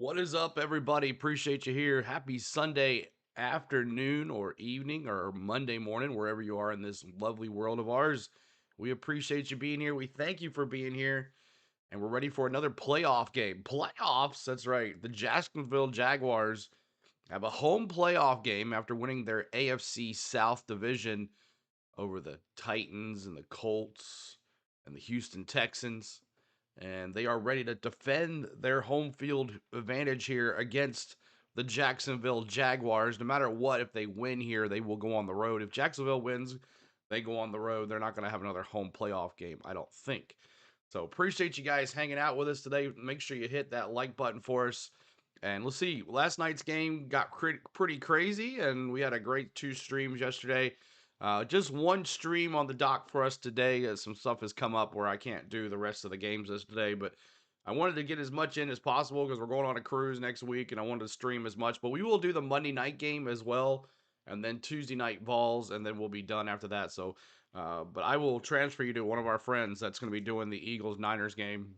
What is up, everybody? Appreciate you here. Happy Sunday afternoon or evening or Monday morning, wherever you are in this lovely world of ours. We appreciate you being here. We thank you for being here. And we're ready for another playoff game. Playoffs, that's right. The Jacksonville Jaguars have a home playoff game after winning their AFC South division over the Titans and the Colts and the Houston Texans, and they are ready to defend their home field advantage here against the Jacksonville Jaguars. No matter what, if they win here, they will go on the road. If Jacksonville wins, they go on the road. They're not going to have another home playoff game, I don't think. So appreciate you guys hanging out with us today. Make sure you hit that like button for us. And let's see, last night's game got pretty crazy, and we had a great two streams yesterday. Just one stream on the dock for us today, as some stuff has come up where I can't do the rest of the games this today. But I wanted to get as much in as possible because we're going on a cruise next week, and I wanted to stream as much. But we will do the Monday night game as well, and then Tuesday night Vols, and then we'll be done after that. So, but I will transfer you to one of our friends that's going to be doing the Eagles Niners game.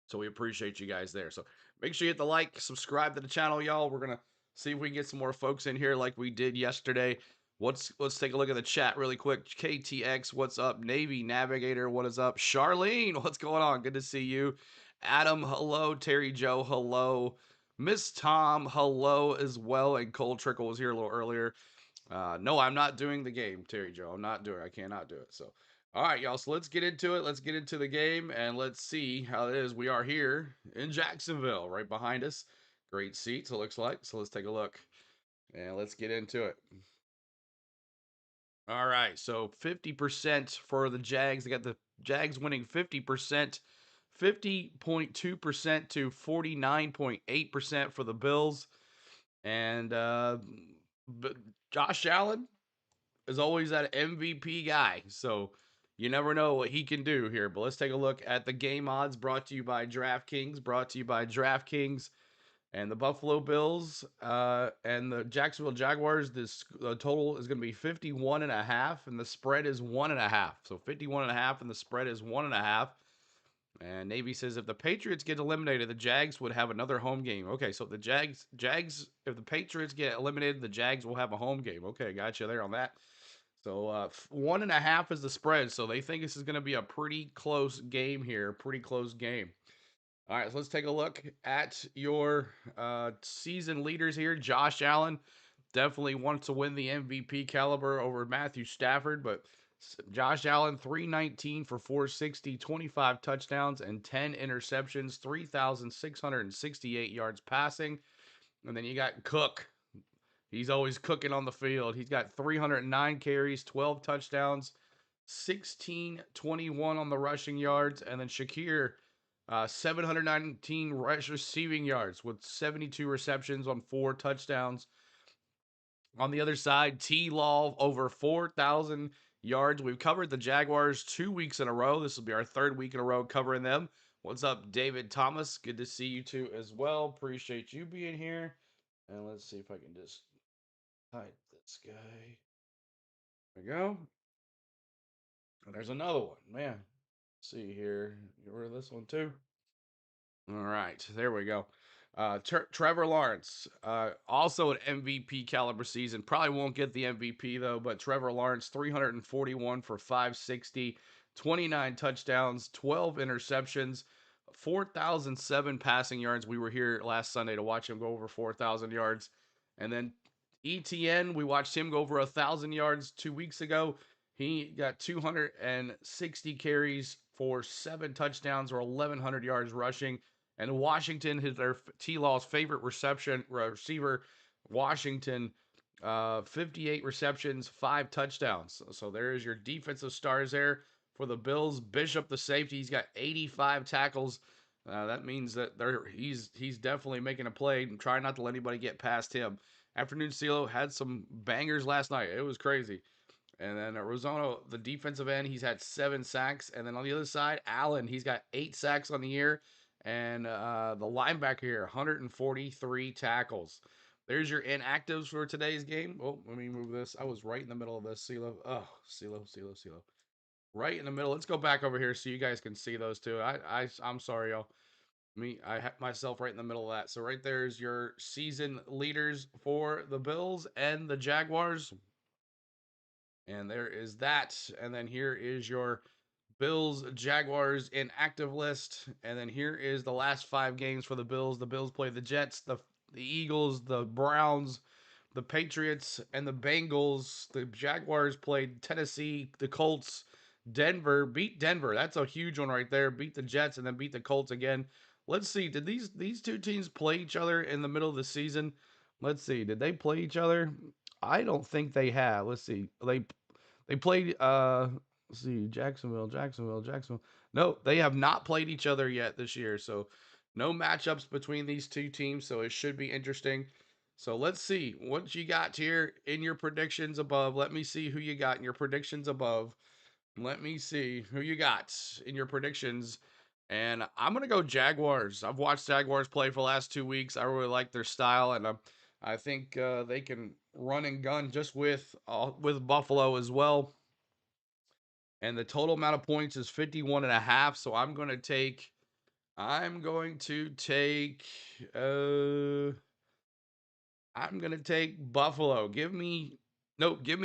So we appreciate you guys there. So make sure you hit the like, subscribe to the channel, y'all. We're gonna see if we can get some more folks in here like we did yesterday. Let's take a look at the chat really quick. KTX, what's up? Navy Navigator, what is up? Charlene, what's going on? Good to see you. Adam, hello. Terry Joe, hello. Miss Tom, hello as well. And Cole Trickle was here a little earlier. No, I'm not doing the game, Terry Joe. I'm not doing it. I cannot do it. So, all right, y'all. So let's get into it. Let's get into the game and let's see how it is. We are here in Jacksonville, right behind us. Great seats, it looks like. So let's take a look and let's get into it. All right. So 50% for the Jags. They got the Jags winning 50%, 50.2% to 49.8% for the Bills. And but Josh Allen is always that MVP guy. So you never know what he can do here. But let's take a look at the game odds brought to you by DraftKings. Brought to you by DraftKings. And the Buffalo Bills and the Jacksonville Jaguars, this total is going to be 51.5, and the spread is 1.5. So 51.5, and the spread is 1.5. And Navy says if the Patriots get eliminated, the Jags would have another home game. Okay, so the Jags, if the Patriots get eliminated, the Jags will have a home game. Okay, got you there on that. So 1.5 is the spread. So they think this is going to be a pretty close game here. Pretty close game. All right, so let's take a look at your season leaders here. Josh Allen definitely wants to win the MVP caliber over Matthew Stafford, but Josh Allen 319 for 460, 25 touchdowns and 10 interceptions, 3,668 yards passing. And then you got Cook. He's always cooking on the field. He's got 309 carries, 12 touchdowns, 1621 on the rushing yards, and then Shakir 719 receiving yards with 72 receptions on 4 touchdowns. On the other side, T Law over 4,000 yards. We've covered the Jaguars 2 weeks in a row. This will be our third week in a row covering them. What's up, David Thomas? Good to see you too as well. Appreciate you being here. And let's see if I can just hide this guy. There we go. And there's another one. Man, let's see here. Get rid of this one too. All right, there we go. Trevor Lawrence, also an MVP caliber season. Probably won't get the MVP though, but Trevor Lawrence, 341 for 560, 29 touchdowns, 12 interceptions, 4,007 passing yards. We were here last Sunday to watch him go over 4,000 yards. And then ETN, we watched him go over 1,000 yards 2 weeks ago. He got 260 carries for 7 touchdowns or 1,100 yards rushing. And Washington is their T-Law's favorite receiver. Washington, 58 receptions, 5 touchdowns. So there is your defensive stars there for the Bills. Bishop, the safety, he's got 85 tackles. That means that he's definitely making a play and trying not to let anybody get past him. Afternoon CeeLo had some bangers last night. It was crazy. And then Arizona, the defensive end, he's had 7 sacks. And then on the other side, Allen, he's got 8 sacks on the year. And the linebacker here, 143 tackles. There's your inactives for today's game. Oh, let me move this. I was right in the middle of this. CeeLo. Oh, CeeLo. Right in the middle. Let's go back over here so you guys can see those two. I'm sorry, y'all. I have myself right in the middle of that. So right there's your season leaders for the Bills and the Jaguars. And there is that. And then here is your Bills, Jaguars inactive list. And then here is the last 5 games for the Bills. The Bills play the Jets, the Eagles, the Browns, the Patriots, and the Bengals. The Jaguars played Tennessee, the Colts, Denver, beat Denver. That's a huge one right there. Beat the Jets and then beat the Colts again. Let's see. Did these two teams play each other in the middle of the season? Let's see. Did they play each other? I don't think they have. Let's see. They played let's see, Jacksonville. No, they have not played each other yet this year. So no matchups between these two teams, so it should be interesting. So let's see what you got here in your predictions above. Let me see who you got in your predictions above. Let me see who you got in your predictions. And I'm gonna go Jaguars. I've watched Jaguars play for the last 2 weeks. I really like their style, and I think they can run and gun just with Buffalo as well. And the total amount of points is 51.5. So I'm going to take I'm gonna take Buffalo. Give me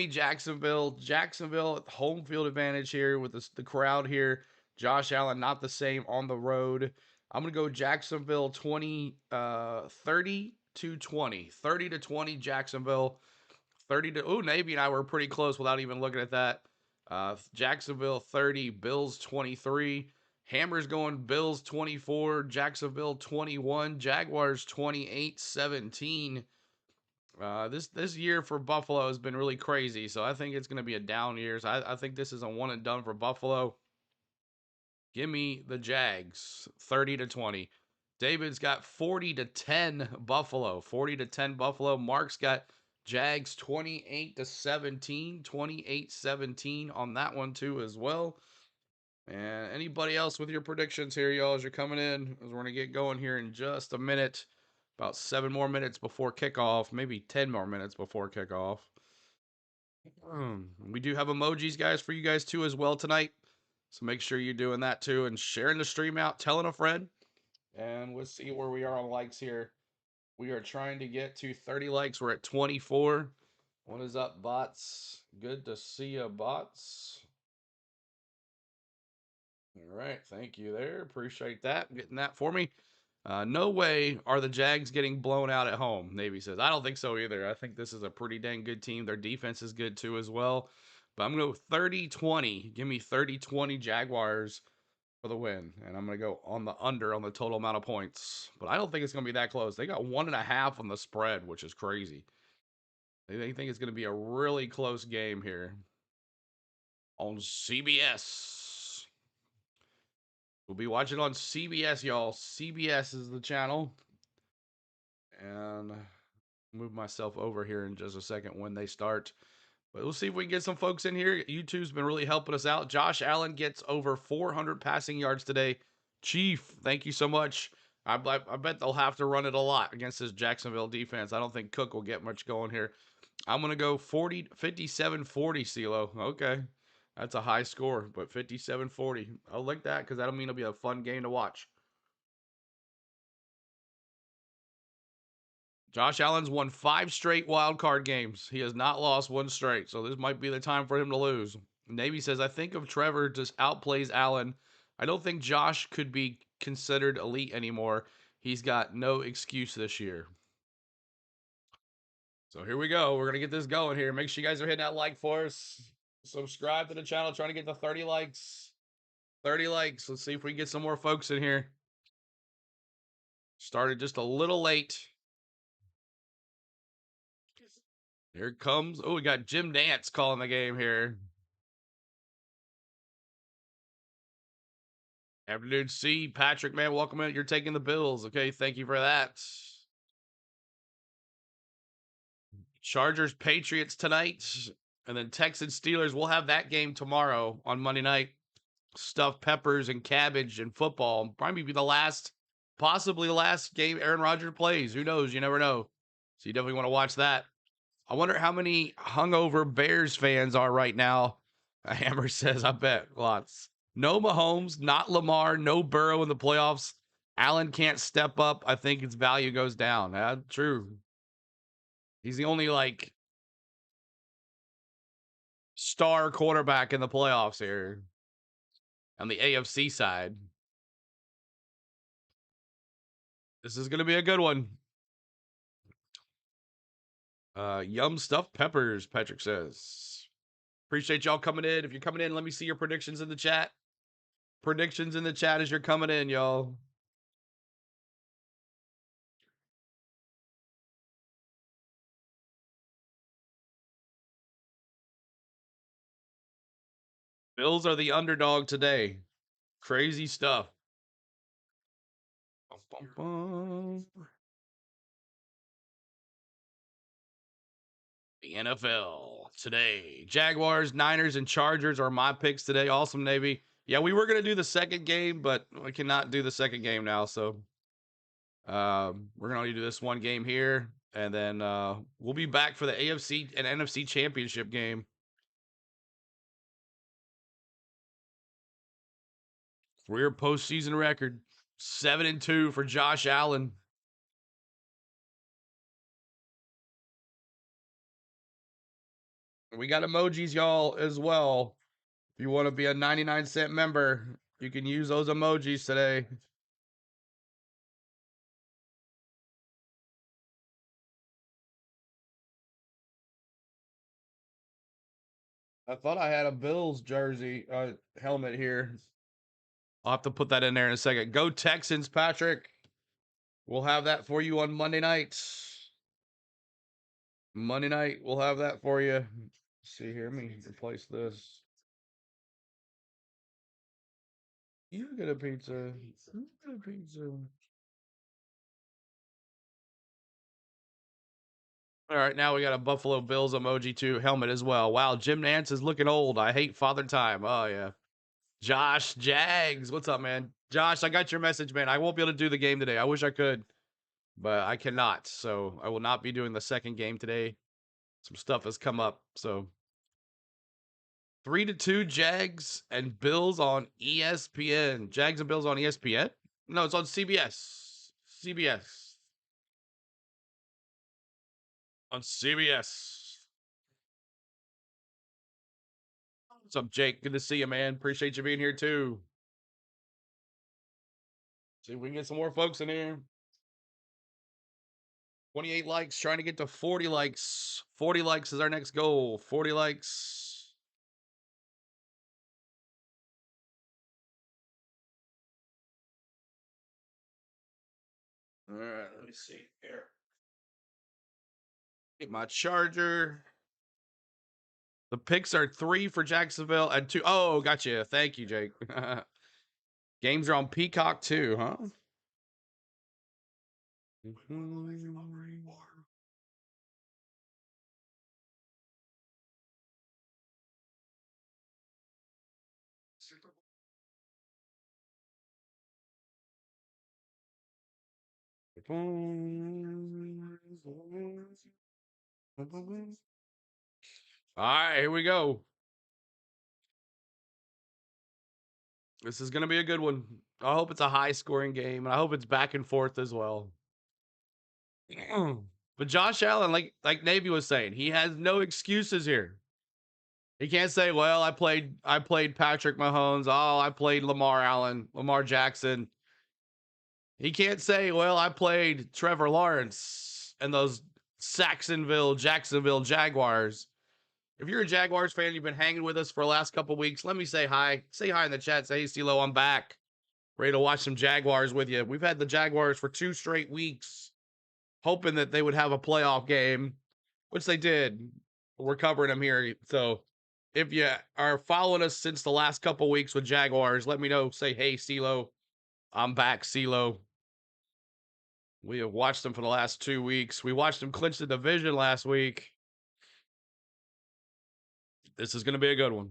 Jacksonville. Jacksonville home field advantage here with the crowd here. Josh Allen not the same on the road. I'm gonna go Jacksonville 30 to 20. 30 to 20 Jacksonville. 30 to Navy and I were pretty close without even looking at that. Jacksonville 30, Bills 23. Hammers going Bills 24, Jacksonville 21, Jaguars 28-17. This year for Buffalo has been really crazy, so I think it's going to be a down year. So I think this is a one and done for Buffalo. Give me the Jags, 30 to 20. David's got 40 to 10 Buffalo, 40 to 10 Buffalo. Mark's got Jags 28 to 17, 28-17 on that one too as well. And anybody else with your predictions here, y'all, as you're coming in, as we're going to get going here in just a minute. About 7 more minutes before kickoff, maybe 10 more minutes before kickoff. We do have emojis, guys, for you guys too as well tonight. So make sure you're doing that too and sharing the stream out, telling a friend. And we'll see where we are on likes here. We are trying to get to 30 likes. We're at 24. What is up, bots? Good to see you, bots. All right, thank you there. Appreciate that. Getting that for me. No way are the Jags getting blown out at home, Navy says. I don't think so either. I think this is a pretty dang good team. Their defense is good too as well. But I'm going to go 30-20. Give me 30-20 Jaguars for the win. And I'm going to go on the under on the total amount of points. But I don't think it's going to be that close. They got 1.5 on the spread, which is crazy. They think it's going to be a really close game here on CBS. We'll be watching on CBS, y'all. CBS is the channel. And move myself over here in just a second when they start. But we'll see if we can get some folks in here. YouTube's been really helping us out. Josh Allen gets over 400 passing yards today. Chief, thank you so much. I bet they'll have to run it a lot against this Jacksonville defense. I don't think Cook will get much going here. I'm going to go 57-40, CeeLo. Okay. That's a high score, but 57-40. I'll like that because that'll mean it'll be a fun game to watch. Josh Allen's won 5 straight wild card games. He has not lost one straight, so this might be the time for him to lose. Navy says, I think if Trevor just outplays Allen, I don't think Josh could be considered elite anymore. He's got no excuse this year. So here we go. We're going to get this going here. Make sure you guys are hitting that like for us. Subscribe to the channel. Trying to get to 30 likes. 30 likes. Let's see if we can get some more folks in here. Started just a little late. Here it comes. Oh, we got Jim Nance calling the game here. Afternoon C. Patrick, man, welcome in. You're taking the Bills. Okay, thank you for that. Chargers, Patriots tonight. And then Texans, Steelers. We'll have that game tomorrow on Monday night. Stuffed peppers and cabbage and football. Probably be possibly the last game Aaron Rodgers plays. Who knows? You never know. So you definitely want to watch that. I wonder how many hungover Bears fans are right now. Hammer says, I bet lots. No Mahomes, not Lamar, no Burrow in the playoffs. Allen can't step up, I think his value goes down. True. He's the only like star quarterback in the playoffs here on the AFC side. This is gonna be a good one. Yum stuffed peppers, Patrick says. Appreciate y'all coming in. If you're coming in, let me see your predictions in the chat. Predictions in the chat as you're coming in, y'all. Bills are the underdog today. Crazy stuff. Bum, bum, bum. The NFL today. Jaguars, Niners, and Chargers are my picks today. Awesome, Navy. Yeah, we were going to do the second game, but we cannot do the second game now. So we're going to only do this one game here. And then we'll be back for the AFC and NFC championship game. Career postseason record 7-2 for Josh Allen. We got emojis, y'all, as well. If you want to be a 99-cent member, you can use those emojis today. I thought I had a Bills jersey helmet here. I'll have to put that in there in a second. Go Texans, Patrick. We'll have that for you on Monday night. Monday night, we'll have that for you. Let's see here, let me replace this. You get a pizza. You get a pizza. All right, now we got a Buffalo Bills emoji too, helmet as well. Wow, Jim Nance is looking old. I hate Father Time. Oh yeah. Josh Jags, what's up, man? Josh, I got your message, man. I won't be able to do the game today. I wish I could, but I cannot. So I will not be doing the second game today. Some stuff has come up. So 3-2 Jags and Bills on ESPN. Jags and Bills on ESPN? No, it's on CBS. CBS. On CBS. What's up, Jake? Good to see you, man. Appreciate you being here too. See if we can get some more folks in here. 28 likes, trying to get to 40 likes. 40 likes is our next goal. 40 likes. All right, let me see here. Get my charger. The picks are 3 for Jacksonville and 2. Oh, gotcha. Thank you, Jake. Games are on Peacock too, huh? All right, here we go. This is going to be a good one. I hope it's a high scoring game, and I hope it's back and forth as well. But Josh Allen, like Navy was saying, he has no excuses here. He can't say, "Well, I played Patrick Mahomes. Oh, I played Lamar Jackson." He can't say, "Well, I played Trevor Lawrence and those Jacksonville Jaguars." If you're a Jaguars fan, you've been hanging with us for the last couple weeks, let me say hi. Say hi in the chat. Say, "Hey, CeeLo, I'm back. Ready to watch some Jaguars with you." We've had the Jaguars for 2 straight weeks, hoping that they would have a playoff game, which they did. We're covering them here. So if you are following us since the last couple weeks with Jaguars, let me know. Say, "Hey, CeeLo, I'm back, CeeLo." We have watched them for the last 2 weeks. We watched them clinch the division last week. This is going to be a good one.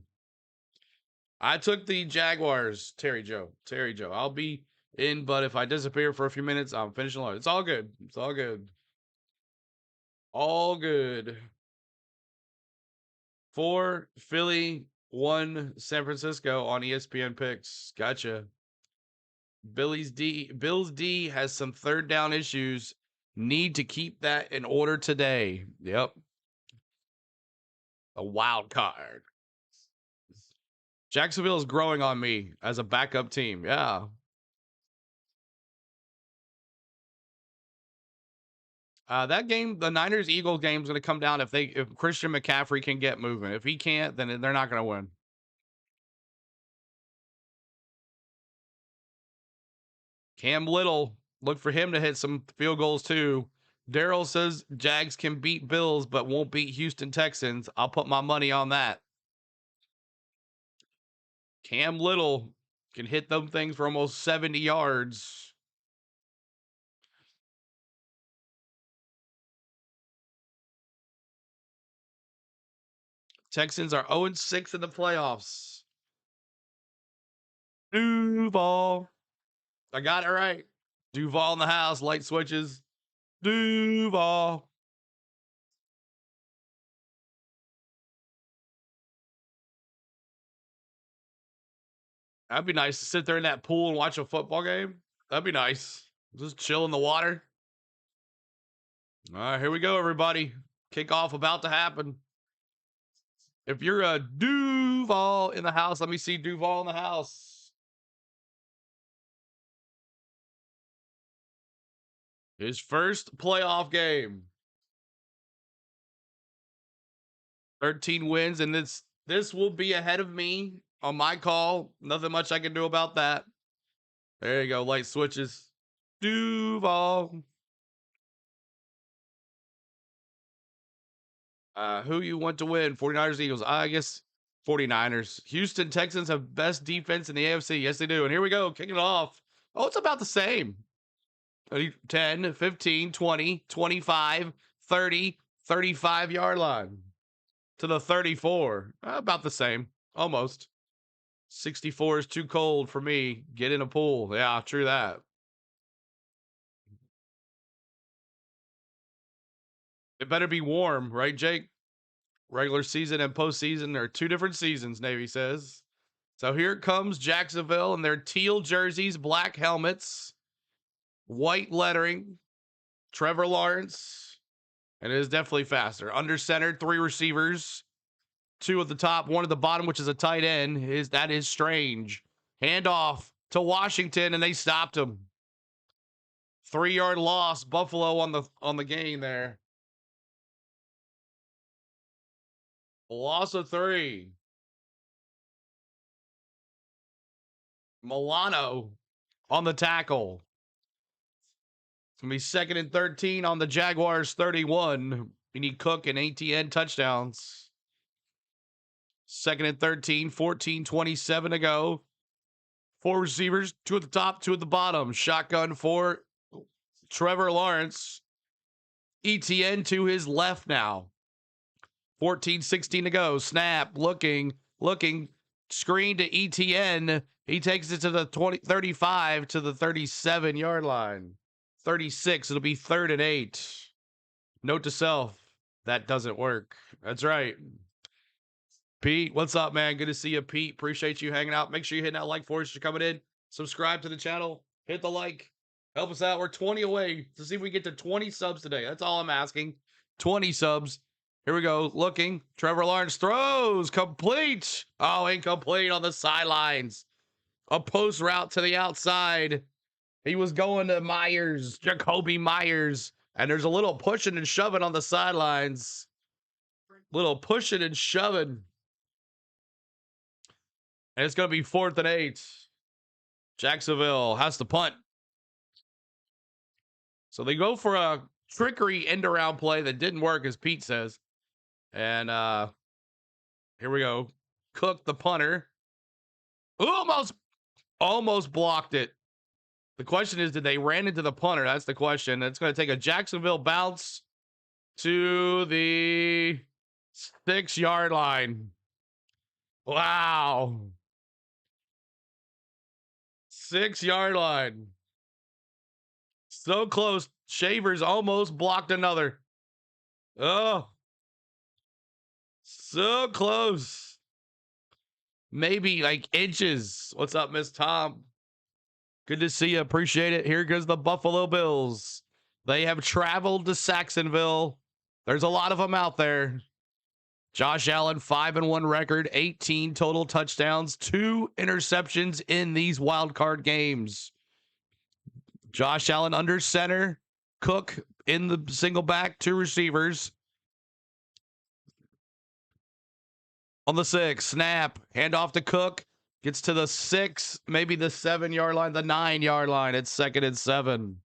I took the Jaguars, Terry Joe. I'll be in, but if I disappear for a few minutes, I'm finishing lunch. It's all good. It's all good. All good. 4 Philly, 1 San Francisco on ESPN picks. Gotcha. Bills D has some third down issues. Need to keep that in order today. Yep. A wild card. Jacksonville is growing on me as a backup team. Yeah. That game, the Niners Eagles game, is going to come down if Christian McCaffrey can get moving. If he can't, then they're not going to win. Cam Little, look for him to hit some field goals too. Daryl says Jags can beat Bills, but won't beat Houston Texans. I'll put my money on that. Cam Little can hit them things for almost 70 yards. Texans are 0-6 in the playoffs. Duval. I got it right. Duval in the house, light switches. Duval. That'd be nice to sit there in that pool and watch a football game. That'd be nice. Just chill in the water. All right, here we go, everybody. Kickoff about to happen. If you're a Duval in the house, let me see Duval in the house. His first playoff game. 13 wins, and this will be ahead of me on my call. Nothing much I can do about that. There you go, light switches. Duval. Who you want to win? 49ers, Eagles. I guess 49ers. Houston Texans have best defense in the AFC. Yes, they do. And here we go, kicking it off. Oh, it's about the same. 10, 15, 20, 25, 30, 35 yard line to the 34. About the same. Almost. 64 is too cold for me. Get in a pool. Yeah, true that. It better be warm, right, Jake? Regular season and postseason are two different seasons, Navy says. So here comes Jacksonville in their teal jerseys, black helmets, white lettering. Trevor Lawrence. And it is definitely faster. Under center, 3 receivers. 2 at the top, 1 at the bottom, which is a tight end. That is strange. Handoff to Washington, and they stopped him. 3-yard loss. Buffalo on the game there. Loss of 3. Milano on the tackle. It's going to be 2nd and 13 on the Jaguars 31. We need Cook and ATN touchdowns. 2nd and 13, 14:27 to go. 4 receivers, 2 at the top, 2 at the bottom. Shotgun for Trevor Lawrence. ETN to his left now. 14:16 to go. Snap, looking. Screen to ETN. He takes it to the 35 to the 37-yard line. 36, it'll be 3rd and 8. Note to self, that doesn't work. That's right. Pete, what's up, man? Good to see you, Pete. Appreciate you hanging out. Make sure you're hitting that like for us. You're coming in. Subscribe to the channel. Hit the like. Help us out. We're 20 away to see if we get to 20 subs today. That's all I'm asking. 20 subs. Here we go. Looking. Trevor Lawrence throws. Complete. Oh, incomplete on the sidelines. A post route to the outside. He was going to Myers, Jacoby Myers. And there's a little pushing and shoving on the sidelines. Little pushing and shoving. And it's going to be 4th and 8. Jacksonville has to punt. So they go for a trickery end around play that didn't work, as Pete says. And here we go. Cook, the punter. Almost blocked it. The question is, did they ran into the punter? That's the question. It's going to take a Jacksonville bounce to the 6-yard line. Wow. 6-yard line. So close. Shavers almost blocked another. Oh. So close. Maybe like inches. What's up, Miss Tom? Good to see you. Appreciate it. Here goes the Buffalo Bills. They have traveled to Jacksonville. There's a lot of them out there. Josh Allen, 5-1 record, 18 total touchdowns, 2 interceptions in these wild card games. Josh Allen under center, Cook in the single back, 2 receivers. On the 6, snap, handoff to Cook, gets to the 6, maybe the 7-yard line, the 9-yard line. It's 2nd and 7.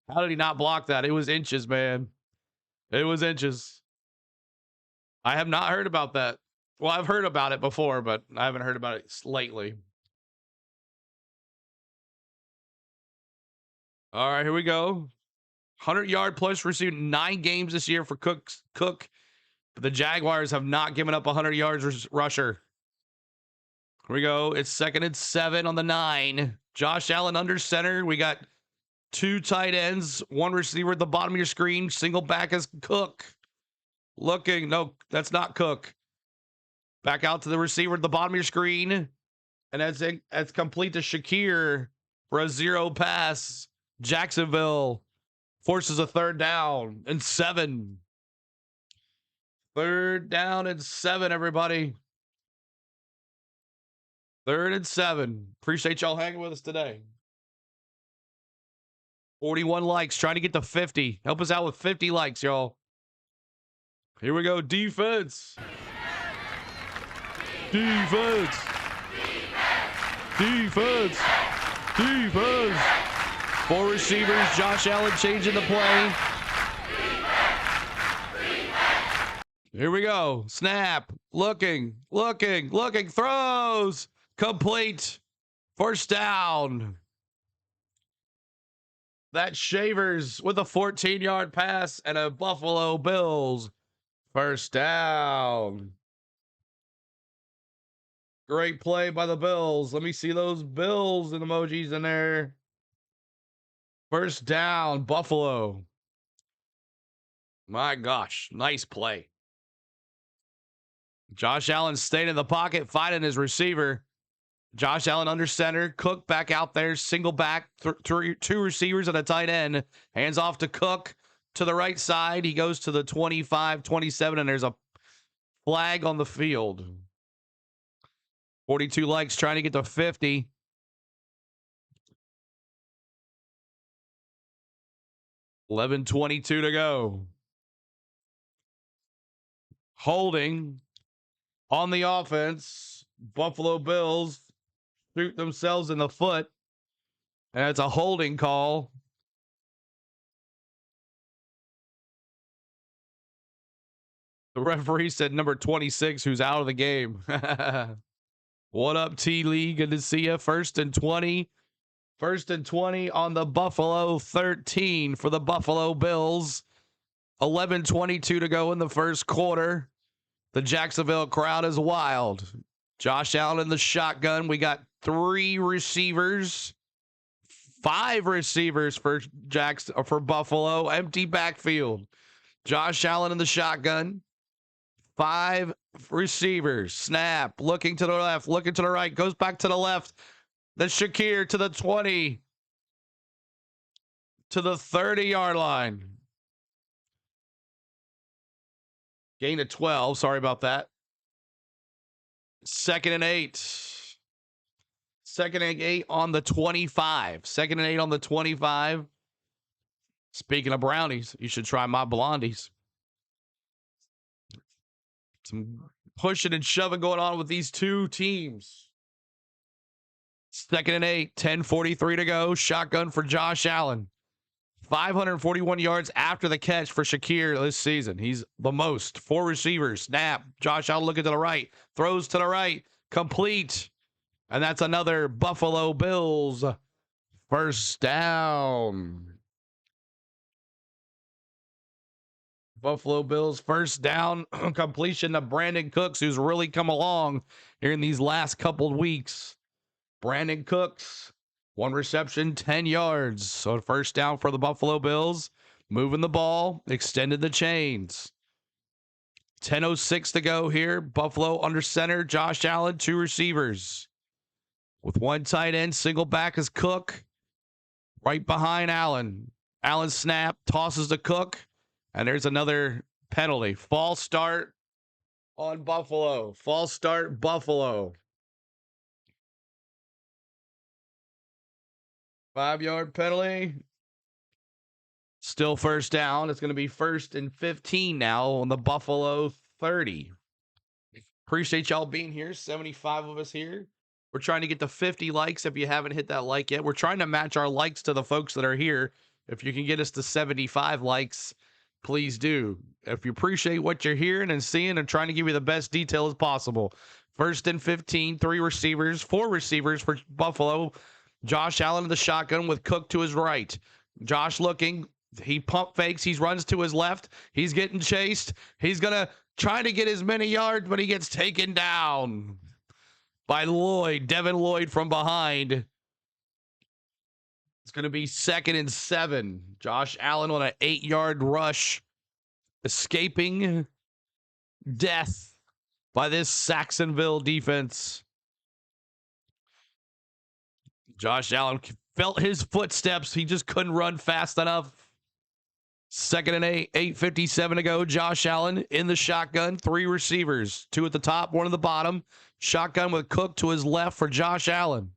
How did he not block that? It was inches, man. It was inches. I have not heard about that. Well, I've heard about it before, but I haven't heard about it lately. All right, here we go. 100-yard plus receiving 9 games this year for Cook. But the Jaguars have not given up 100 yards rusher. Here we go. It's 2nd and 7 on the 9. Josh Allen under center. We got 2 tight ends, 1 receiver at the bottom of your screen. Single back is Cook. Looking. No, that's not Cook. Back out to the receiver at the bottom of your screen. And that's complete to Shakir for a 0 pass. Jacksonville forces a 3rd down and 7. 3rd down and 7, everybody. 3rd and 7. Appreciate y'all hanging with us today. 41 likes, trying to get to 50. Help us out with 50 likes, y'all. Here we go. Defense. Defense. Defense. Defense. 4 receivers. Josh Allen changing the play. Here we go. Snap. Looking. Throws. Complete. 1st down. That's Shavers with a 14-yard pass and a Buffalo Bills 1st down. Great play by the Bills. Let me see those Bills and emojis in there. 1st down, Buffalo. My gosh, nice play. Josh Allen stayed in the pocket, finding his receiver. Josh Allen under center. Cook back out there, single back, 2 receivers and a tight end. Hands off to Cook to the right side. He goes to the 25, 27, and there's a flag on the field. 42 likes, trying to get to 50. $11:22 to go. Holding on the offense. Buffalo Bills shoot themselves in the foot. And it's a holding call. The referee said number 26, who's out of the game. What up, T-Lee? Good to see you. 1st and 20. 1st and 20 on the Buffalo 13 for the Buffalo Bills. 11:22 to go in the 1st quarter. The Jacksonville crowd is wild. Josh Allen in the shotgun. We got 3 receivers. 5 receivers for Buffalo. Empty backfield. Josh Allen in the shotgun. 5 receivers. Snap. Looking to the left. Looking to the right. Goes back to the left. Then Shakir to the 20. To the 30-yard line. Gain of 12. Sorry about that. 2nd and 8. 2nd and 8 on the 25. 2nd and 8 on the 25. Speaking of brownies, you should try my blondies. Some pushing and shoving going on with these 2 teams. 2nd and 8. 10:43 to go. Shotgun for Josh Allen. 541 yards after the catch for Shakir this season. He's the most. 4 receivers. Snap. Josh Allen looking to the right. Throws to the right. Complete. And that's another Buffalo Bills 1st down. Buffalo Bills 1st down completion to Brandon Cooks, who's really come along here in these last couple of weeks. Brandon Cooks. 1 reception, 10 yards. So 1st down for the Buffalo Bills. Moving the ball, extended the chains. 10:06 to go here. Buffalo under center. Josh Allen, 2 receivers. With 1 tight end, single back is Cook. right behind Allen. Allen snap, tosses to Cook, and there's another penalty. False start on Buffalo. False start, Buffalo. 5-yard penalty. Still first down. It's going to be 1st and 15 now on the Buffalo 30. Appreciate y'all being here. 75 of us here. We're trying to get to 50 likes. If you haven't hit that like yet, we're trying to match our likes to the folks that are here. If you can get us to 75 likes, please do. If you appreciate what you're hearing and seeing and trying to give you the best detail as possible. 1st and 15, 4 receivers for Buffalo. Josh Allen in the shotgun with Cook to his right. Josh looking. He pump fakes. He runs to his left. He's getting chased. He's going to try to get as many yards, but he gets taken down by Lloyd. Devin Lloyd from behind. It's going to be 2nd and 7. Josh Allen on an 8-yard rush, escaping death by this Jacksonville defense. Josh Allen felt his footsteps. He just couldn't run fast enough. 2nd and 8, 8:57 to go. Josh Allen in the shotgun. 3 receivers, 2 at the top, 1 at the bottom. Shotgun with Cook to his left for Josh Allen.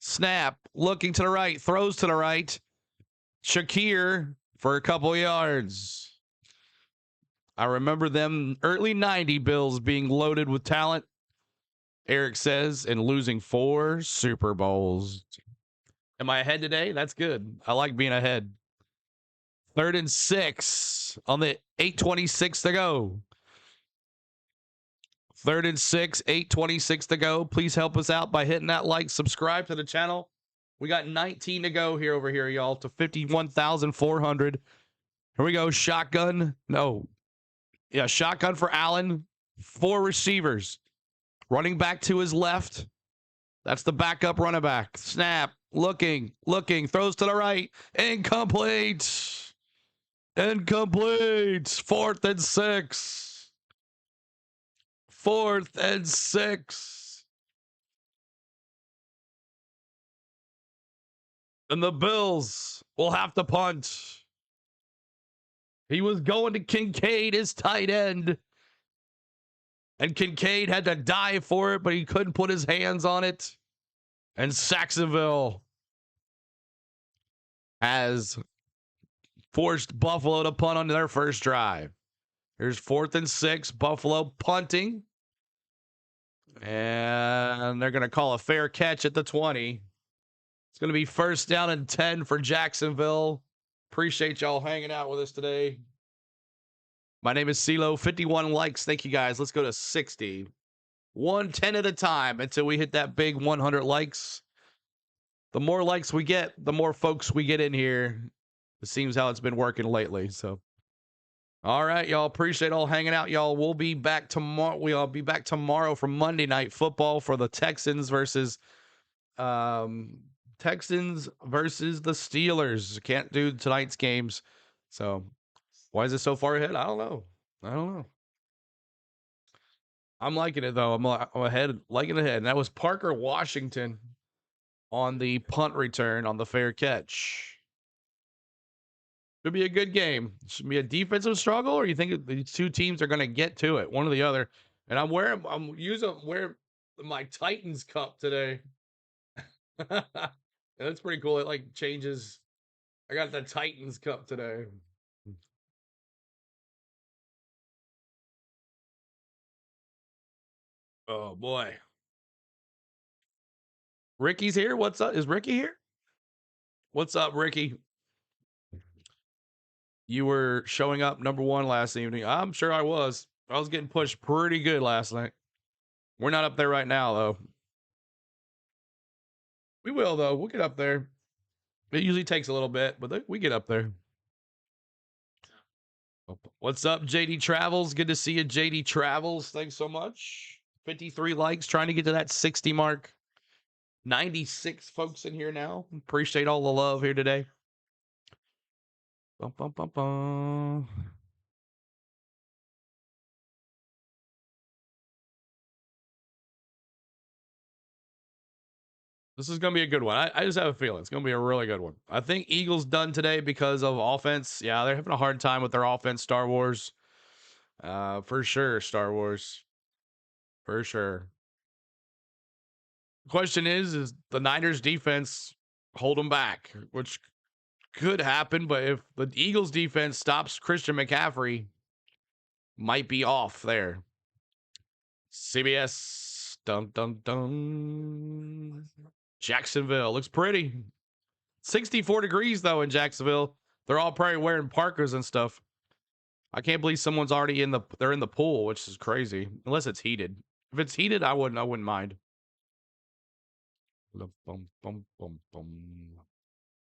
Snap, looking to the right, throws to the right. Shakir for a couple yards. I remember them early 90 Bills being loaded with talent, Eric says, and losing 4 Super Bowls. Am I ahead today? That's good. I like being ahead. 3rd and 6 on the 8:26 to go. 3rd and 6, 8:26 to go. Please help us out by hitting that like, subscribe to the channel. We got 19 to go here over here, y'all, to 51,400. Here we go. Shotgun. No. Yeah, shotgun for Allen. 4 receivers. Running back to his left. That's the backup running back. Snap. Looking. Throws to the right. Incomplete. 4th and 6. 4th and 6. And the Bills will have to punt. He was going to Kincaid, his tight end. And Kincaid had to dive for it, but he couldn't put his hands on it. And Jacksonville has forced Buffalo to punt on their first drive. Here's 4th and 6. Buffalo punting. And they're going to call a fair catch at the 20. It's going to be 1st down and 10 for Jacksonville. Appreciate y'all hanging out with us today. My name is CeeLo. 51 likes. Thank you, guys. Let's go to 60. 110 at a time until we hit that big 100 likes. The more likes we get, the more folks we get in here. It seems how it's been working lately. So, all right, y'all. Appreciate all hanging out, y'all. We'll be back tomorrow. We'll be back tomorrow for Monday Night Football for the Texans versus the Steelers. Can't do tonight's games. So, why is it so far ahead? I don't know. I'm liking it though. I'm ahead, liking it ahead. And that was Parker Washington on the punt return on the fair catch. Should be a good game. Should be a defensive struggle, or you think these two teams are going to get to it, one or the other? And I'm wearing my Titans cup today. That's pretty cool. It like changes. I got the Titans cup today. Oh boy. Ricky's here. What's up? Is Ricky here? What's up, Ricky? You were showing up number 1 last evening. I'm sure I was. I was getting pushed pretty good last night. We're not up there right now, though. We will, though. We'll get up there. It usually takes a little bit, but we get up there. What's up, JD Travels? Good to see you, JD Travels. Thanks so much. 53 likes, trying to get to that 60 mark. 96 folks in here now. Appreciate all the love here today. Bum, bum, bum, bum. This is going to be a good one. I just have a feeling it's going to be a really good one. I think Eagles done today because of offense. Yeah, they're having a hard time with their offense. Star Wars, for sure. Star Wars, for sure. Question is the Niners defense hold them back, which could happen. But if the Eagles defense stops Christian McCaffrey, might be off there. CBS, dun dun dun. Jacksonville looks pretty. 64 degrees though in Jacksonville. They're all probably wearing parkas and stuff. I can't believe someone's already they're in the pool, which is crazy. Unless it's heated. If it's heated, I wouldn't mind. Bum, bum, bum, bum.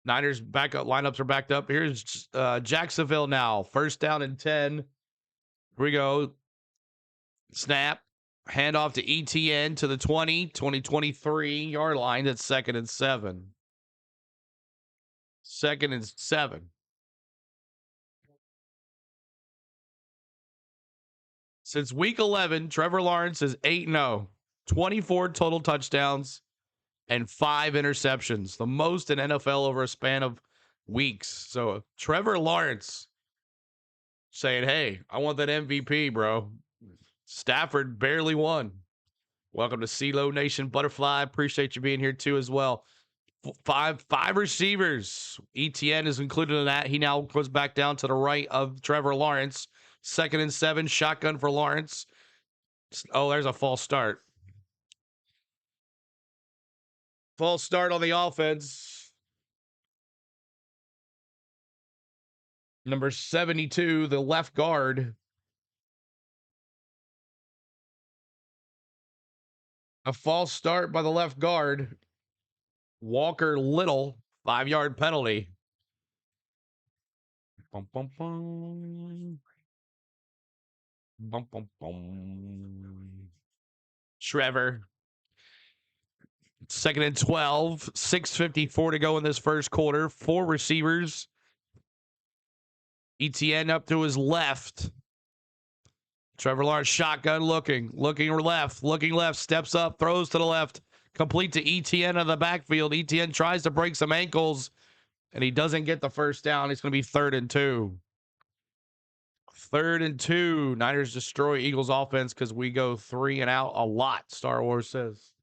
Niners backup lineups are backed up. Here's Jacksonville now. First down and 10. Here we go. Snap. Handoff to ETN to the 23 yard line. That's 2nd and 7. 2nd and 7. Since week 11, Trevor Lawrence is 8-0, 24 total touchdowns, and 5 interceptions, the most in NFL over a span of weeks. So Trevor Lawrence saying, hey, I want that MVP, bro. Stafford barely won. Welcome to CeeLo Nation Butterfly. Appreciate you being here too as well. Five receivers. ETN is included in that. He now goes back down to the right of Trevor Lawrence. 2nd and 7, shotgun for Lawrence. Oh, there's a false start. False start on the offense. Number 72, the left guard. A false start by the left guard. Walker Little, 5-yard penalty. Bum, bum, bum. Bum, bum, bum. Trevor. 2nd and 12. 6:54 to go in this first quarter. 4 receivers. ETN up to his left. Trevor Lawrence shotgun looking left, steps up, throws to the left, complete to ETN on the backfield. ETN tries to break some ankles, and he doesn't get the first down. It's going to be 3rd and 2. 3rd and 2. Niners destroy Eagles offense because we go 3 and out a lot, Star Wars says.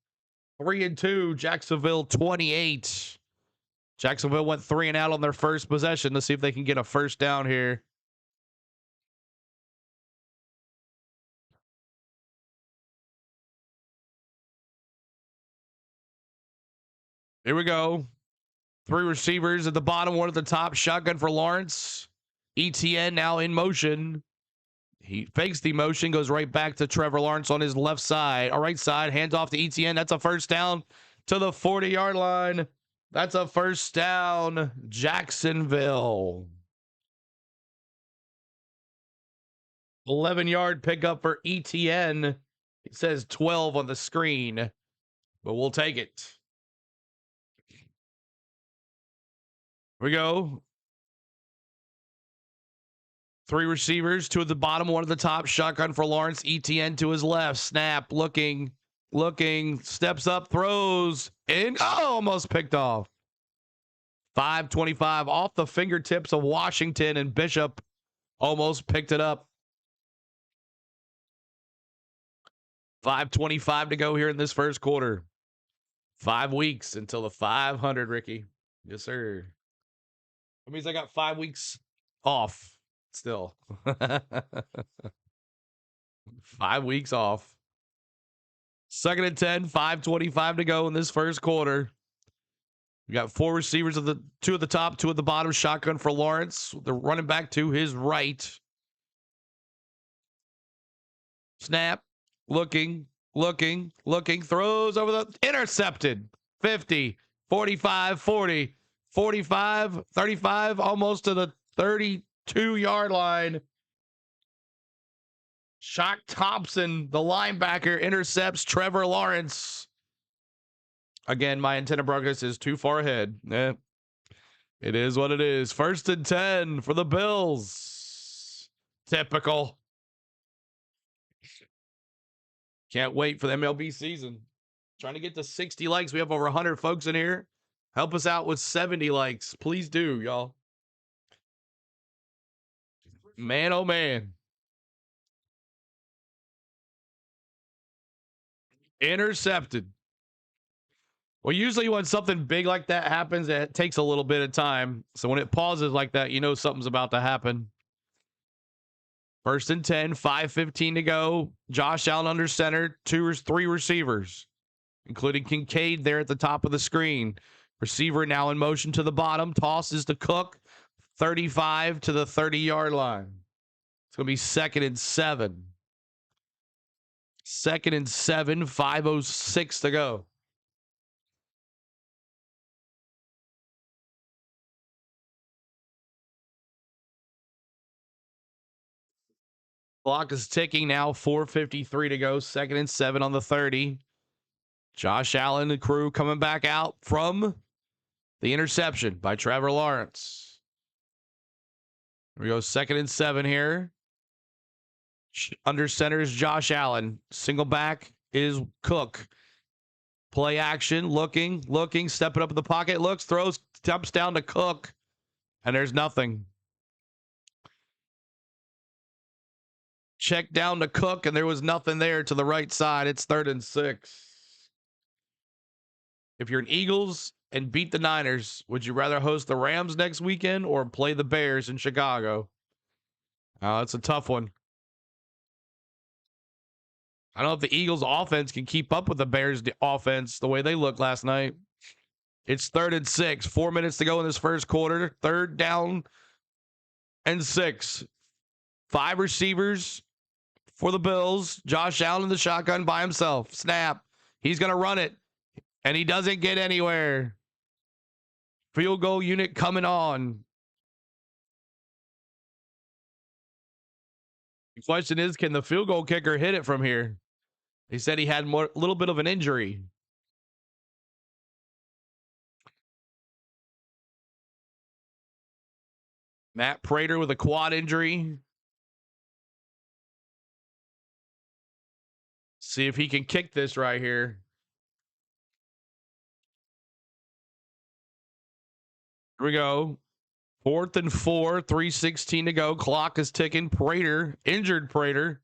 3 and 2, Jacksonville 28. Jacksonville went 3 and out on their first possession. Let's see if they can get a first down here. Here we go. 3 receivers at the bottom, 1 at the top. Shotgun for Lawrence. ETN now in motion. He fakes the motion, goes right back to Trevor Lawrence on his left side. Or right side, hands off to ETN. That's a first down to the 40-yard line. That's a first down, Jacksonville. 11-yard pickup for ETN. It says 12 on the screen, but we'll take it. Here we go. 3 receivers, 2 at the bottom, 1 at the top. Shotgun for Lawrence. ETN to his left. Snap, looking, steps up, throws, and almost picked off. 5:25 off the fingertips of Washington, and Bishop almost picked it up. 5:25 to go here in this first quarter. 5 weeks until the 500, Ricky. Yes, sir. That means I got 5 weeks off still. 5 weeks off. 2nd and 10, 5:25 to go in this first quarter. We got 4 receivers, 2 at the top, 2 at the bottom. Shotgun for Lawrence. The running back to his right. Snap. Looking. Throws over the... Intercepted. 50, 45, 40, 45, 35, almost to the 32-yard line. Shock Thompson, the linebacker, intercepts Trevor Lawrence. Again, my antenna broadcast is too far ahead. It is what it is. 1st and 10 for the Bills. Typical. Can't wait for the MLB season. Trying to get to 60 likes. We have over 100 folks in here. Help us out with 70 likes. Please do, y'all. Man, oh man. Intercepted. Well, usually when something big like that happens, it takes a little bit of time. So when it pauses like that, you know something's about to happen. 1st and 10, 5:15 to go. Josh Allen under center, 3 receivers, including Kincaid there at the top of the screen. Receiver now in motion to the bottom, tosses to Cook, 35 to the 30-yard line. It's going to be 2nd and 7. 2nd and 7, 5:06 to go. Clock is ticking now, 4:53 to go. 2nd and 7 on the 30. Josh Allen and crew coming back out from the interception by Trevor Lawrence. Here we go, 2nd and 7 here. Under center is Josh Allen. Single back is Cook. Play action, looking, stepping up in the pocket, looks, throws, jumps down to Cook, and there's nothing. Check down to Cook, and there was nothing there to the right side. It's 3rd and 6. If you're an Eagles and beat the Niners, would you rather host the Rams next weekend or play the Bears in Chicago? It's a tough one. I don't know if the Eagles offense can keep up with the Bears offense the way they looked last night. It's 3rd and 6. 4 minutes to go in this first quarter. 3rd down and 6. 5 receivers for the Bills. Josh Allen in the shotgun by himself. Snap. He's going to run it. And he doesn't get anywhere. Field goal unit coming on. The question is, can the field goal kicker hit it from here? He said he had a little bit of an injury. Matt Prater with a quad injury. See if he can kick this right here. Here we go. 4th and 4, 3:16 to go. Clock is ticking. Prater, injured Prater.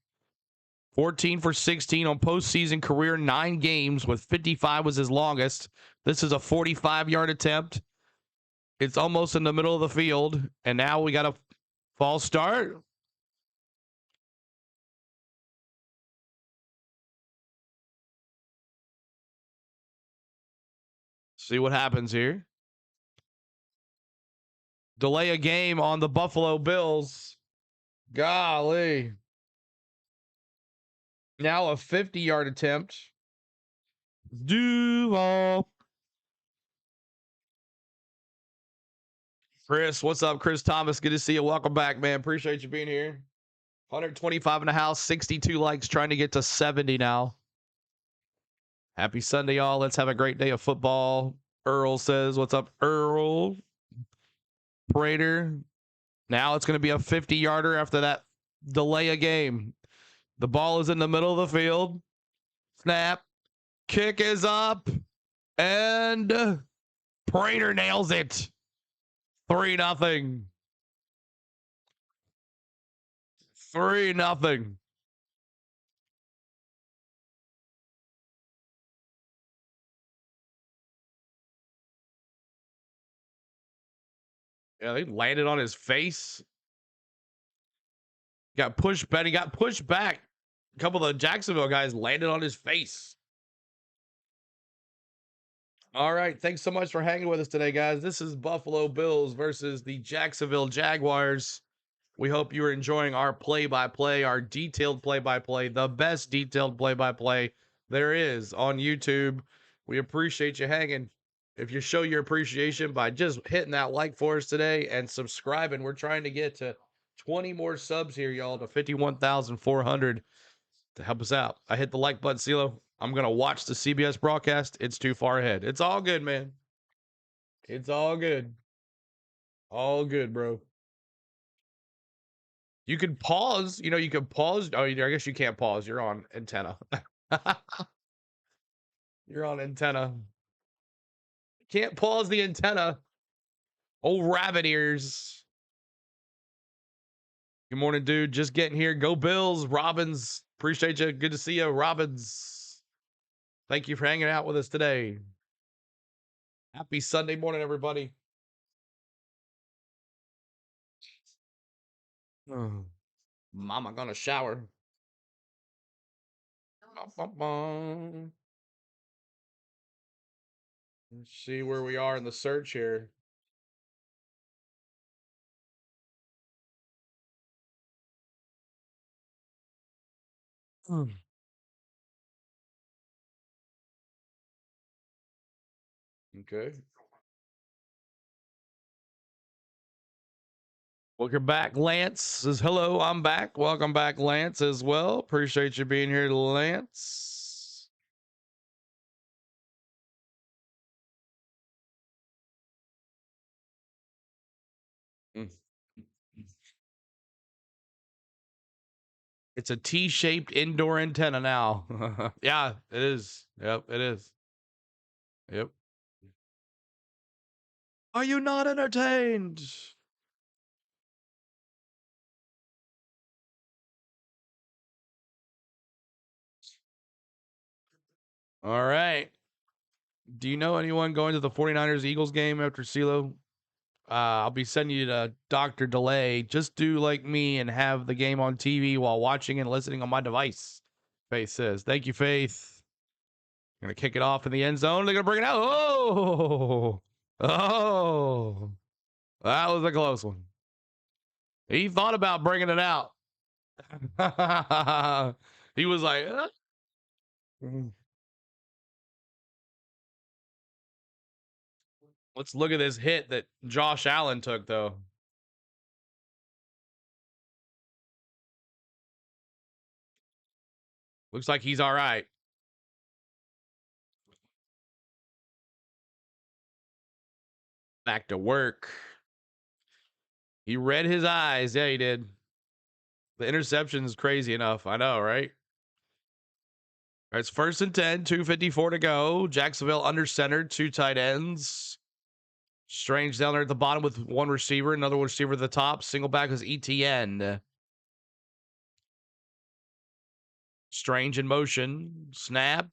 14 for 16 on postseason career, 9 games with 55 was his longest. This is a 45-yard attempt. It's almost in the middle of the field, and now we got a false start. See what happens here. Delay a game on the Buffalo Bills. Golly. Now a 50-yard attempt. Duval. Chris, what's up? Chris Thomas, good to see you. Welcome back, man. Appreciate you being here. 125 in the house, 62 likes, trying to get to 70 now. Happy Sunday, y'all. Let's have a great day of football. Earl says, what's up, Earl? Prater. Now it's going to be a 50-yarder after that delay a game. The ball is in the middle of the field. Snap. Kick is up. And Prater nails it. 3-0. 3-0. Yeah, they landed on his face. Got pushed back. He got pushed back. A couple of the Jacksonville guys landed on his face. All right. Thanks so much for hanging with us today, guys. This is Buffalo Bills versus the Jacksonville Jaguars. We hope you're enjoying our play-by-play, our detailed play-by-play, the best detailed play-by-play there is on YouTube. We appreciate you hanging. If you show your appreciation by just hitting that like for us today and subscribing, we're trying to get to 20 more subs here, y'all, to 51,400 to help us out. I hit the like button, CeeLo. I'm going to watch the CBS broadcast. It's too far ahead. It's all good, man. It's all good. All good, bro. You can pause. You know, you can pause. Oh, I guess you can't pause. You're on antenna. You're on antenna. Can't pause the antenna. Old rabbit ears. Good morning, dude. Just getting here. Go Bills. Robbins. Appreciate you. Good to see you, Robbins. Thank you for hanging out with us today. Happy Sunday morning, everybody. Oh. Mama gonna shower. Let's see where we are in the search here. Okay. Welcome back, Lance says hello. I'm back. Welcome back, Lance, as well. Appreciate you being here, Lance. It's a T-shaped indoor antenna now. Yeah, it is. Yep, it is. Yep. Are you not entertained? All right. Do you know anyone going to the 49ers Eagles game after CeeLo? I'll be sending you to Dr. Delay. Just do like me and have the game on TV while watching and listening on my device. Faith says, thank you, Faith. Gonna kick it off in the end zone. They're gonna bring it out. Oh, that was a close one. He thought about bringing it out. He was like, let's look at this hit that Josh Allen took, though. Looks like he's all right. Back to work. He read his eyes. Yeah, he did. The interception is crazy enough. I know, right? All right, it's 1st and 10, 2:54 to go. Jacksonville under center, 2 tight ends. Strange down there at the bottom with 1 receiver, another receiver at the top. Single back is ETN. Strange in motion. Snap.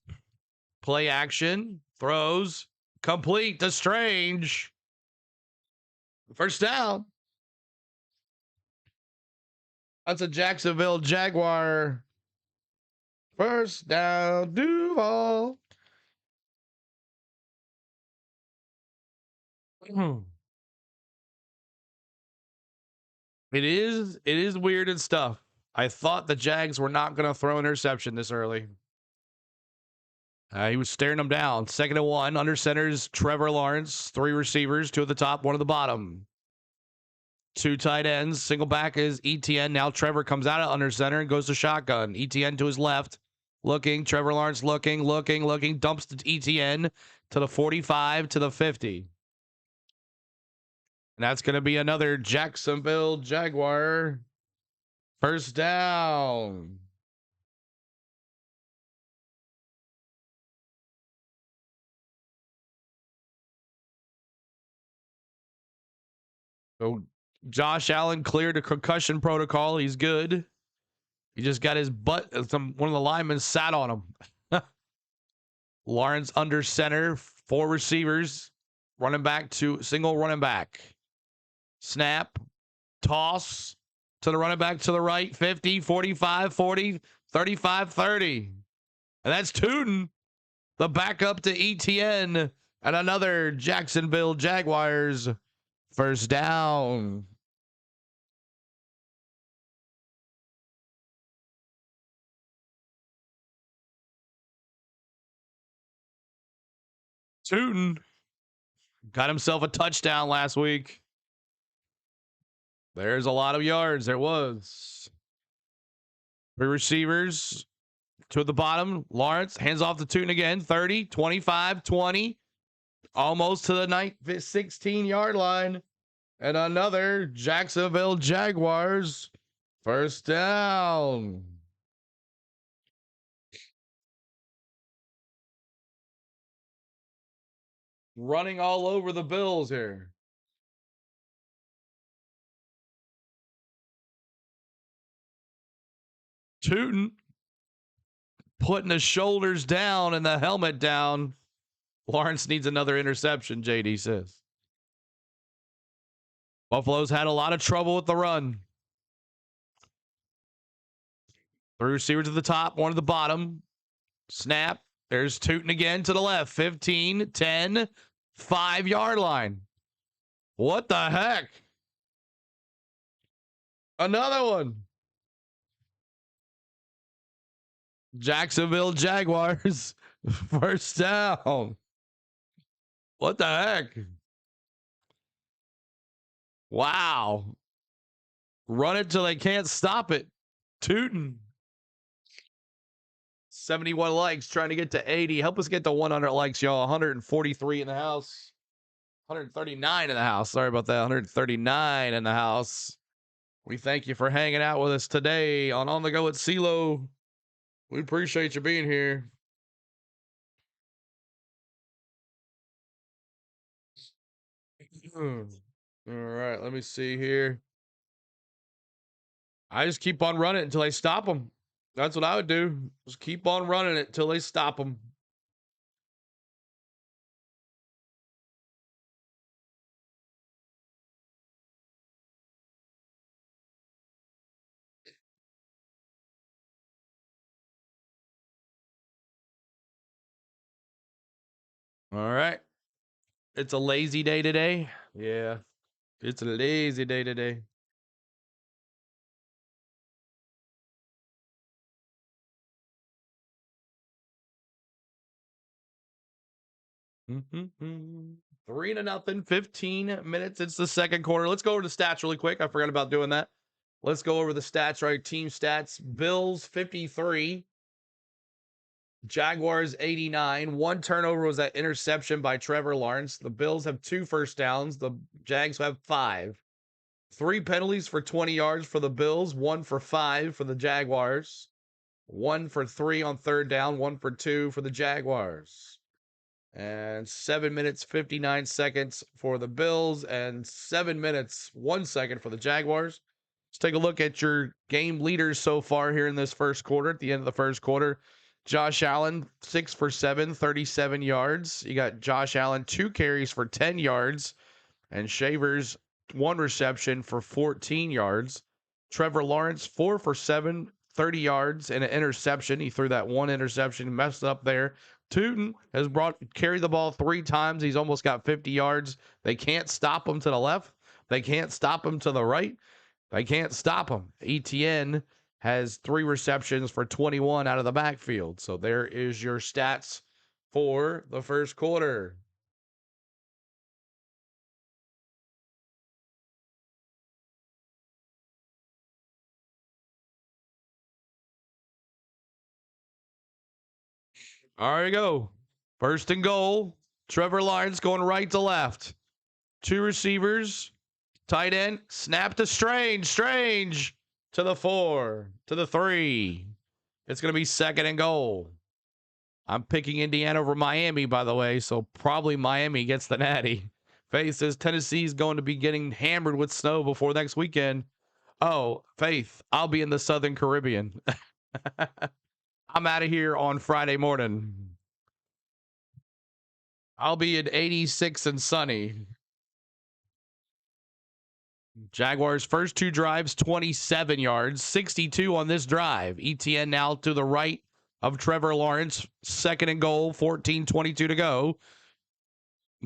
Play action. Throws. Complete to Strange. First down. That's a Jacksonville Jaguar. First down, Duval. It is weird and stuff. I thought the Jags were not going to throw an interception this early. He was staring them down. 2nd and 1. Under centers, Trevor Lawrence. 3 receivers, 2 at the top, 1 at the bottom. 2 tight ends. Single back is ETN. Now Trevor comes out of under center and goes to shotgun. ETN to his left. Looking. Trevor Lawrence looking. Dumps to ETN to the 45 to the 50. And that's going to be another Jacksonville Jaguar. First down. So Josh Allen cleared a concussion protocol. He's good. He just got his butt. One of the linemen sat on him. Lawrence under center, 4 receivers, running back to single running back. Snap, toss to the running back to the right, 50, 45, 40, 35, 30. And that's Tootin, the backup to ETN, and another Jacksonville Jaguars first down. Tootin got himself a touchdown last week. There's a lot of yards. There was 3 receivers, 2 at the bottom. Lawrence hands off to Tootin again. 30, 25, 20, almost to the 16-yard line. And another Jacksonville Jaguars first down. running all over the Bills here. Tootin putting the shoulders down and the helmet down. Lawrence needs another interception, JD says. Buffalo's had a lot of trouble with the run. Three receivers to the top, one to the bottom. Snap. There's Tootin again to the left. 15, 10, 5-yard line. What the heck? Another one. Jacksonville Jaguars. First down. What the heck? Wow. Run it till they can't stop it. Tootin. 71 likes, trying to get to 80. Help us get to 100 likes, y'all. 143 in the house. 139 in the house. Sorry about that. 139 in the house. We thank you for hanging out with us today on the Go with CeeLo. We appreciate you being here. All right, let me see here. I just keep on running until they stop them. That's what I would do. Just keep on running it until they stop them. All right. It's a lazy day today. Yeah. It's a lazy day today. Mm-hmm. 3-0, 15 minutes. It's the second quarter. Let's go over the stats really quick. I forgot about doing that. Let's go over the stats, right? Team stats. Bills 53. Jaguars 89. One turnover was that interception by Trevor Lawrence. The Bills have 2 first downs. The Jags have 5. 3 penalties for 20 yards for the Bills. 1 for 5 for the Jaguars. 1 for 3 on third down. 1 for 2 for the Jaguars. And 7 minutes, 59 seconds for the Bills, and 7 minutes, 1 second for the Jaguars. Let's take a look at your game leaders so far here in this first quarter. At the end of the first quarter, Josh Allen, 6 for 7, 37 yards. You got Josh Allen, 2 carries for 10 yards, and Shavers, 1 reception for 14 yards. Trevor Lawrence, 4 for 7, 30 yards, and an interception. He threw that 1 interception, messed up there. Tootin has carried the ball 3 times. He's almost got 50 yards. They can't stop him to the left. They can't stop him to the right. They can't stop him. ETN has 3 receptions for 21 out of the backfield. So there is your stats for the first quarter. All right, go. First and goal. Trevor Lawrence going right to left. 2 receivers. Tight end. Snap to Strange to the 4, to the 3. It's going to be second and goal. I'm picking Indiana over Miami, by the way, so probably Miami gets the natty. Faith says Tennessee's going to be getting hammered with snow before next weekend. Oh, Faith, I'll be in the Southern Caribbean. I'm out of here on Friday morning. I'll be at 86 and sunny. Jaguars' first 2 drives, 27 yards, 62 on this drive. ETN now to the right of Trevor Lawrence. Second and goal, 14:22 to go.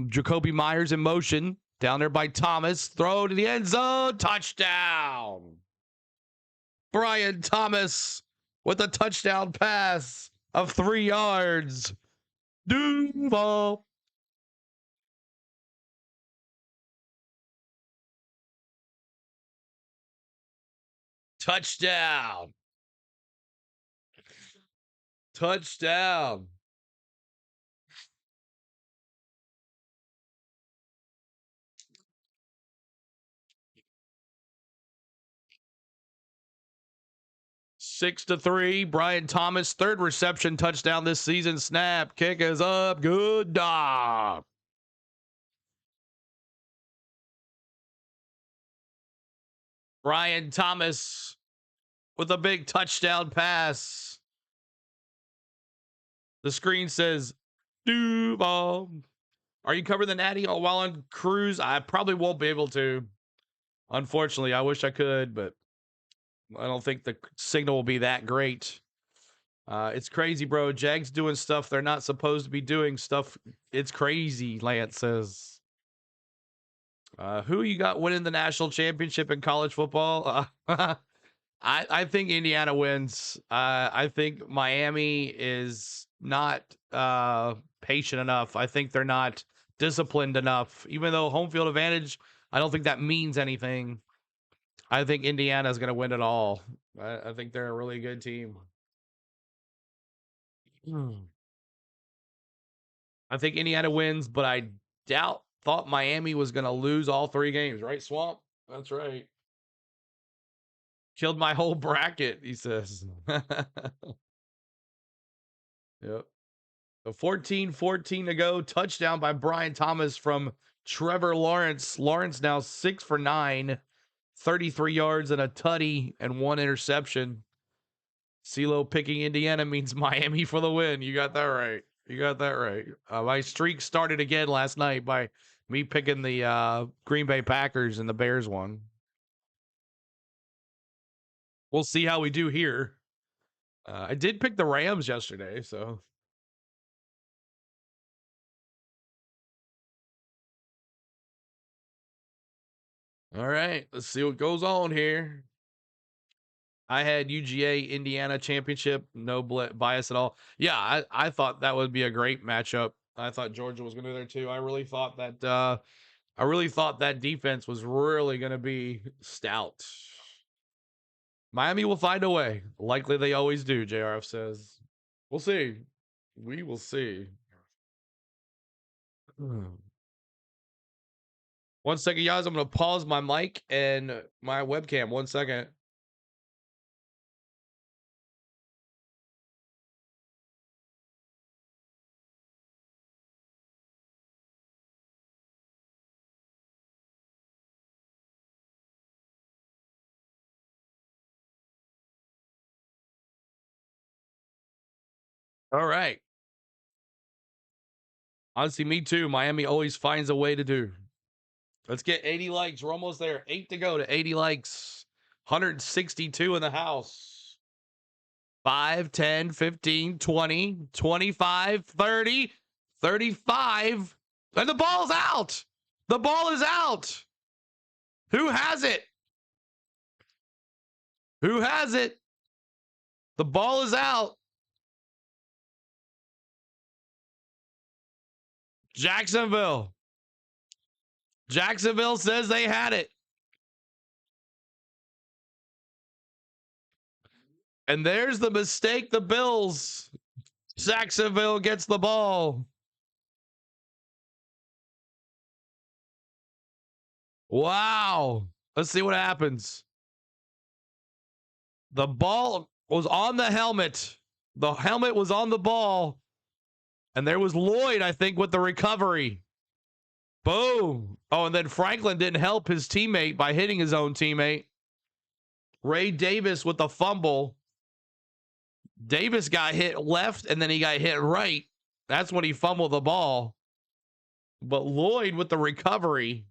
Jacoby Myers in motion. Down there by Thomas. Throw to the end zone. Touchdown. Brian Thomas with a touchdown pass of 3 yards. Duval. Touchdown. Touchdown. Six to 3. Brian Thomas, 3rd reception touchdown this season. Snap. Kick is up. Good dog. Brian Thomas with a big touchdown pass. The screen says, Duval. Are you covering the Natty while on cruise? I probably won't be able to. Unfortunately, I wish I could, but I don't think the signal will be that great. It's crazy, bro. Jags doing stuff they're not supposed to be doing stuff. It's crazy, Lance says. Who you got winning the national championship in college football? I think Indiana wins. I think Miami is not patient enough. I think they're not disciplined enough. Even though home field advantage, I don't think that means anything. I think Indiana is going to win it all. I think they're a really good team. I think Indiana wins, but I thought Miami was going to lose all 3 games, right, Swamp? That's right. Killed my whole bracket, he says. Yep. So 14-14 to go. Touchdown by Brian Thomas from Trevor Lawrence. Lawrence now 6 for 9, 33 yards and a tutty and 1 interception. CeeLo picking Indiana means Miami for the win. You got that right. You got that right. My streak started again last night by me picking the Green Bay Packers and the Bears won. We'll see how we do here. I did pick the Rams yesterday, so. All right, let's see what goes on here. I had UGA Indiana championship, no bias at all. Yeah, I thought that would be a great matchup. I thought Georgia was going to be there too. I really thought that defense was really going to be stout. Miami will find a way. Likely they always do, JRF says. We'll see. We will see. 1 second, guys. I'm going to pause my mic and my webcam. 1 second. All right. Honestly, me too. Miami always finds a way to do. Let's get 80 likes. We're almost there. 8 to go to 80 likes. 162 in the house. 5, 10, 15, 20, 25, 30, 35. And the ball's out. The ball is out. Who has it? Who has it? The ball is out. Jacksonville. Jacksonville says they had it. And there's the mistake. The Bills. Jacksonville gets the ball. Wow. Let's see what happens. The ball was on the helmet. The helmet was on the ball. And there was Lloyd, I think, with the recovery. Boom. Oh, and then Franklin didn't help his teammate by hitting his own teammate. Ray Davis with the fumble. Davis got hit left, and then he got hit right. That's when he fumbled the ball. But Lloyd with the recovery.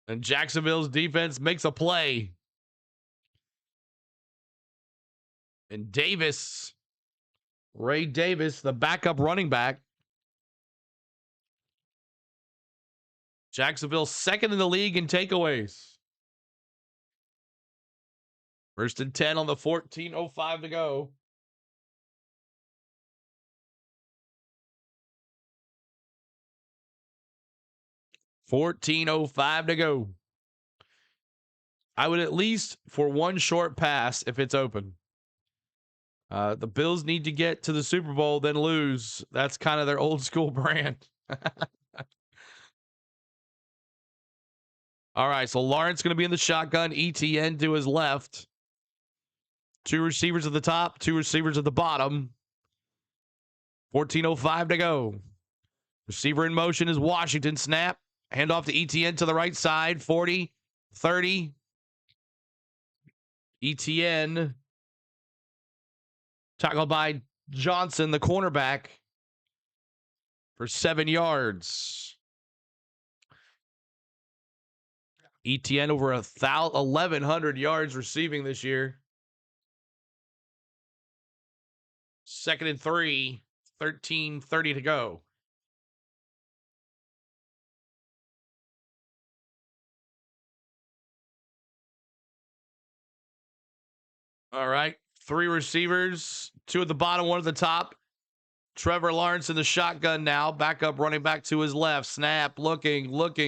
And Jacksonville's defense makes a play. And Davis, Ray Davis, the backup running back. Jacksonville second in the league in takeaways. 1st and 10 on the 14:05 to go. $14:05 to go. I would at least for one short pass if it's open. The Bills need to get to the Super Bowl, then lose. That's kind of their old school brand. All right, so Lawrence going to be in the shotgun. ETN to his left. 2 receivers at the top, 2 receivers at the bottom. 14:05 to go. Receiver in motion is Washington. Snap. Handoff to ETN to the right side. 40, 30. ETN. Tackled by Johnson, the cornerback, for 7 yards. ETN over 1,100 yards receiving this year. 2nd and 3. 13:30 to go. All right. 3 receivers, 2 at the bottom, 1 at the top. Trevor Lawrence in the shotgun now. Backup running back to his left. Snap. Looking. Throws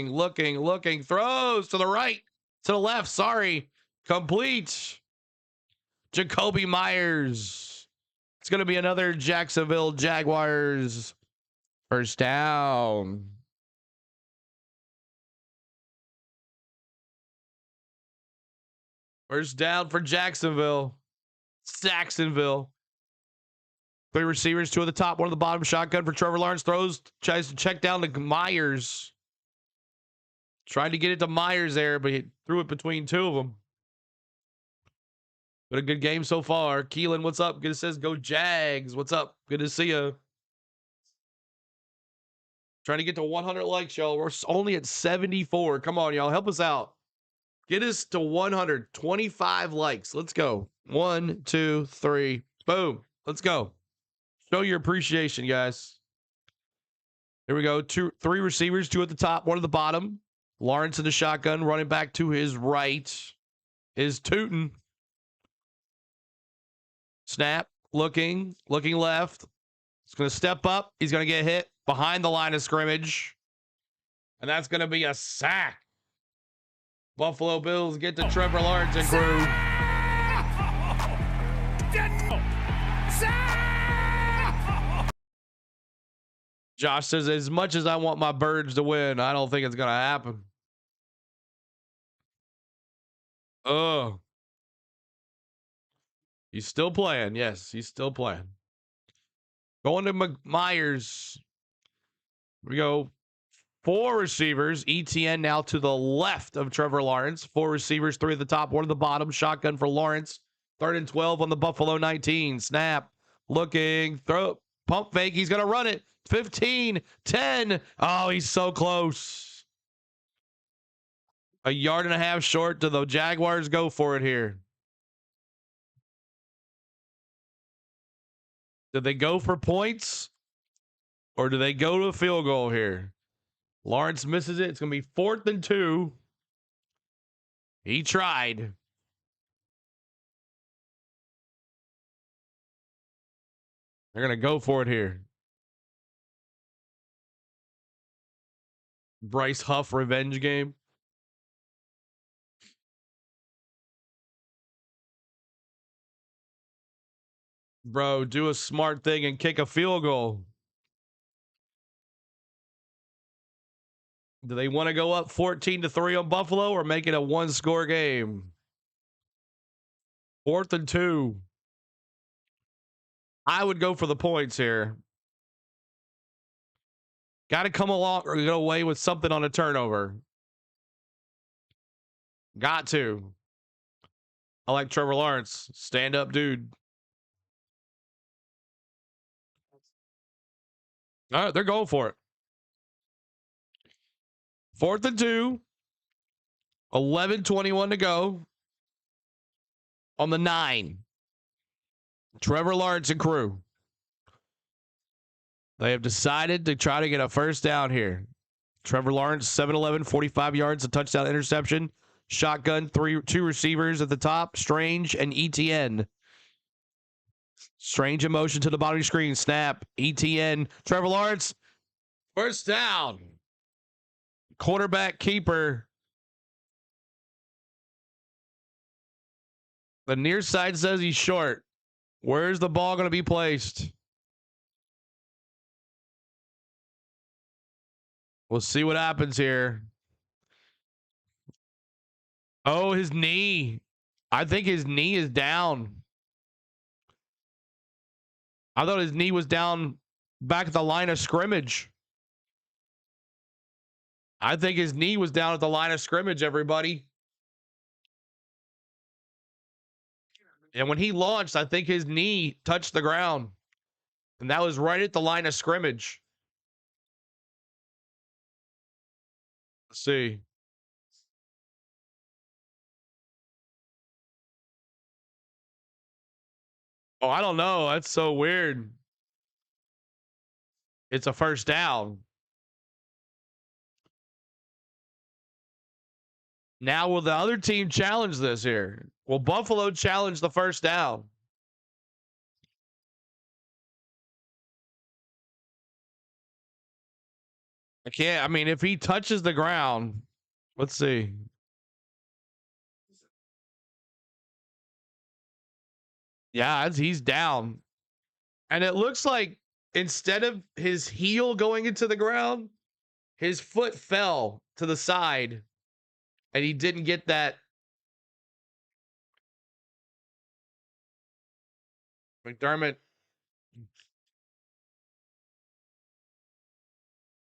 to the right. To the left. Sorry. Complete. Jacoby Myers. It's going to be another Jacksonville Jaguars first down. First down for Jacksonville. Saxonville. 3 receivers, 2 at the top, 1 at the bottom. Shotgun for Trevor Lawrence. Tries to check down to Myers. Trying to get it to Myers there, but he threw it between 2 of them. But a good game so far. Keelan, what's up? Good says go Jags. What's up? Good to see you. Trying to get to 100 likes, y'all. We're only at 74. Come on, y'all. Help us out. Get us to 125 likes. Let's go. 1, 2, 3. Boom. Let's go. Show your appreciation, guys. Here we go. 3 receivers, 2 at the top, 1 at the bottom. Lawrence in the shotgun, running back to his right is Tootin. Snap, looking left. He's going to step up. He's going to get hit behind the line of scrimmage. And that's going to be a sack. Buffalo Bills get to Trevor Lawrence and crew. Josh says, as much as I want my Birds to win, I don't think it's going to happen. Oh. He's still playing. Yes, he's still playing. Going to Myers. We go 4 receivers. ETN now to the left of Trevor Lawrence. 4 receivers, 3 at the top, 1 at the bottom. Shotgun for Lawrence. 3rd and 12 on the Buffalo 19. Snap. Looking. Throw. Pump fake. He's going to run it. 15, 10. Oh, he's so close. 1.5 yards short. Do the Jaguars go for it here? Do they go for points? Or do they go to a field goal here? Lawrence misses it. It's going to be 4th and 2. He tried. They're going to go for it here. Bryce Huff revenge game. Bro, do a smart thing and kick a field goal. Do they want to go up 14-3 on Buffalo or make it a 1-score game? 4th and 2. I would go for the points here. Got to come along or get away with something on a turnover. Got to. I like Trevor Lawrence. Stand up, dude. All right, they're going for it. 4th and 2. 11:21 to go. On the 9. Trevor Lawrence and crew. They have decided to try to get a first down here. Trevor Lawrence, 7-11, 45 yards, a touchdown interception. Shotgun, 2 receivers at the top, Strange and ETN. Strange in motion to the bottom of the screen. Snap. ETN. Trevor Lawrence. First down. Quarterback keeper. The near side says he's short. Where's the ball going to be placed? We'll see what happens here. Oh, his knee. I think his knee is down. I thought his knee was down back at the line of scrimmage. I think his knee was down at the line of scrimmage, everybody. And when he launched, I think his knee touched the ground. And that was right at the line of scrimmage. Let's see. Oh, I don't know. That's so weird. It's a first down. Now, will the other team challenge this here? Will Buffalo challenge the first down? I can't. I mean, if he touches the ground, let's see. Yeah, he's down. And it looks like instead of his heel going into the ground, his foot fell to the side and he didn't get that. McDermott.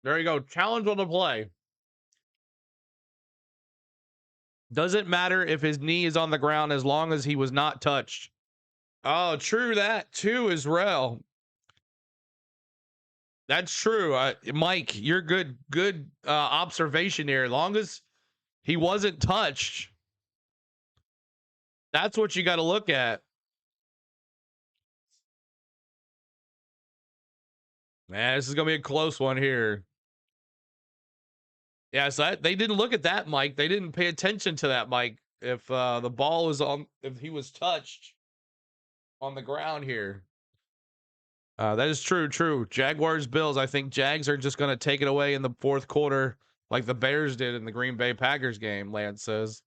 There you go. Challenge on the play. Doesn't matter if his knee is on the ground as long as he was not touched. Oh, true that too, Israel. That's true. Mike, you're good observation here. As long as he wasn't touched, that's what you got to look at. Man, this is going to be a close one here. Yeah, so they didn't look at that, Mike. They didn't pay attention to that, Mike. If the ball was on, if he was touched on the ground here. That is true. Jaguars, Bills. I think Jags are just going to take it away in the fourth quarter like the Bears did in the Green Bay Packers game, Lance says.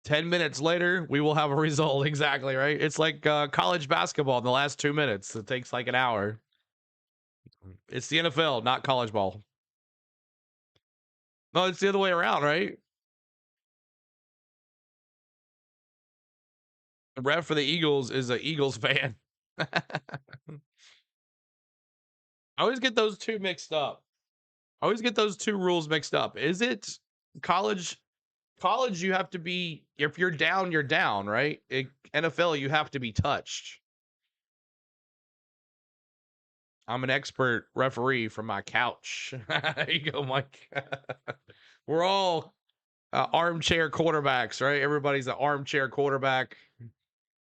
10 minutes later, we will have a result. Exactly, right? It's like college basketball in the last 2 minutes. It takes like an hour. It's the NFL, not college ball. No, it's the other way around, right? The ref for the Eagles is an Eagles fan. I always get those two mixed up. I always get those two rules mixed up. Is it college? College, you have to be, if you're down, you're down, right? NFL, you have to be touched. I'm an expert referee from my couch. There you go, Mike. We're all armchair quarterbacks, right? Everybody's an armchair quarterback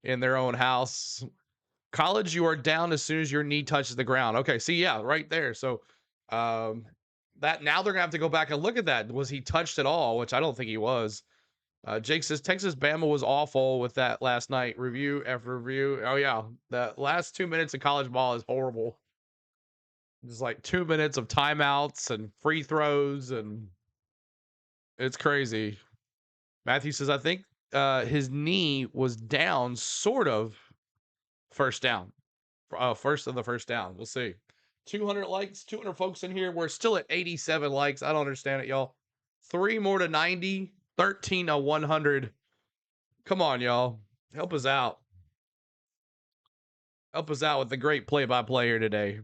in their own house. College, you are down as soon as your knee touches the ground. Okay, see, yeah, right there. So that now they're gonna have to go back and look at that. Was he touched at all? Which I don't think he was. Jake says Texas Bama was awful with that last night. Review after review. Oh yeah, the last 2 minutes of college ball is horrible. It's like 2 minutes of timeouts and free throws, and it's crazy. Matthew says I think his knee was down, sort of. First down. First of the first down. We'll see. 200 likes, 200 folks in here. We're still at 87 likes. I don't understand it, y'all. 3 more to 90, 13 to 100. Come on, y'all. Help us out. Help us out with the great play-by-play here today.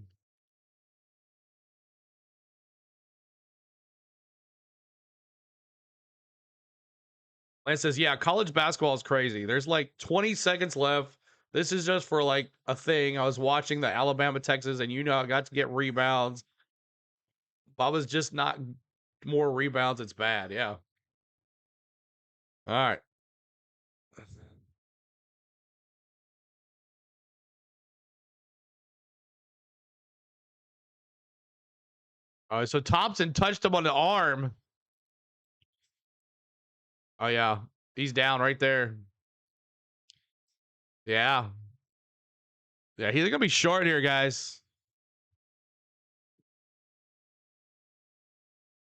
Lance says, yeah, college basketball is crazy. There's like 20 seconds left. This is just for like a thing. I was watching the Alabama, Texas, and I got to get rebounds. Bubba's just not more rebounds. It's bad. Yeah. All right. All right. So Thompson touched him on the arm. Oh, yeah. He's down right there. Yeah. Yeah. He's going to be short here, guys.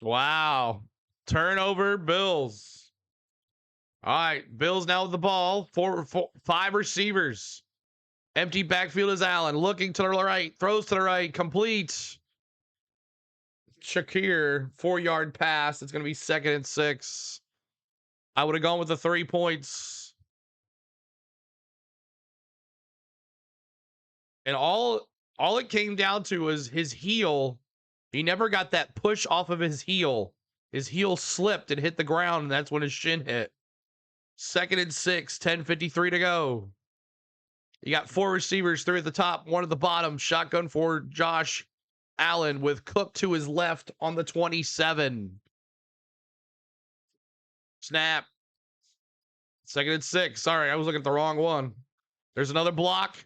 Wow. Turnover, Bills. All right. Bills now with the ball. 5 receivers. Empty backfield is Allen. Looking to the right. Throws to the right. Complete. Shakir. 4-yard pass. It's going to be 2nd and 6. I would have gone with the 3 points. And all it came down to was his heel. He never got that push off of his heel His heel slipped and hit the ground, and that's when his shin hit. 2nd and 6, 10:53 to go. You got 4 receivers, 3 at the top, 1 at the bottom. Shotgun for Josh Allen with Cook to his left on the 27. Snap. 2nd and 6. Sorry, I was looking at the wrong one. There's another block.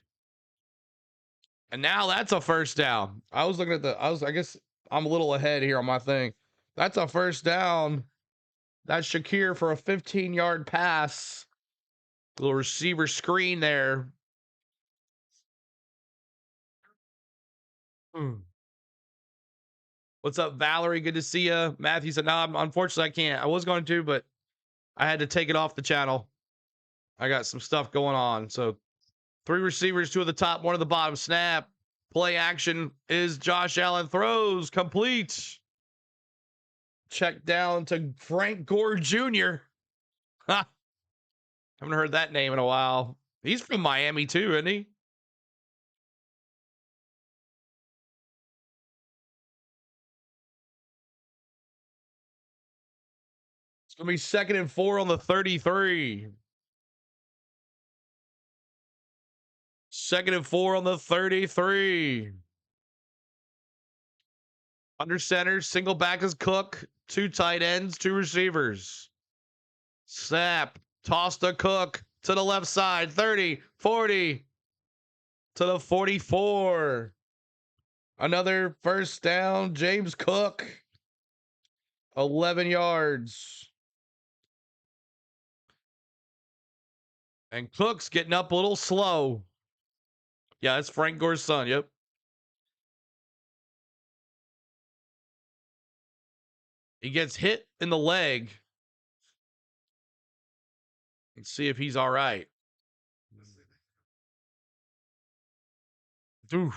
And now that's a first down. I guess I'm a little ahead here on my thing. That's a first down. That's Shakir for a 15-yard pass. Little receiver screen there. What's up, Valerie? Good to see you. Matthew said, no, unfortunately, I can't. I was going to, but I had to take it off the channel. I got some stuff going on. So 3 receivers, 2 at the top, 1 at the bottom. Snap. Play action is Josh Allen. Throws complete. Check down to Frank Gore Jr. Ha. Haven't heard that name in a while. He's from Miami too, isn't he? It's going to be 2nd and 4 on the 33. 2nd and 4 on the 33. Under center, single back is Cook. 2 tight ends, 2 receivers. Snap. Toss to Cook to the left side. 30, 40 to the 44. Another first down. James Cook. 11 yards. And Cook's getting up a little slow. Yeah, that's Frank Gore's son. Yep. He gets hit in the leg. Let's see if he's all right. Oof.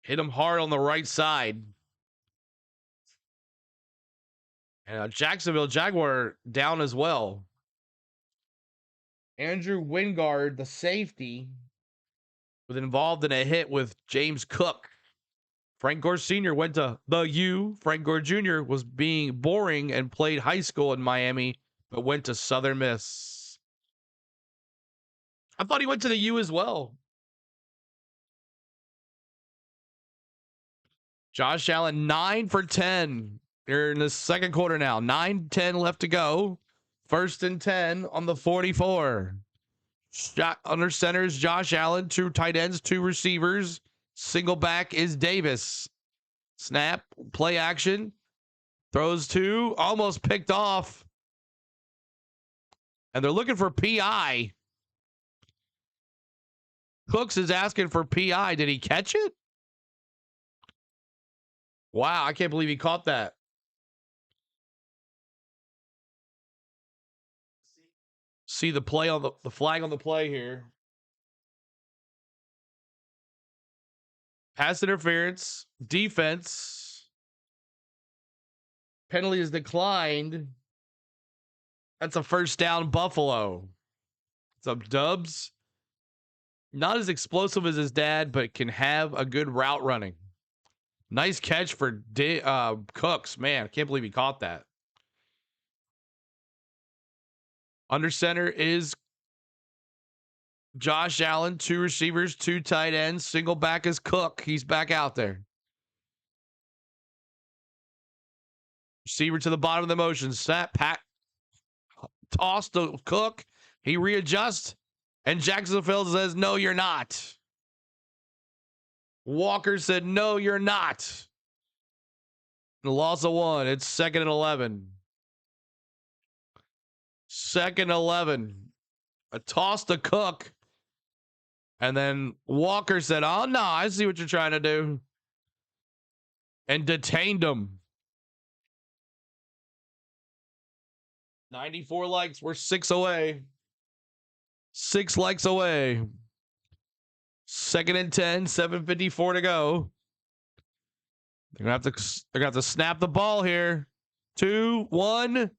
Hit him hard on the right side. And Jacksonville Jaguar down as well. Andrew Wingard, the safety, was involved in a hit with James Cook. Frank Gore Sr. went to the U. Frank Gore Jr. was being boring and played high school in Miami, but went to Southern Miss. I thought he went to the U as well. Josh Allen, 9 for 10. They're in the second quarter now. 9-10 left to go. 1st and 10 on the 44. Shot under center is Josh Allen. 2 tight ends, 2 receivers. Single back is Davis. Snap, play action. Throws 2, almost picked off. And they're looking for PI. Cooks is asking for PI. Did he catch it? Wow, I can't believe he caught that. See the play on the flag on the play here. Pass interference, defense. Penalty is declined. That's a first down, Buffalo. What's up, Dubs? Not as explosive as his dad, but can have a good route running. Nice catch for Cooks. Man, I can't believe he caught that. Under center is Josh Allen. 2 receivers, 2 tight ends. Single back is Cook. He's back out there. Receiver to the bottom of the motion. Snap, pat, toss to Cook. He readjusts, and Jacksonville says, no, you're not. Walker said, no, you're not. The loss of 1. It's 2nd and 11. 2nd and 11. A toss to Cook. And then Walker said, oh, no, I see what you're trying to do. And detained him. 94 likes. We're 6 away. 6 likes away. 2nd and 10, 7:54 to go. They're gonna have to snap the ball here. 2, 1.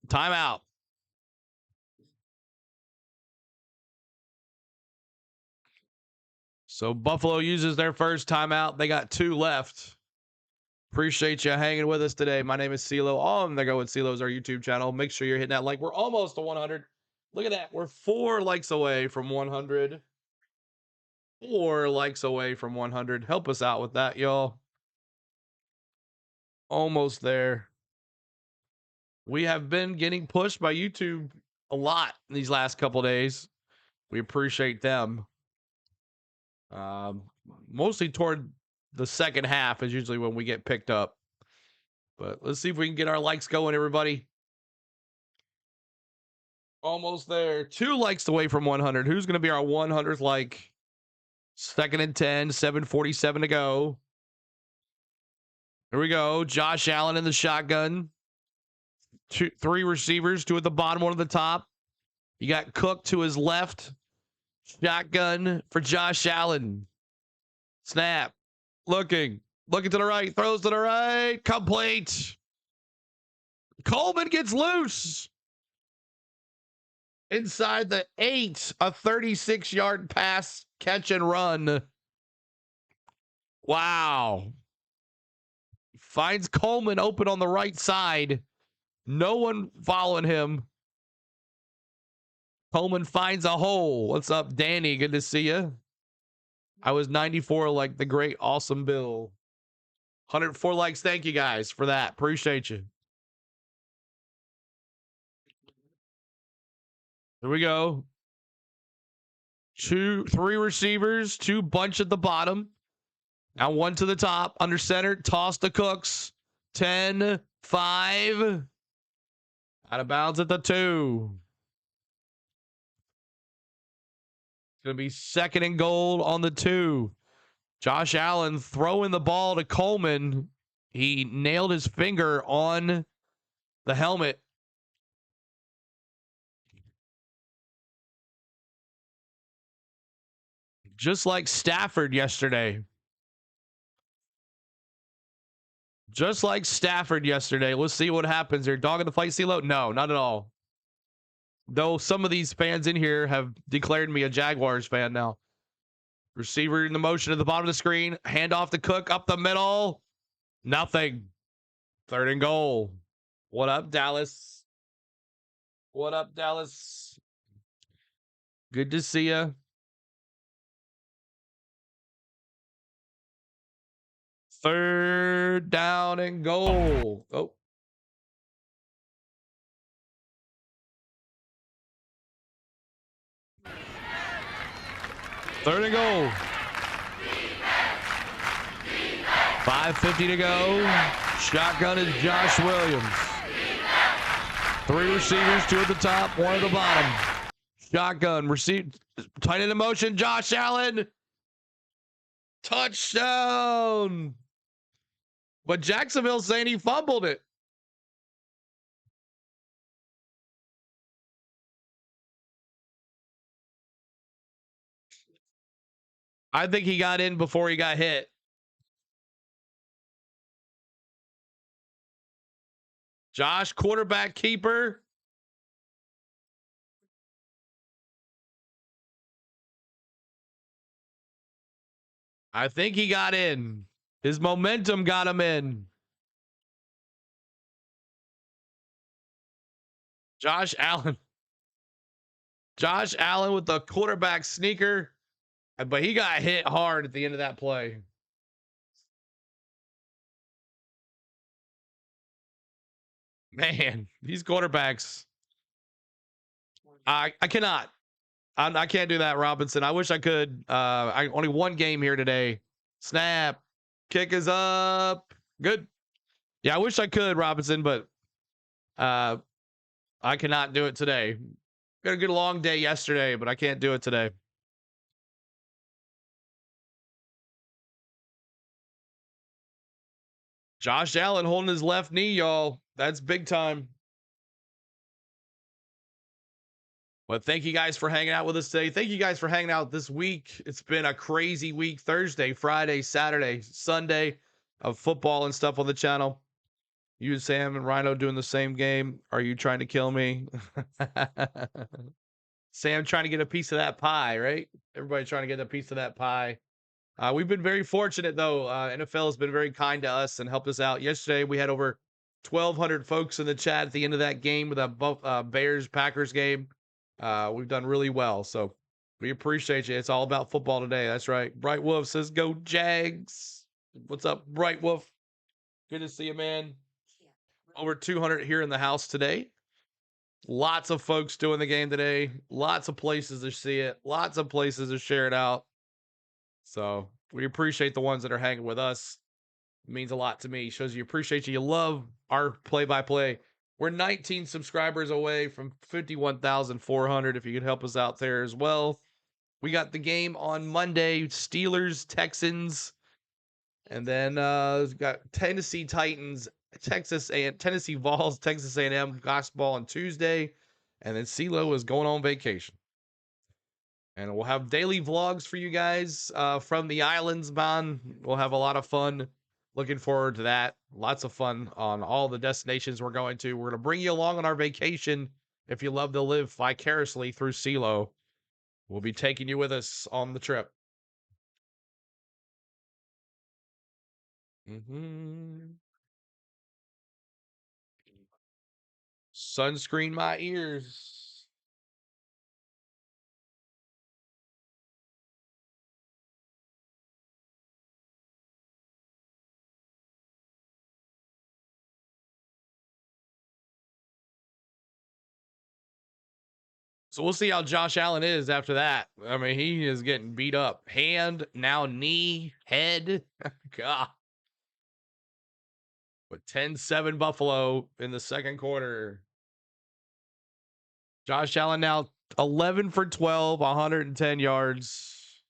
Timeout. So Buffalo uses their first timeout. They got 2 left. Appreciate you hanging with us today. My name is CeeLo. On the Go with CeeLo's our YouTube channel. Make sure you're hitting that like. We're almost to 100. Look at that. We're 4 likes away from 100. 4 likes away from 100. Help us out with that, y'all. Almost there. We have been getting pushed by YouTube a lot in these last couple days. We appreciate them. Mostly toward the second half is usually when we get picked up. But let's see if we can get our likes going, everybody. Almost there. 2 likes away from 100. Who's going to be our 100th like? 2nd and 10, 7:47 to go. Here we go. Josh Allen in the shotgun. 3 receivers, 2 at the bottom, 1 at the top. You got Cook to his left. Shotgun for Josh Allen. Snap. Looking to the right. Throws to the right. Complete. Coleman gets loose. Inside the 8. A 36-yard pass, catch and run. Wow. Finds Coleman open on the right side. No one following him. Coleman finds a hole. What's up, Danny? Good to see you. I was 94 like the great awesome Bill. 104 likes. Thank you guys for that. Appreciate you. Here we go. 3 receivers, 2 bunch at the bottom. Now 1 to the top, under center, toss to Cooks. 10, 5. Out of bounds at the 2. It's going to be 2nd and goal on the 2. Josh Allen throwing the ball to Coleman. He nailed his finger on the helmet. Just like Stafford yesterday. Just like Stafford yesterday. Let's see what happens here. Dog in the fight, CeeLo? No, not at all. Though some of these fans in here have declared me a Jaguars fan now. Receiver in the motion at the bottom of the screen. Hand off to Cook up the middle. Nothing. 3rd and goal. What up, Dallas? What up, Dallas? Good to see ya. 3rd down and goal. Oh. Third and goal. 5:50 to go. Shotgun is Josh Williams. 3 receivers, 2 at the top, 1 at the bottom. Shotgun, receive, tight end in motion, Josh Allen. Touchdown. But Jacksonville saying he fumbled it. I think he got in before he got hit. Josh, quarterback keeper. I think he got in. His momentum got him in. Josh Allen. Josh Allen with the quarterback sneaker. But he got hit hard at the end of that play. Man, these quarterbacks. I cannot. I can't do that, Robinson. I wish I could. I only 1 game here today. Snap. Kick is up. Good. Yeah, I wish I could, Robinson, but I cannot do it today. Got a good long day yesterday, but I can't do it today. Josh Allen holding his left knee, y'all. That's big time. But thank you guys for hanging out with us today. Thank you guys for hanging out this week. It's been a crazy week. Thursday, Friday, Saturday, Sunday of football and stuff on the channel. You, Sam, and Rhino doing the same game. Are you trying to kill me? Sam trying to get a piece of that pie, right? Everybody trying to get a piece of that pie. We've been very fortunate, though. NFL has been very kind to us and helped us out. Yesterday, we had over 1,200 folks in the chat at the end of that game with that Bears-Packers game. We've done really well, so we appreciate you. It's all about football today. That's right. Bright Wolf says, go Jags. What's up, Bright Wolf? Good to see you, man. Over 200 here in the house today. Lots of folks doing the game today. Lots of places to see it. Lots of places to share it out. So we appreciate the ones that are hanging with us. It means a lot to me. Shows you appreciate you. You love our play-by-play. We're 19 subscribers away from 51,400. If you could help us out there as well. We got the game on Monday, Steelers, Texans, and then we've got Tennessee Titans, Tennessee Vols, Texas A&M basketball on Tuesday, and then CeeLo is going on vacation. And we'll have daily vlogs for you guys from the islands, man. We'll have a lot of fun. Looking forward to that. Lots of fun on all the destinations we're going to. We're going to bring you along on our vacation if you love to live vicariously through CeeLo. We'll be taking you with us on the trip. Sunscreen my ears. So we'll see how Josh Allen is after that. I mean, he is getting beat up. Hand, now knee, head. God. With 10-7 Buffalo in the second quarter. Josh Allen now 11 for 12, 110 yards.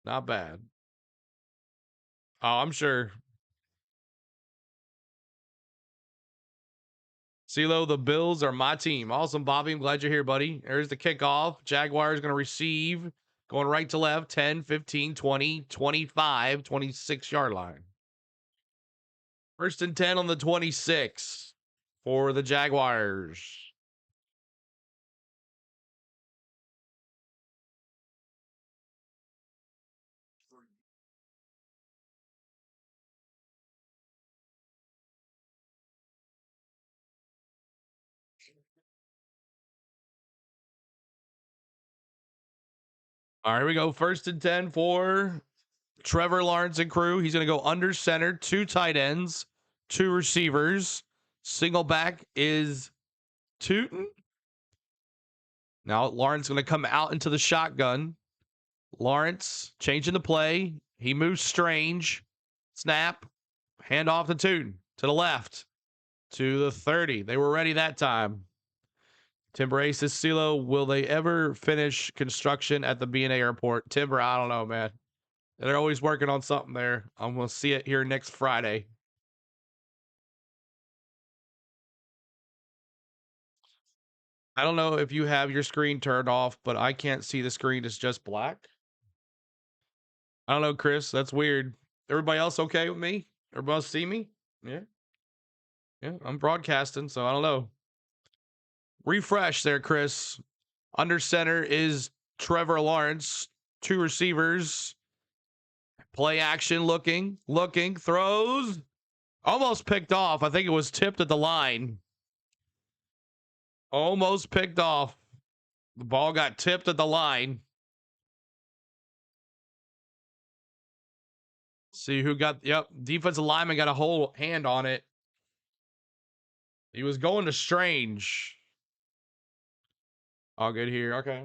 Not bad. Oh, I'm sure. CeeLo, the Bills are my team. Awesome, Bobby. I'm glad you're here, buddy. There's the kickoff. Jaguars going to receive. Going right to left. 10, 15, 20, 25, 26-yard line. First and 10 on the 26 for the Jaguars. All right, here we go. First and 10 for Trevor Lawrence and crew. He's going to go under center, 2 tight ends, 2 receivers. Single back is Tootin. Now Lawrence going to come out into the shotgun. Lawrence changing the play. He moves strange. Snap. Hand off to Tootin. To the left. To the 30. They were ready that time. Timber Ace says, CeeLo, will they ever finish construction at the B&A airport? Timber, I don't know, man. They're always working on something there. I'm going to see it here next Friday. I don't know if you have your screen turned off, but I can't see the screen. It's just black. I don't know, Chris. That's weird. Everybody else okay with me? Everybody else see me? Yeah. Yeah, I'm broadcasting, so I don't know. Refresh there, Chris. Under center is Trevor Lawrence. 2 receivers. Play action, looking, throws. Almost picked off. I think it was tipped at the line. Almost picked off. The ball got tipped at the line. See who got, yep, defensive lineman got a whole hand on it. He was going to Strange. All good here. Okay.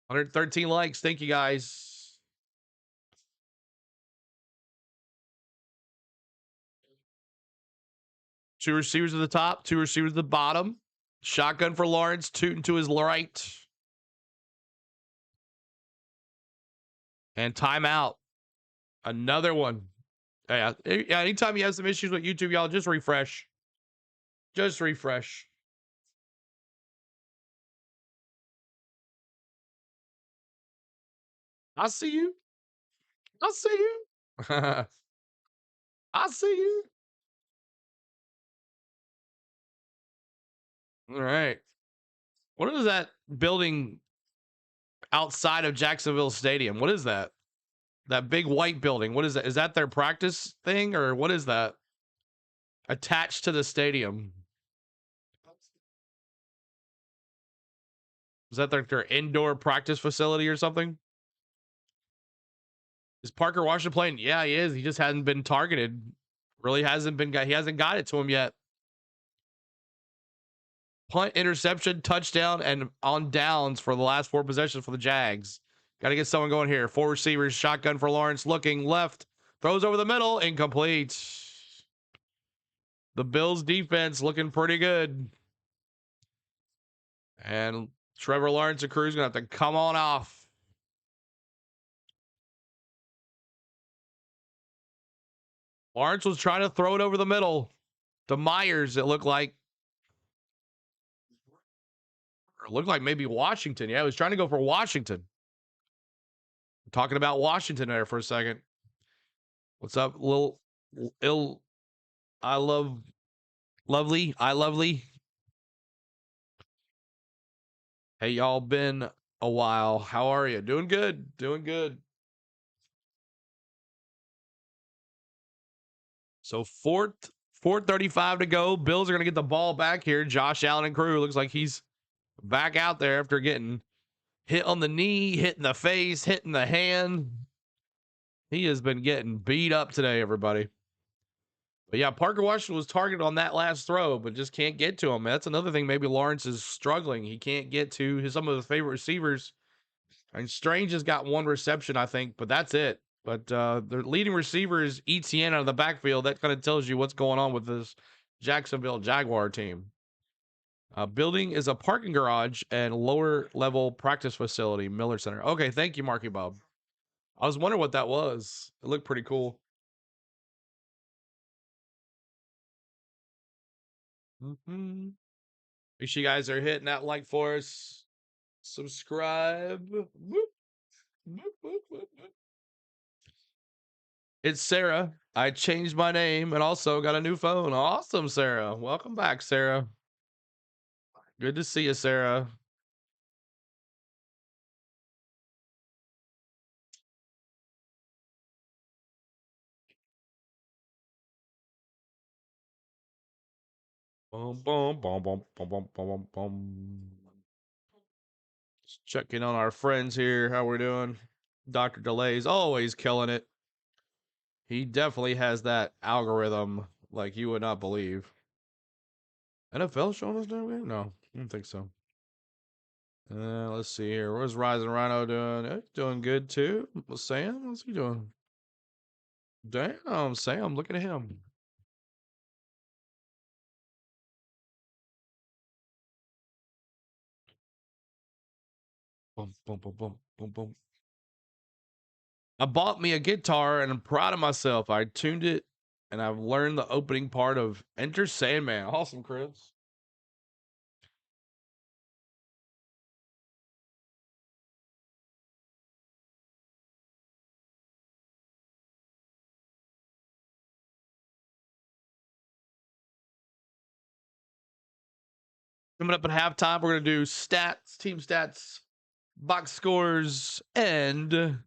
113 likes. Thank you, guys. Two receivers at the top, 2 receivers at the bottom. Shotgun for Lawrence, Tootin to his right. And timeout. Another one. Yeah, anytime you have some issues with YouTube, y'all, just refresh. Just refresh. I see you. I see you. I see you. All right. What is that building outside of Jacksonville Stadium. What is that? That big white building. What is that? Is that their practice thing or what is that? Attached to the stadium. Is that their indoor practice facility or something? Is Parker Washington playing? Yeah, he is. He just hasn't been targeted. Really hasn't been. He hasn't got it to him yet. Punt, interception, touchdown, and on downs for the last 4 possessions for the Jags. Got to get someone going here. 4 receivers, shotgun for Lawrence, looking left, throws over the middle, incomplete. The Bills defense looking pretty good. And Trevor Lawrence and Crew's going to have to come on off. Lawrence was trying to throw it over the middle to Myers, it looked like. Or it looked like maybe Washington. Yeah, he was trying to go for Washington. Talking about Washington there for a second. What's up, Lil Ill? I love Lovely. I Lovely. Hey, y'all, been a while. How are you? Doing good. Doing good. So 4:35 to go. Bills are going to get the ball back here. Josh Allen and crew looks like he's back out there after getting hit on the knee, hit in the face, hit in the hand. He has been getting beat up today, everybody. But yeah, Parker Washington was targeted on that last throw, but just can't get to him. That's another thing. Maybe Lawrence is struggling. He can't get to some of his favorite receivers. And Strange has got 1 reception, I think, but that's it. But the leading receiver is Etienne out of the backfield. That kind of tells you what's going on with this Jacksonville Jaguar team. Building is a parking garage and lower level practice facility, Miller Center. Okay, thank you, Marky Bob. I was wondering what that was. It looked pretty cool. Make sure you guys are hitting that like for us. Subscribe. It's Sarah. I changed my name and also got a new phone. Awesome, Sarah. Welcome back, Sarah. Good to see you, Sarah. Boom, boom, boom, boom, boom, boom, boom, boom. Just checking on our friends here. How we're doing? Dr. Delay's always killing it. He definitely has that algorithm like you would not believe. NFL showing us doing it? No, I don't think so. Let's see here. Where's Rising Rhino doing? He's doing good too. Sam, what's he doing? Damn, Sam, look at him. Boom, boom, boom, boom, boom, boom. I bought me a guitar and I'm proud of myself. I tuned it and I've learned the opening part of Enter Sandman. Awesome, Chris. Coming up at halftime, we're going to do stats, team stats, box scores, and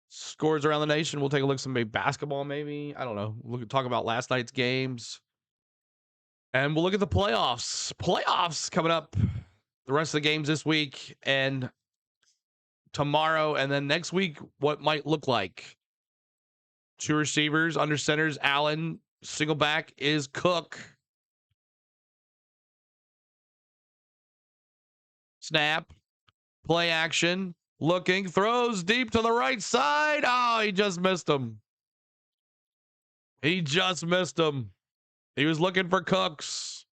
scores around the nation. We'll take a look at some maybe basketball, maybe. I don't know. We'll talk about last night's games. And we'll look at the playoffs. Playoffs coming up. The rest of the games this week and tomorrow. And then next week, what might look like. 2 receivers, under centers, Allen. Single back is Cook. Snap. Play action. Looking. Throws deep to the right side. Oh, he just missed him. He just missed him. He was looking for Cooks.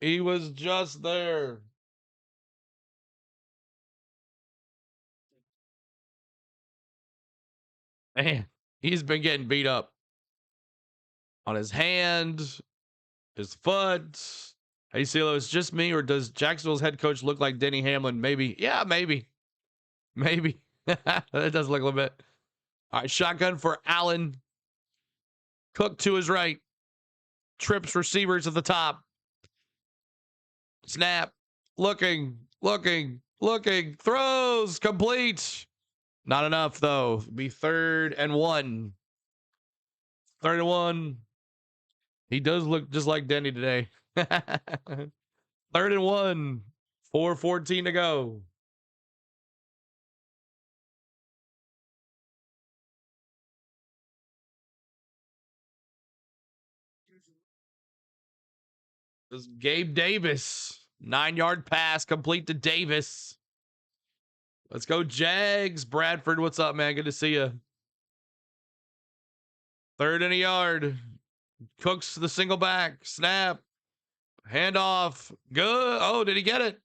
He was just there. Man, he's been getting beat up on his hand, his foot. Hey, CeeLo, it's just me, or does Jacksonville's head coach look like Denny Hamlin? Maybe. Yeah, maybe. Maybe. That does look a little bit. All right, shotgun for Allen. Cook to his right. Trips receivers at the top. Snap. Looking. Looking. Throws. Complete. Not enough, though. Be 3rd and 1. 3rd and 1. He does look just like Denny today. 3rd and 1. 4:14 to go. This is Gabe Davis. 9-yard pass complete to Davis. Let's go, Jags. Bradford, what's up, man? Good to see you. 3rd and a yard. Cooks the single back. Snap. Handoff. Good. Oh, did he get it?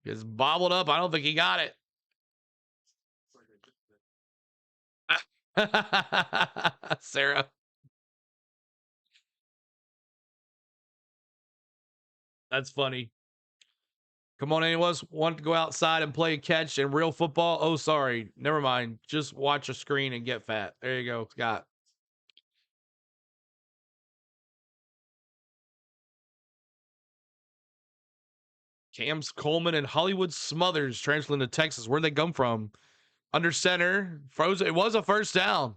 Gets bobbled up. I don't think he got it. Sarah. That's funny. Come on, anyone else want to go outside and play catch and real football? Oh, sorry. Never mind. Just watch a screen and get fat. There you go, Scott. Cams Coleman and Hollywood Smothers transferring to Texas. Where'd they come from? Under center. Frozen. It was a first down.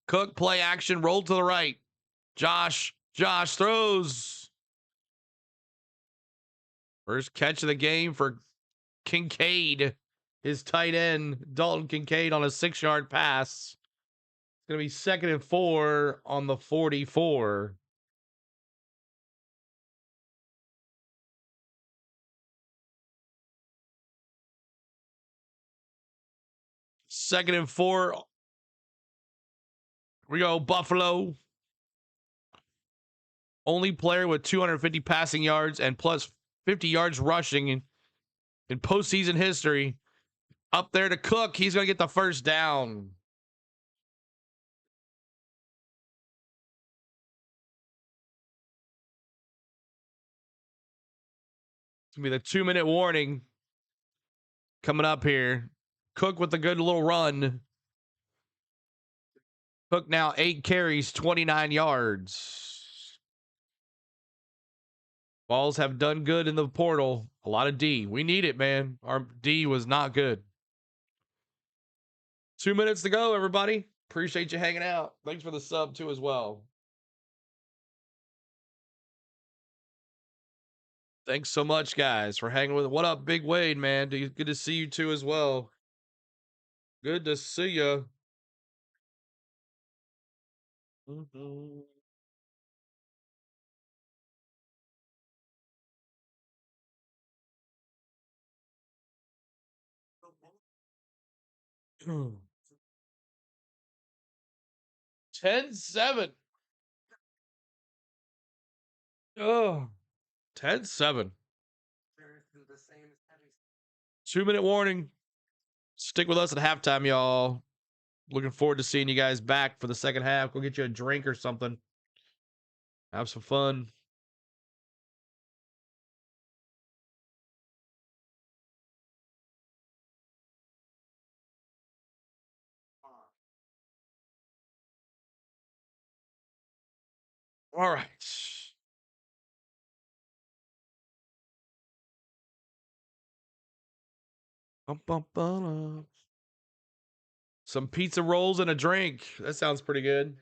Cook, play action, roll to the right. Josh throws. First catch of the game for Kincaid. His tight end, Dalton Kincaid, on a 6-yard pass. It's going to be 2nd and 4 on the 44. Second and 4. We go, Buffalo. Only player with 250 passing yards and plus 50 yards rushing in postseason history. Up there to Cook. He's going to get the first down. It's going to be the 2-minute warning coming up here. Cook with a good little run. Cook now 8 carries, 29 yards. Balls have done good in the portal. A lot of D. We need it, man. Our D was not good. 2 minutes to go, everybody. Appreciate you hanging out. Thanks for the sub, too, as well. Thanks so much, guys, for hanging with it. What up, Big Wade, man? Good to see you, too, as well. Good to see you. 10-7. Oh, 10-7. 2-minute warning. Stick with us at halftime, y'all. Looking forward to seeing you guys back for the second half. Go get you a drink or something. Have some fun. All right. Some pizza rolls and a drink. That sounds pretty good.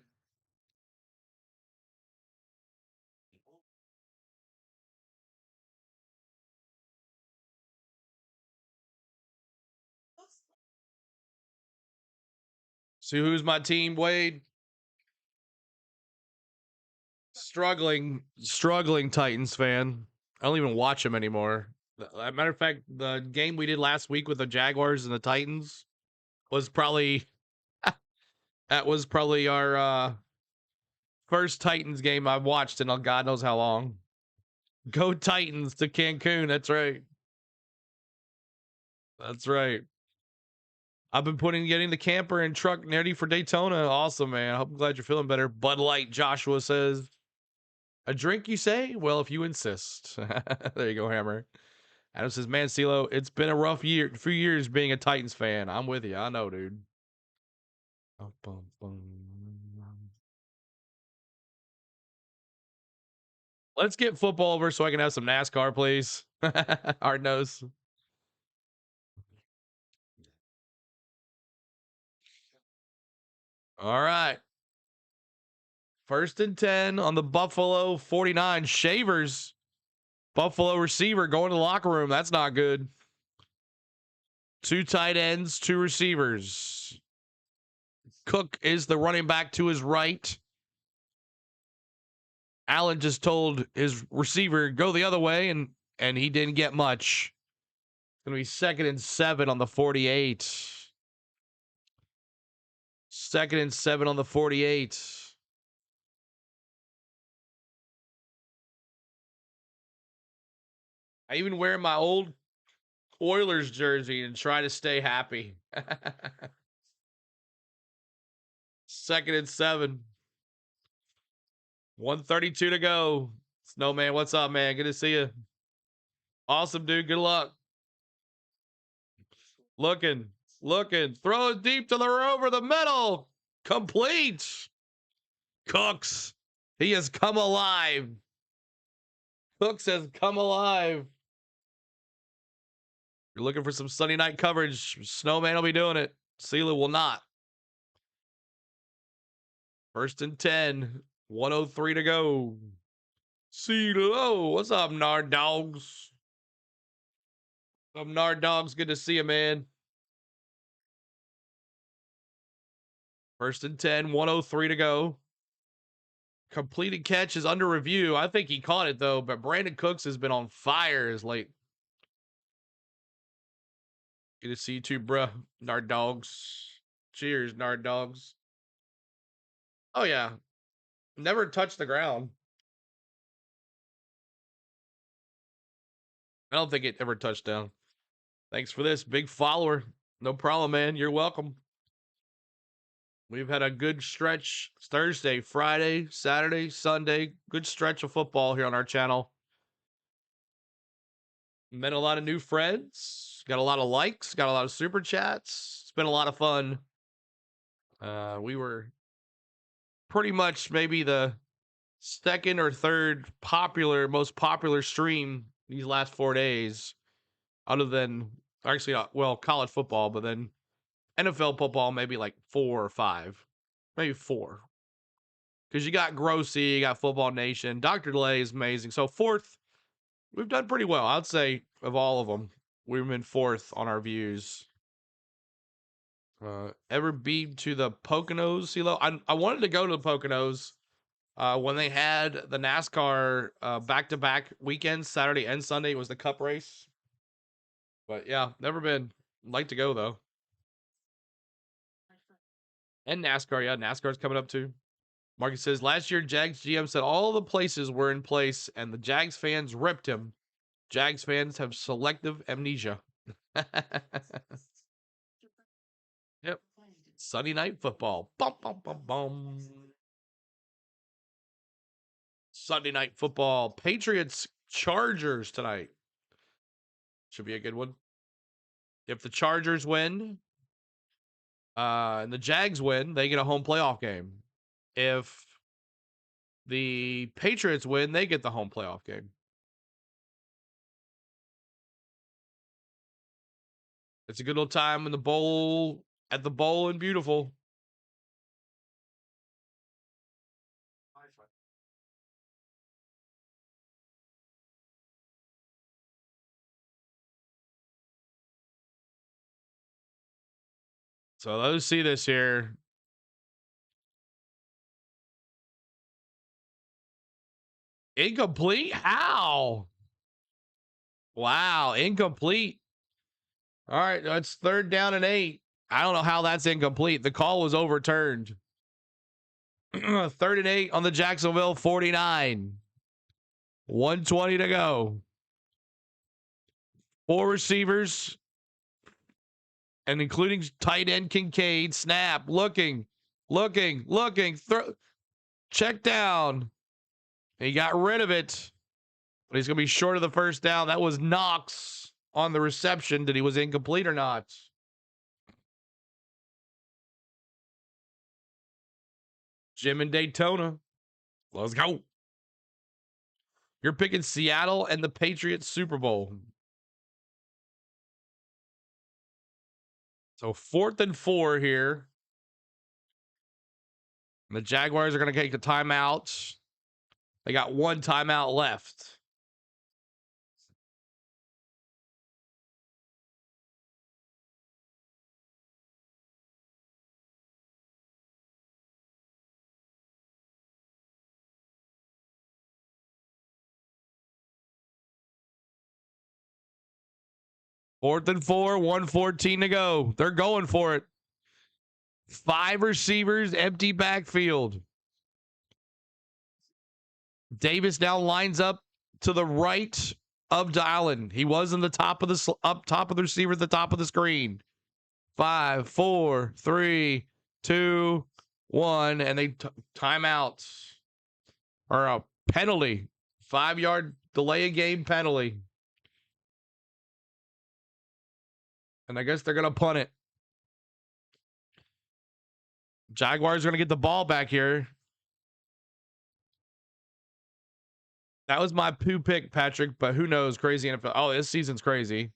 See who's my team, Wade? Struggling Titans fan. I don't even watch them anymore. Matter of fact, the game we did last week with the Jaguars and the Titans was probably that was probably our first Titans game I've watched in God knows how long. Go Titans to Cancun. That's right. That's right. I've been getting the camper and truck ready for Daytona. Awesome, man. I'm glad you're feeling better. Bud Light, Joshua says. A drink, you say? Well, if you insist. There you go, Hammer. Adam says, man, CeeLo, it's been a rough few years being a Titans fan. I'm with you. I know, dude. Let's get football over so I can have some NASCAR, please. Hard nose. All right. 1st and 10 on the Buffalo 49. Shavers, Buffalo receiver, going to the locker room. That's not good. 2 tight ends, 2 receivers. Cook is the running back to his right. Allen just told his receiver, go the other way, and he didn't get much. It's going to be 2nd and 7 on the 48. 2nd and 7 on the 48. I even wear my old Oilers jersey and try to stay happy. 2nd and 7. 132 to go. Snowman, what's up, man? Good to see you. Awesome, dude. Good luck. Looking. Throw it deep to the over the middle. Complete. Cooks. He has come alive. Cooks has come alive. You're looking for some Sunday night coverage. Snowman will be doing it. Sela will not. 1st and 10. 103 to go. CeeLo, what's up, Nard Dogs? What's up, Nard Dogs? Good to see you, man. 1st and 10, 103 to go. Completed catch is under review. I think he caught it, though, but Brandon Cooks has been on fire as late. Good to see you too, bruh. Nard Dogs. Cheers, Nard Dogs. Oh, yeah. Never touched the ground. I don't think it ever touched down. Thanks for this. Big follower. No problem, man. You're welcome. We've had a good stretch. Thursday, Friday, Saturday, Sunday. Good stretch of football here on our channel. Met a lot of new friends. Got a lot of likes. Got a lot of super chats. It's been a lot of fun. We were pretty much maybe the 2nd or 3rd most popular stream these last 4 days. Other than, actually, well, college football, but then NFL football, maybe like 4 or 5. Maybe 4. Because you got Grossy, you got Football Nation. Dr. Delay is amazing. So 4th, we've done pretty well. I'd say of all of them, we've been 4th on our views. Ever been to the Poconos, CeeLo? I wanted to go to the Poconos when they had the NASCAR back-to-back weekends, Saturday and Sunday. It was the Cup race. But yeah, never been. Like to go, though. And NASCAR, yeah, NASCAR's coming up too. Marcus says, last year, Jags GM said all the places were in place, and the Jags fans ripped him. Jags fans have selective amnesia. Yep. Sunday night football. Bum, bum, bum, bum. Sunday night football. Patriots Chargers tonight. Should be a good one. If the Chargers win, and the Jags win, they get a home playoff game. If the Patriots win, they get the home playoff game. It's a good little time in the bowl, at the bowl in Beautiful. So let's see this here. Incomplete? How? Wow, incomplete. All right, that's 3rd down and 8. I don't know how that's incomplete. The call was overturned. 3rd and 8 on the Jacksonville 49. 120 to go. 4 receivers, and including tight end Kincaid. Snap, looking, throw, check down. He got rid of it, but he's going to be short of the 1st down. That was Knox on the reception. Did he was incomplete or not? Jim in Daytona. Let's go. You're picking Seattle and the Patriots Super Bowl. So 4th and 4 here. The Jaguars are going to take the timeout. They got one timeout left. Fourth and 4, 1:14 to go. They're going for it. 5 receivers, empty backfield. Davis now lines up to the right of Dylan. He was in the top of the up top of the receiver at the top of the screen. 5, 4, 3, 2, 1, and they timeout or a penalty. 5-yard delay of game penalty. And I guess they're gonna punt it. Jaguars are gonna get the ball back here. That was my poo pick, Patrick, but who knows? Crazy NFL. Oh, this season's crazy.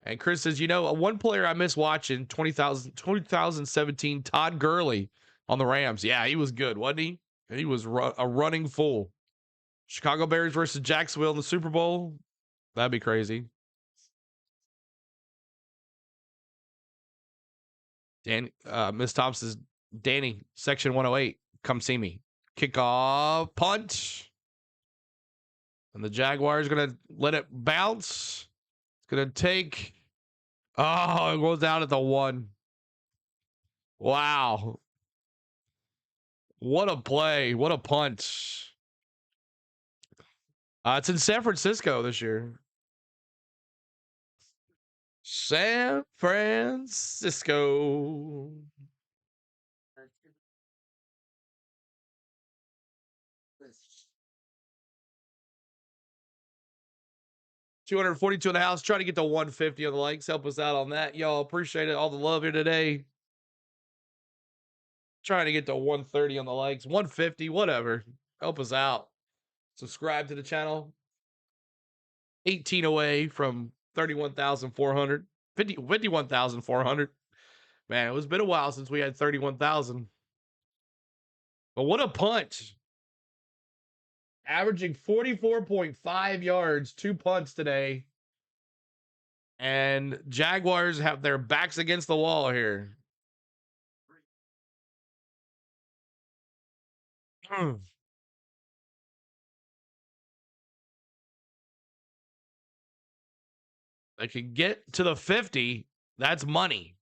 And Chris says, you know, one player I miss watching, 2017, Todd Gurley on the Rams. Yeah, he was good, wasn't he? He was a running fool. Chicago Bears versus Jacksonville in the Super Bowl. That'd be crazy. Miss Thompson says, Danny, section 108, come see me. Kickoff, punt. And the Jaguars are going to let it bounce. It's going to take. Oh, it goes down at the 1. Wow. What a play. What a punch. It's in San Francisco this year. San Francisco. $242 in the house. Try to get to 150 on the likes. Help us out on that. Y'all appreciate it. All the love here today. Trying to get to 130 on the likes. 150, whatever. Help us out. Subscribe to the channel. 18 away from 31,400. 51,400. Man, it's been a while since we had 31,000. But what a punch. Averaging 44.5 yards, 2 punts today. And Jaguars have their backs against the wall here. They can get to the 50. That's money.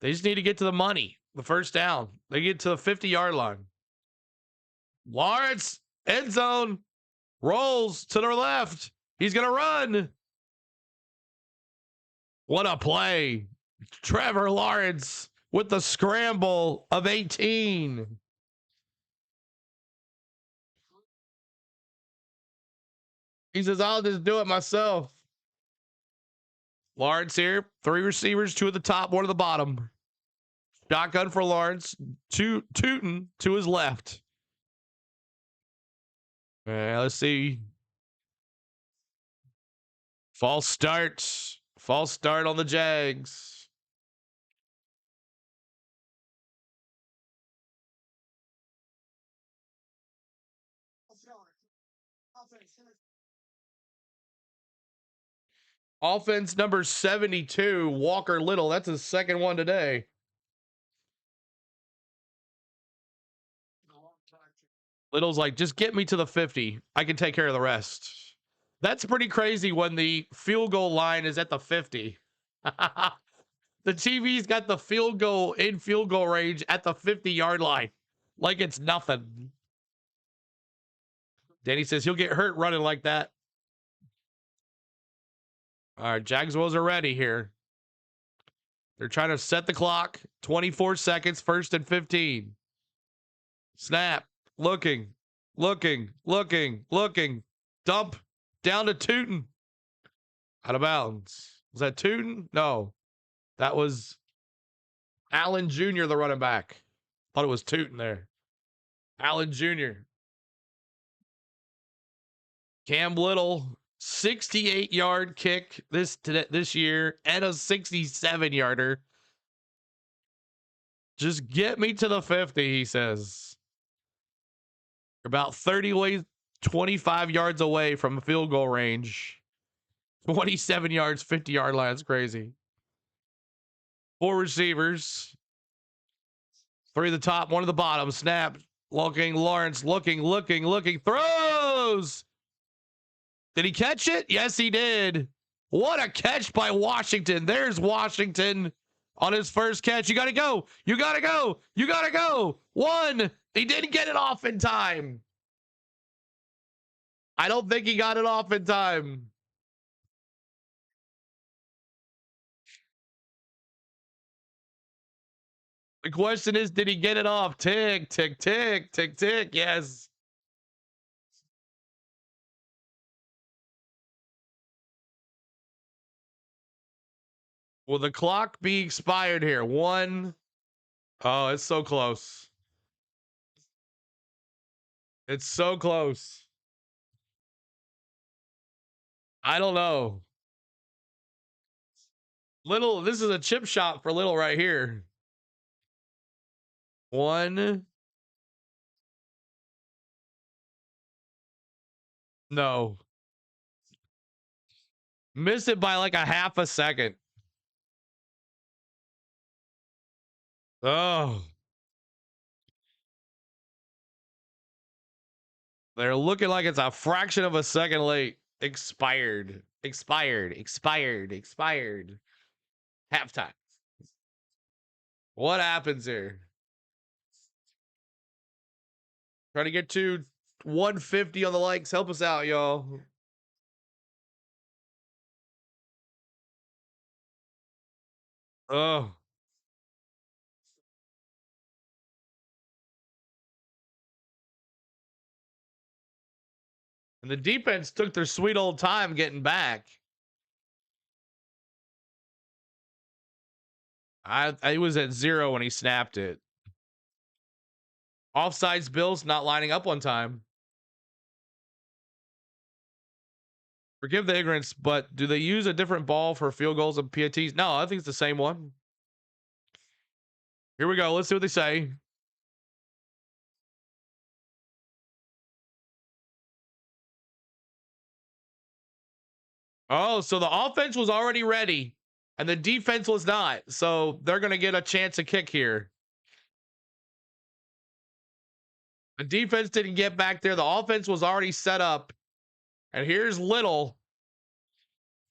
They just need to get to the money. The first down. They get to the 50-yard line. Lawrence, end zone, rolls to the left. He's going to run. What a play. Trevor Lawrence with the scramble of 18. He says, I'll just do it myself. Lawrence here. 3 receivers, 2 at the top, 1 at the bottom. Shotgun for Lawrence. Tootin to his left. Let's see. False start. False start on the Jags. Offense number 72, Walker Little. That's his second one today. Little's like, just get me to the 50. I can take care of the rest. That's pretty crazy when the field goal line is at the 50. The TV's got the field goal range at the 50-yard line. Like it's nothing. Danny says he'll get hurt running like that. All right, Jagswells are ready here. They're trying to set the clock. 24 seconds, 1st and 15. Snap. Looking. Dump down to Tootin. Out of bounds. Was that Tootin? No. That was Allen Jr., the running back. Thought it was Tootin there. Allen Jr. Cam Little, 68-yard kick this year and a 67-yarder. Just get me to the 50, he says. About 25 yards away from a field goal range. 27 yards, 50-yard line. That's crazy. 4 receivers. 3 at the top, 1 at the bottom. Snap. Looking. Lawrence. Looking. Throws. Did he catch it? Yes, he did. What a catch by Washington. There's Washington on his first catch. You got to go. You got to go. You got to go. 1. He didn't get it off in time. I don't think he got it off in time. The question is, did he get it off? Tick, tick, tick, tick, tick. Yes. Will the clock be expired here? 1. Oh, it's so close. It's so close. I don't know. Little, this is a chip shot for Little right here. 1. No. Missed it by like a half a second. Oh. They're looking like it's a fraction of a second late. Expired. Halftime. What happens here? Trying to get to 150 on the likes. Help us out, y'all. Oh. And the defense took their sweet old time getting back. I was at 0 when he snapped it. Offsides Bills not lining up on time. Forgive the ignorance, but do they use a different ball for field goals and PATs? No, I think it's the same one. Here we go. Let's see what they say. Oh, so the offense was already ready and the defense was not. So they're going to get a chance to kick here. The defense didn't get back there. The offense was already set up. And here's Little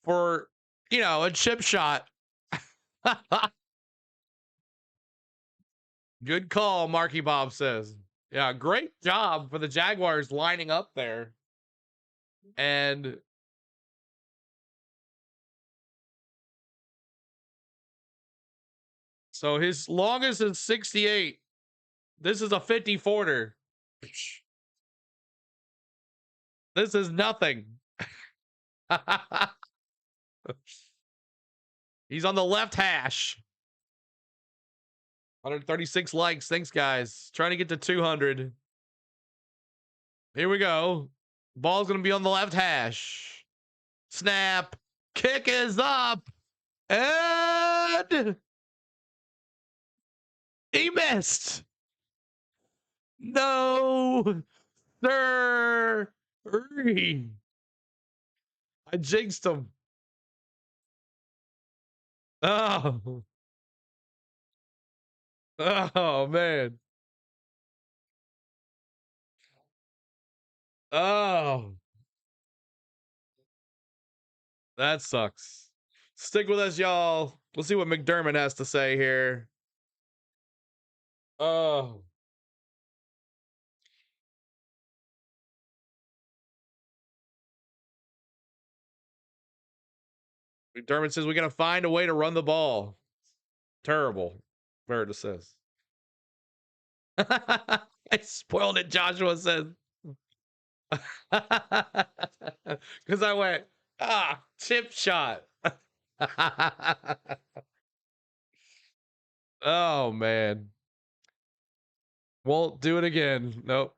for, a chip shot. Good call, Marky Bob says. Yeah, great job for the Jaguars lining up there. And so his longest is 68. This is a 50-40. This is nothing. He's on the left hash. 136 likes. Thanks, guys. Trying to get to 200. Here we go. Ball's going to be on the left hash. Snap. Kick is up. And he missed. No, sir. I jinxed him. Oh. Oh, man. Oh. That sucks. Stick with us, y'all. We'll see what McDermott has to say here. Oh. McDermott says we got to find a way to run the ball. Terrible. Meredith says. I spoiled it, Joshua says. Because I went, chip shot. Oh, man. Won't do it again. Nope.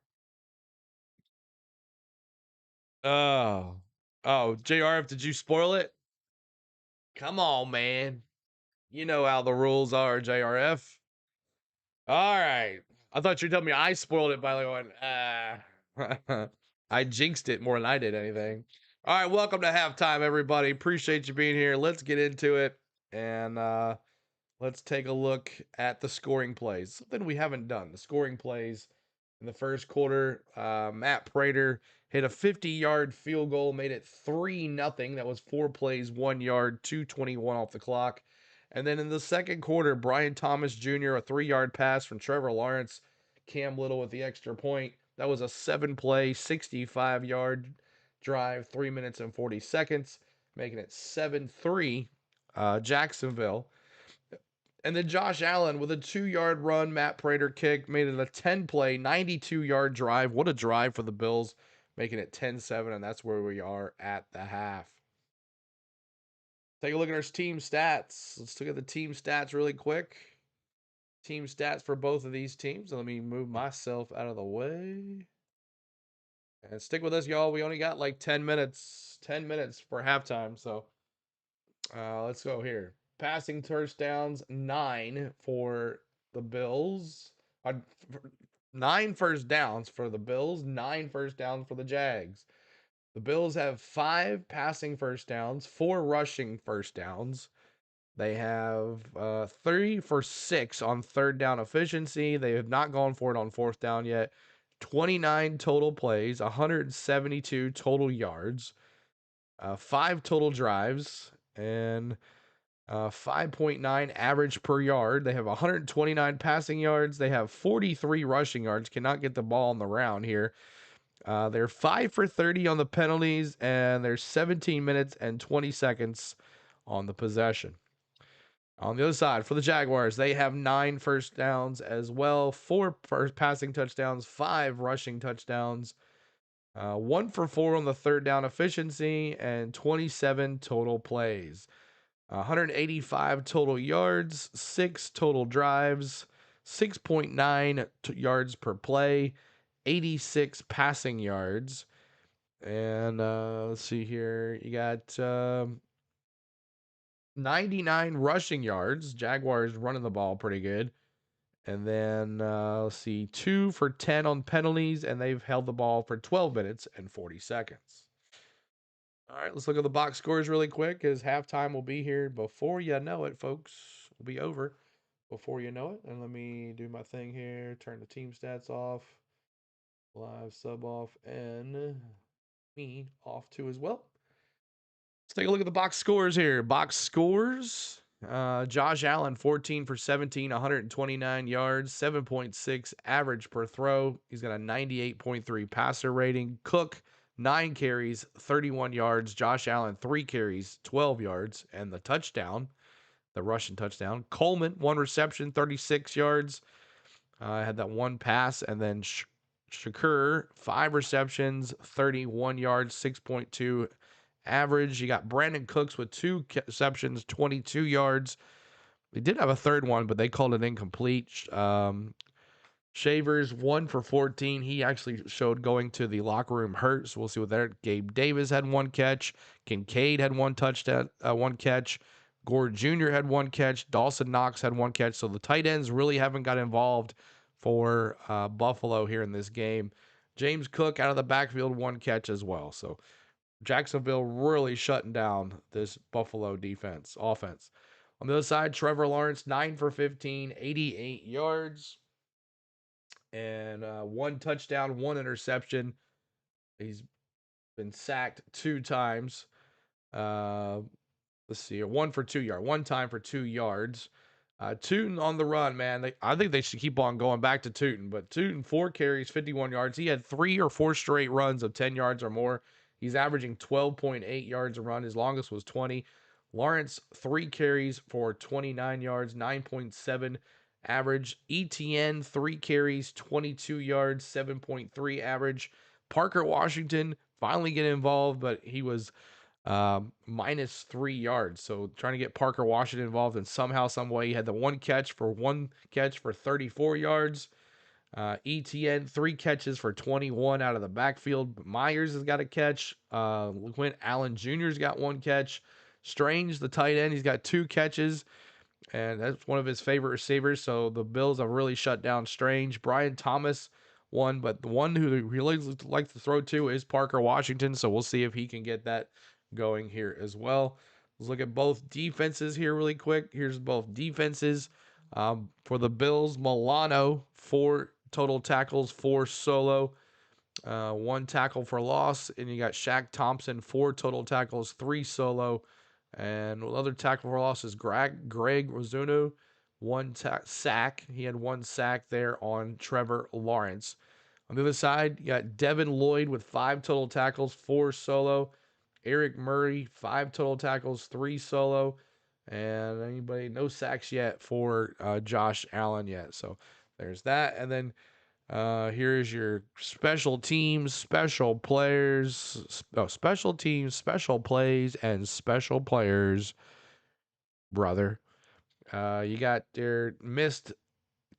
Oh. Oh, JRF, did you spoil it? Come on, man. You know how the rules are, JRF. All right. I thought you were telling me I spoiled it by going, I jinxed it more than I did anything. All right, welcome to halftime, everybody. Appreciate you being here. Let's get into it. And let's take a look at the scoring plays. Something we haven't done. The scoring plays in the first quarter. Matt Prater hit a 50-yard field goal, made it 3-0. That was 4 plays, 1 yard, 2:21 off the clock. And then in the second quarter, Brian Thomas Jr., a 3-yard pass from Trevor Lawrence, Cam Little with the extra point. That was a 7-play, 65-yard drive, 3 minutes and 40 seconds, making it 7-3 Jacksonville. And then Josh Allen with a 2-yard run, Matt Prater kick, made it a 10-play, 92-yard drive. What a drive for the Bills, making it 10-7, and that's where we are at the half. Take a look at our team stats. Let's look at the team stats really quick. Team stats for both of these teams. Let me move myself out of the way. And stick with us, y'all. We only got like 10 minutes. 10 minutes for halftime, so let's go here. Passing touchdowns, 9 for the Bills. 9 first downs for the Bills, 9 first downs for the Jags. The Bills have 5 passing first downs, 4 rushing first downs. They have 3 for 6 on third down efficiency. They have not gone for it on fourth down yet. 29 total plays, 172 total yards, 5 total drives, and 5.9 average per yard. They have 129 passing yards. They have 43 rushing yards. Cannot get the ball on the round here. They're 5 for 30 on the penalties, and they're 17 minutes and 20 seconds on the possession. On the other side, for the Jaguars, they have 9 first downs as well, 4 first passing touchdowns, 5 rushing touchdowns, 1 for 4 on the third down efficiency, and 27 total plays. 185 total yards, 6 total drives, 6.9 yards per play, 86 passing yards. And let's see here. You got 99 rushing yards. Jaguars running the ball pretty good. And then let's see, 2 for 10 on penalties, and they've held the ball for 12 minutes and 40 seconds. All right, let's look at the box scores really quick, as halftime will be here before you know it, folks. Will be over before you know it. And let me do my thing here, turn the team stats off, live sub off, and me off too as well. Let's take a look at the box scores here. Box scores. Josh Allen, 14 for 17, 129 yards, 7.6 average per throw. He's got a 98.3 passer rating. Cook, 9 carries, 31 yards. Josh Allen, 3 carries, 12 yards, and the touchdown, the rushing touchdown. Coleman, 1 reception, 36 yards. Had that 1 pass, and then Shakur, 5 receptions, 31 yards, 6.2 average. You got Brandon Cooks with 2 receptions, 22 yards. They did have a third one, but they called it incomplete. Shavers, 1 for 14. He actually showed going to the locker room hurt, so we'll see what there. Gabe Davis had 1 catch. Kincaid had 1 touchdown, 1 catch. Gore Jr. had 1 catch. Dawson Knox had 1 catch. So the tight ends really haven't got involved for Buffalo here in this game. James Cook out of the backfield, 1 catch as well. So Jacksonville really shutting down this Buffalo offense. On the other side, Trevor Lawrence, 9 for 15, 88 yards, and 1 touchdown, 1 interception. He's been sacked 2 times. Let's see here. 1 for 2 yards. 1 time for 2 yards. Tootin on the run, man. I think they should keep on going back to Tootin, but Tootin, 4 carries, 51 yards. He had 3 or 4 straight runs of 10 yards or more. He's averaging 12.8 yards a run. His longest was 20. Lawrence, 3 carries for 29 yards, 9.7 average. ETN, 3 carries, 22 yards, 7.3 average. Parker Washington finally get involved, but he was minus 3 yards. So trying to get Parker Washington involved, and somehow, some way, he had the 1 catch for 34 yards. ETN, 3 catches for 21 out of the backfield. Myers has got a catch. Quint Allen Jr.'s got 1 catch. Strange, the tight end, he's got 2 catches, and that's one of his favorite receivers. So the Bills have really shut down Strange. Brian Thomas won, but the one who he really likes to throw to is Parker Washington. So we'll see if he can get that going here as well. Let's look at both defenses here really quick. Here's both defenses. For the Bills, Milano, 4 total tackles, 4 solo, 1 tackle for loss. And you got Shaq Thompson, 4 total tackles, 3 solo. And another tackle for loss is Greg Rozuno, 1 sack. He had 1 sack there on Trevor Lawrence. On the other side, you got Devin Lloyd with 5 total tackles, 4 solo. Eric Murray, 5 total tackles, 3 solo. And no sacks yet for Josh Allen yet. So there's that. And then here's your special teams, special players, special teams, special plays, and special players, brother. You got their missed.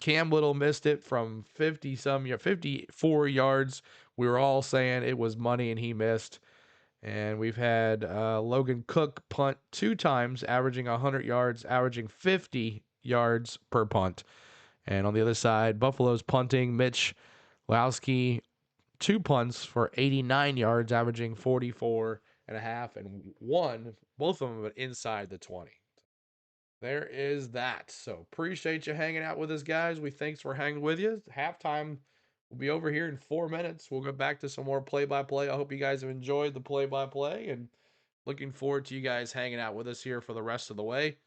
Cam Little missed it from 54 yards. We were all saying it was money, and he missed. And we've had Logan Cook punt 2 times, averaging 100 yards, averaging 50 yards per punt. And on the other side, Buffalo's punting Mitch Lowski, 2 punts for 89 yards, averaging 44 and a half, and both of them inside the 20. There is that. So appreciate you hanging out with us, guys. Thanks for hanging with you. Halftime will be over here in 4 minutes. We'll go back to some more play-by-play. I hope you guys have enjoyed the play-by-play, and looking forward to you guys hanging out with us here for the rest of the way.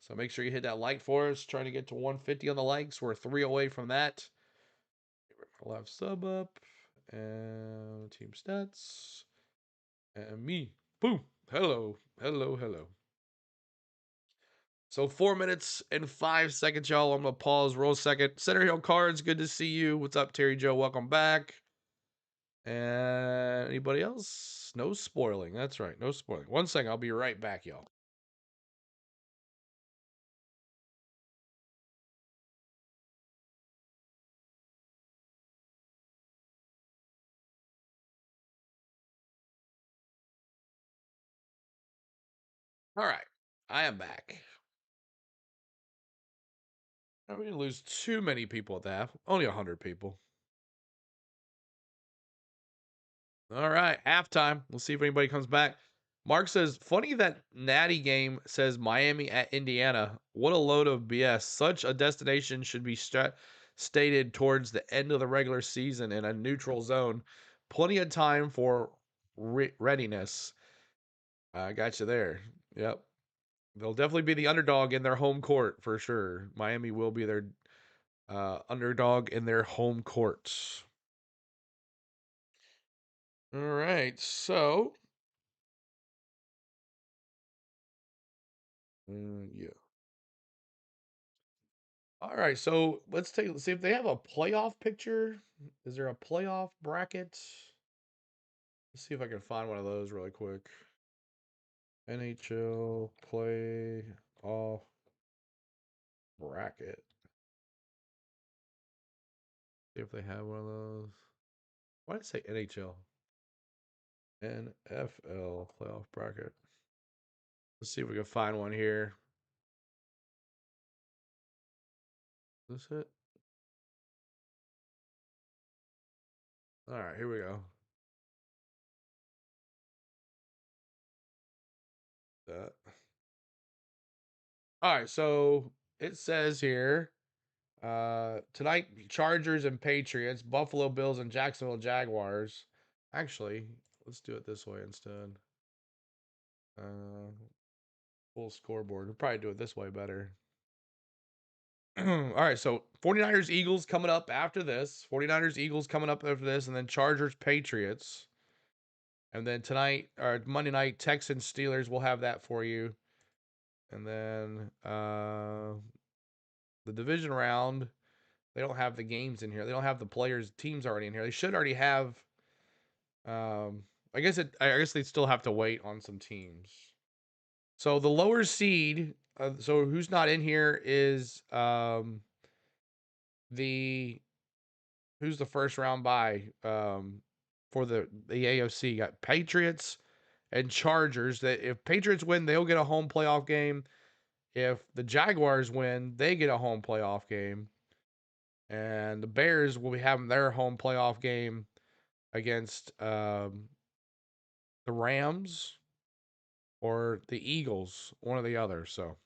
So make sure you hit that like for us. Trying to get to 150 on the likes. We're 3 away from that. I'll have sub up and team stats and me. Boom. Hello. Hello. Hello. So 4 minutes and 5 seconds, y'all. I'm going to pause real second. Center Hill Cards, good to see you. What's up, Terry Joe? Welcome back. And anybody else? No spoiling. That's right. No spoiling. 1 second. I'll be right back, y'all. All right. I am back. I don't mean to lose too many people at the half. Only 100 people. All right, halftime. We'll see if anybody comes back. Mark says, funny that Natty game says Miami at Indiana. What a load of BS. Such a destination should be stated towards the end of the regular season in a neutral zone. Plenty of time for readiness. I got you there. Yep. They'll definitely be the underdog in their home court for sure. Miami will be their underdog in their home courts. All right, so yeah. All right, so let's see if they have a playoff picture. Is there a playoff bracket? Let's see if I can find one of those really quick. NHL playoff bracket. See if they have one of those. Why did I say NHL? NFL playoff bracket. Let's see if we can find one here. Is this it? All right, here we go. That. All right, so it says here tonight, Chargers and Patriots, Buffalo Bills and Jacksonville Jaguars. Actually, let's do it this way instead. Full scoreboard. We'll probably do it this way better. All right, so 49ers Eagles coming up after this. 49ers Eagles coming up after this, and then Chargers Patriots. And then tonight, or Monday night, Texans Steelers. We'll have that for you. And then the division round, they don't have the games in here. They don't have the players, teams already in here. They should already have. I guess they still have to wait on some teams. So the lower seed. So who's not in here is the who's the first round bye for the AFC? Got Patriots and Chargers. That if Patriots win, they'll get a home playoff game. If the Jaguars win, they get a home playoff game. And the Bears will be having their home playoff game against the Rams or the Eagles, one or the other. So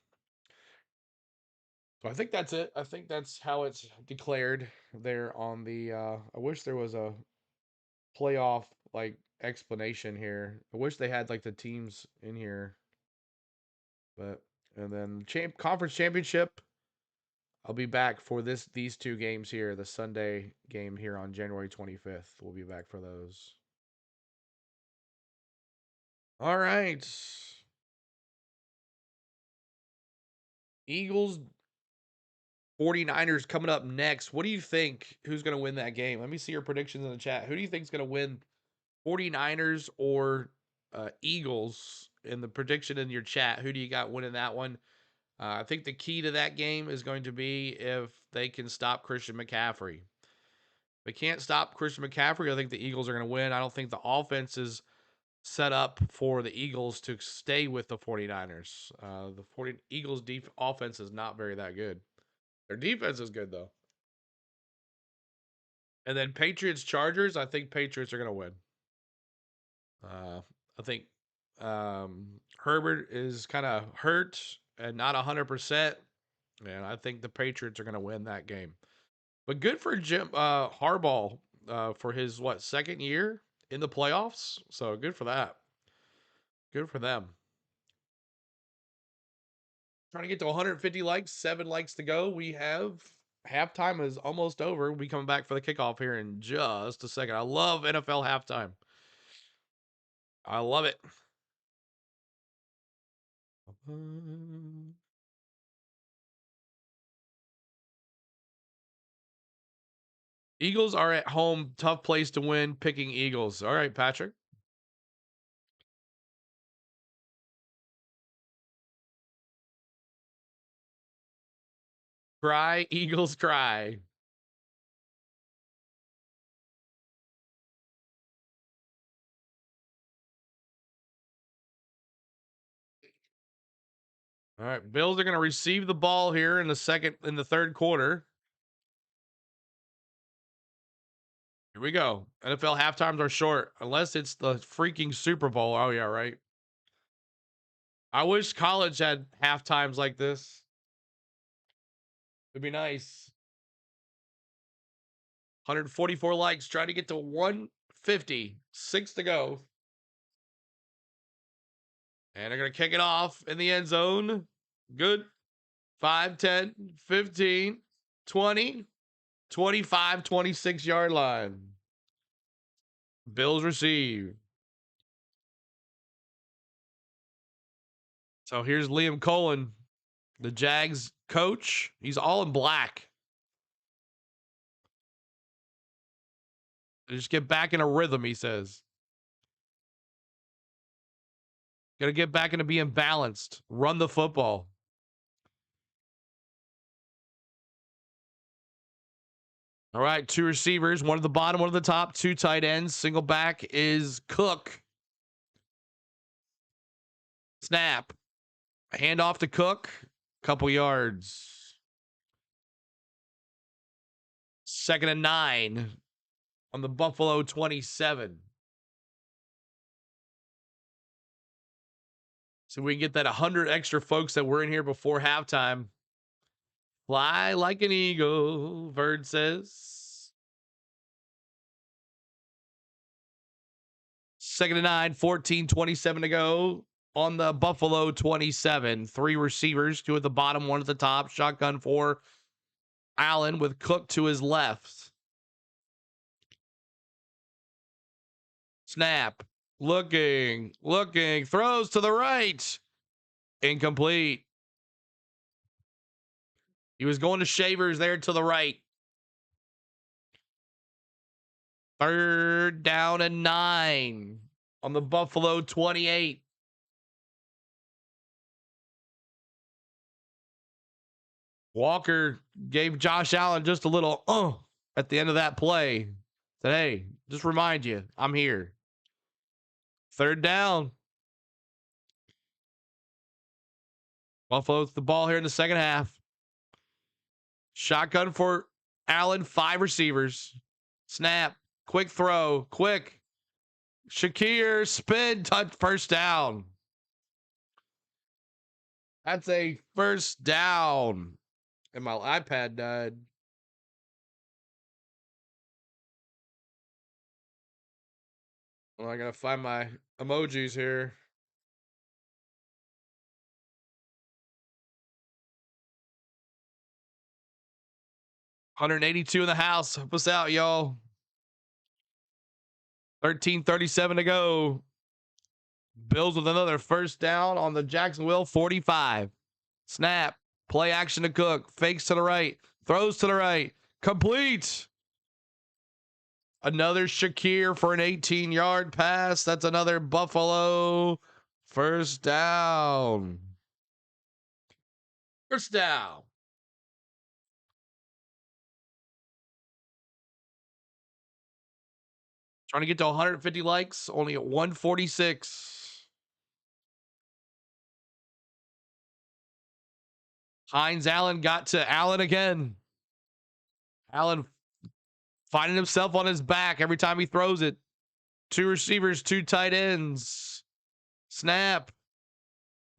I think that's it. I think that's how it's declared there on the I wish there was a playoff like explanation here. I wish they had like the teams in here. But and then conference championship, I'll be back for these two games here, the Sunday game here on January 25th. We'll be back for those. All right. Eagles 49ers coming up next. What do you think? Who's going to win that game? Let me see your predictions in the chat. Who do you think is going to win, 49ers or Eagles? In the prediction in your chat, who do you got winning that one? I think the key to that game is going to be if they can stop Christian McCaffrey. If they can't stop Christian McCaffrey, I think the Eagles are going to win. I don't think the offense is set up for the Eagles to stay with the 49ers. The Eagles' offense is not that good. Their defense is good, though. And then Patriots Chargers, I think Patriots are going to win. I think Herbert is kind of hurt and not 100%. And I think the Patriots are going to win that game. But good for Jim Harbaugh for his, second year in the playoffs. So good for that. Good for them. Trying to get to 150 likes, 7 likes to go. We have halftime is almost over. We'll be coming back for the kickoff here in just a second. I love NFL halftime. I love it. Eagles are at home. Tough place to win. Picking Eagles. All right, Patrick. Cry, Eagles cry. All right, Bills are going to receive the ball here in the third quarter. Here we go. NFL halftimes are short, unless it's the freaking Super Bowl. Oh, yeah, right. I wish college had halftimes like this. It'd be nice. 144 likes. Try to get to 150. 6 to go. And they're going to kick it off in the end zone. Good. 5, 10, 15, 20, 25, 26-yard line. Bills receive. So here's Liam Cohen, the Jags coach. He's all in black. Just get back in a rhythm, he says. Got to get back into being balanced. Run the football. All right, 2 receivers, one at the bottom, one at the top, 2 tight ends. Single back is Cook. Snap. Hand off to Cook. Couple yards. 2nd and 9 on the Buffalo 27. So we can get that 100 extra folks that were in here before halftime. Fly like an eagle, Verd says. 2nd and 9, 14:27 to go on the Buffalo 27. 3 receivers, 2 at the bottom, 1 at the top. Shotgun for Allen with Cook to his left. Snap. Looking. Throws to the right. Incomplete. He was going to Shavers there to the right. 3rd down and 9 on the Buffalo 28. Walker gave Josh Allen just a little at the end of that play. Said, hey, just remind you, I'm here. Third down. Buffalo with the ball here in the second half. Shotgun for Allen, 5 receivers. Snap, quick throw, quick. Shakir, spin, touch, first down. That's a first down. And my iPad died. Well, I gotta find my emojis here. $182 in the house. Help us out, y'all. 13:37 to go. Bills with another first down on the Jacksonville 45. Snap. Play action to Cook. Fakes to the right. Throws to the right. Complete. Another Shakir for an 18-yard pass. That's another Buffalo first down. First down. Trying to get to 150 likes. Only at 146. Hines Allen got to Allen again. Allen finding himself on his back every time he throws it. 2 receivers, 2 tight ends. Snap.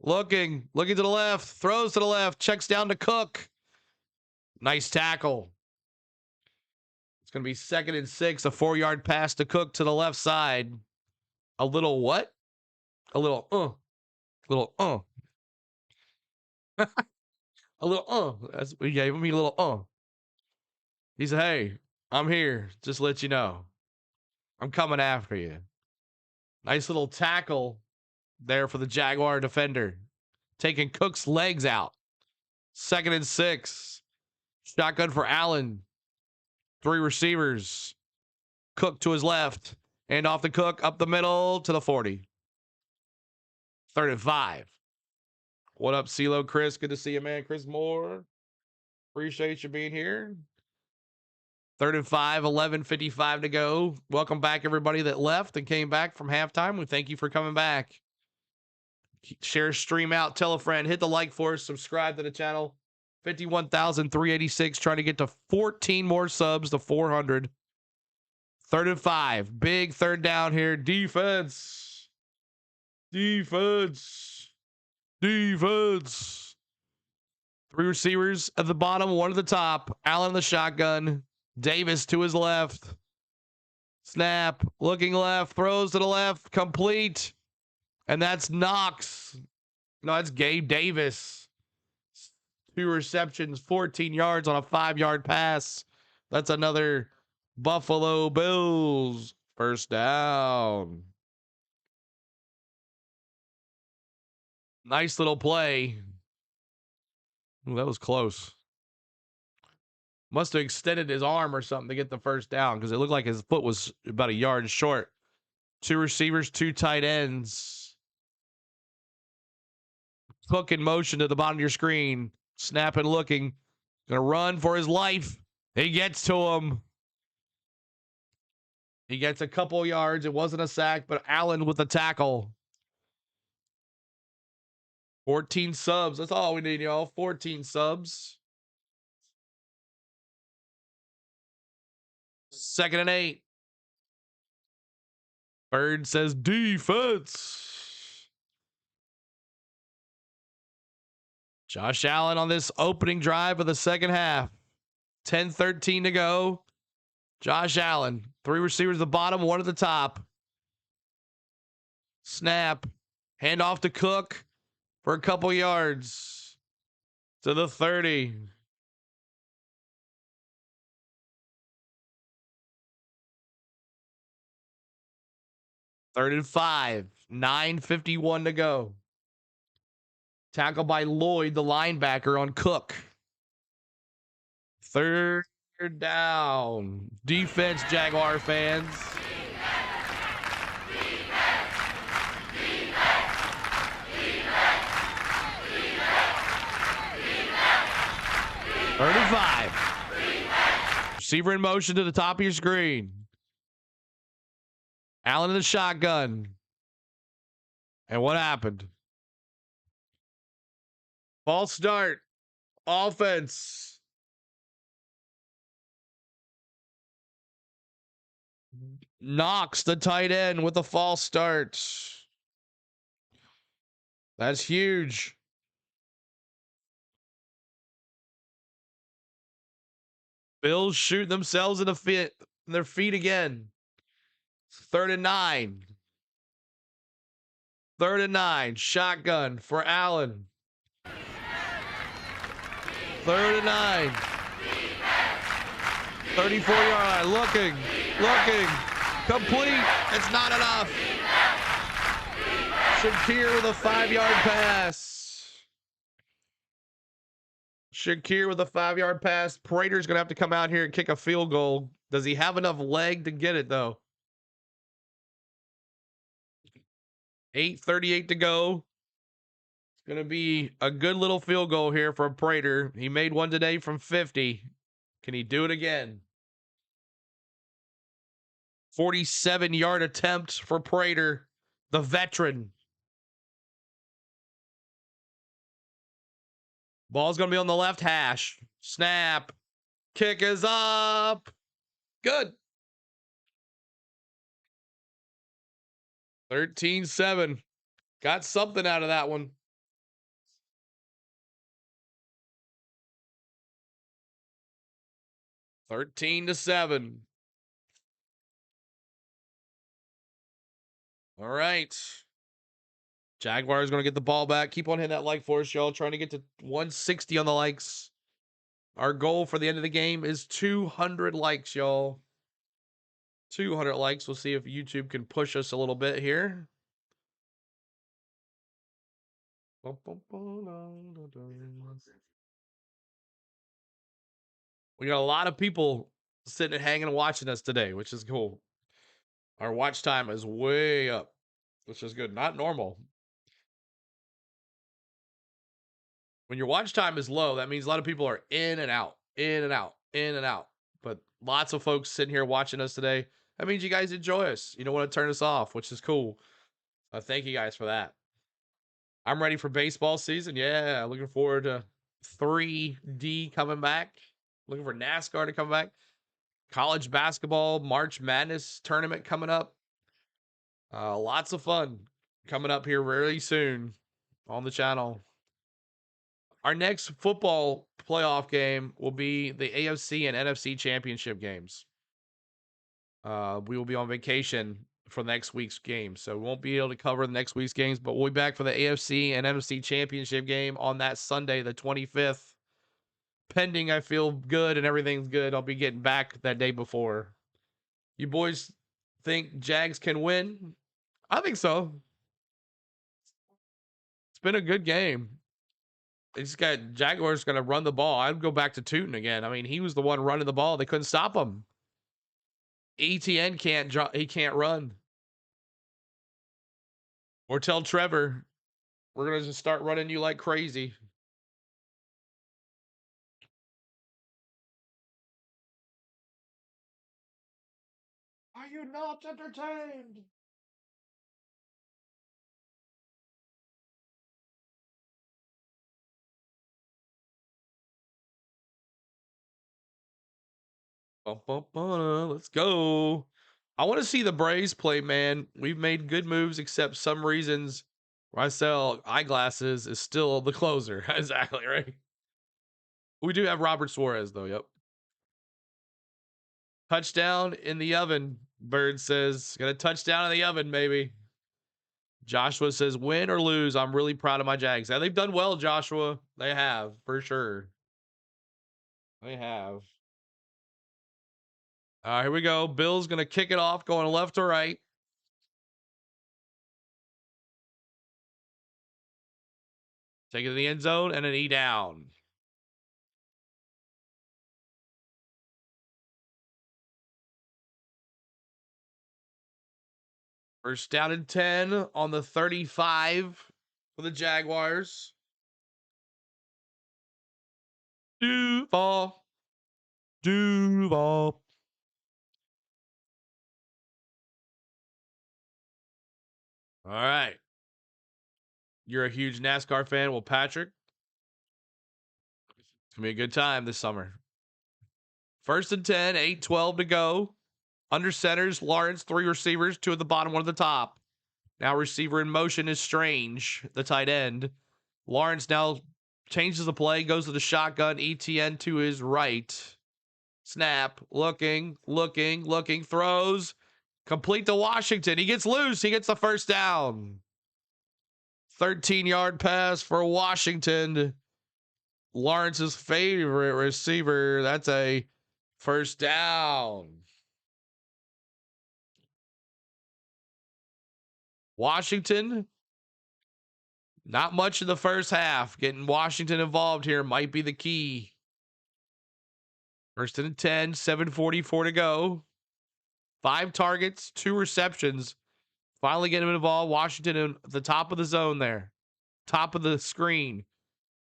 Looking to the left, throws to the left, checks down to Cook. Nice tackle. It's going to be 2nd and 6, a 4-yard pass to Cook to the left side. A little what? A little, A little, That's, we gave me a little, He said, hey, I'm here. Just let you know. I'm coming after you. Nice little tackle there for the Jaguar defender. Taking Cook's legs out. 2nd and 6. Shotgun for Allen. 3 receivers. Cook to his left. And off the Cook, up the middle to the 40. 3rd and 5. What up, CeeLo? Chris, good to see you, man. Chris Moore. Appreciate you being here. 3rd and 5, 11:55 to go. Welcome back, everybody that left and came back from halftime. We thank you for coming back. Share, stream out, tell a friend, hit the like for us, subscribe to the channel. 51,386, trying to get to 14 more subs to 400. 3rd and 5, big 3rd down here. Defense. 3 receivers at the bottom, 1 at the top. Allen in the shotgun. Davis to his left. Snap. Looking left. Throws to the left. Complete. And that's Knox. No, that's Gabe Davis. 2 receptions, 14 yards on a 5-yard pass. That's another Buffalo Bills first down. Nice little play. Ooh, that was close. Must have extended his arm or something to get the first down because it looked like his foot was about a yard short. 2 receivers, 2 tight ends. Cook in motion to the bottom of your screen. Snapping, looking. Gonna run for his life. He gets to him. He gets a couple yards. It wasn't a sack, but Allen with the tackle. 14 subs. That's all we need, y'all. 14 subs. 2nd and 8. Bird says defense. Josh Allen on this opening drive of the second half. 10:13 to go. Josh Allen. 3 receivers at the bottom, 1 at the top. Snap. Hand off to Cook for a couple yards. To the 30. Third and 5. 9:51 to go. Tackle by Lloyd, the linebacker, on Cook. 3rd down. Defense, Jaguar fans. Defense. 3rd and 5. Receiver in motion to the top of your screen. Allen in the shotgun. And what happened? False start. Offense. Knox, the tight end, with a false start. That's huge. Bills shoot themselves in their feet again. 3rd and 9. 3rd and 9. Shotgun for Allen. 3rd and 9. 34-yard line. Looking. Complete. It's not enough. Shakir with a 5-yard pass. Shakir with a 5-yard pass. Prater's going to have to come out here and kick a field goal. Does he have enough leg to get it, though? 8:38 to go. It's going to be a good little field goal here for Prater. He made one today from 50. Can he do it again? 47-yard attempt for Prater, the veteran. Ball's going to be on the left hash. Snap. Kick is up. Good. 13-7. Got something out of that one. (13-7). All right. Jaguars going to get the ball back. Keep on hitting that like for us, y'all. Trying to get to 160 on the likes. Our goal for the end of the game is 200 likes, y'all. 200 likes. We'll see if YouTube can push us a little bit here. We got a lot of people sitting and hanging and watching us today, which is cool. Our watch time is way up, which is good. Not normal. When your watch time is low, that means a lot of people are in and out, in and out, in and out. But lots of folks sitting here watching us today. That means you guys enjoy us. You don't want to turn us off, which is cool. Thank you guys for that. I'm ready for baseball season. Yeah, looking forward to 3D coming back. Looking for NASCAR to come back. College basketball, March Madness tournament coming up. Lots of fun coming up here really soon on the channel. Our next football playoff game will be the AFC and NFC championship games. We will be on vacation for next week's game, so we won't be able to cover the next week's games, but we'll be back for the AFC and NFC championship game on that Sunday, the 25th. Pending I feel good and everything's good, I'll be getting back that day before. You boys think Jags can win? I think so. It's been a good game. They just got Jaguars going to run the ball. I'd go back to Tootin again. I mean, he was the one running the ball. They couldn't stop him. ETN he can't run. Or tell Trevor, we're going to just start running you like crazy. Are you not entertained? Let's go. I want to see the Braves play, man. We've made good moves, except some reasons Rysel Eyeglasses is still the closer. Exactly, right? We do have Robert Suarez, though. Yep. Touchdown in the oven, Bird says. Got a touchdown in the oven, baby. Joshua says, win or lose, I'm really proud of my Jags. Yeah, they've done well, Joshua. They have, for sure. They have. Here we go. Bill's going to kick it off, going left to right. Take it to the end zone and an E down. First down and 10 on the 35 for the Jaguars. Duval. Duval. All right. You're a huge NASCAR fan. Well, Patrick, it's going to be a good time this summer. 1st and 10, 8:12 to go. Under centers, Lawrence, 3 receivers, 2 at the bottom, 1 at the top. Now receiver in motion is Strange, the tight end. Lawrence now changes the play, goes to the shotgun, ETN to his right. Snap, looking, throws. Complete to Washington. He gets loose. He gets the first down. 13-yard pass for Washington. Lawrence's favorite receiver. That's a first down. Washington, not much in the first half. Getting Washington involved here might be the key. 1st and 10, 7:44 to go. 5 targets, 2 receptions. Finally get him involved. Washington in the top of the zone there. Top of the screen.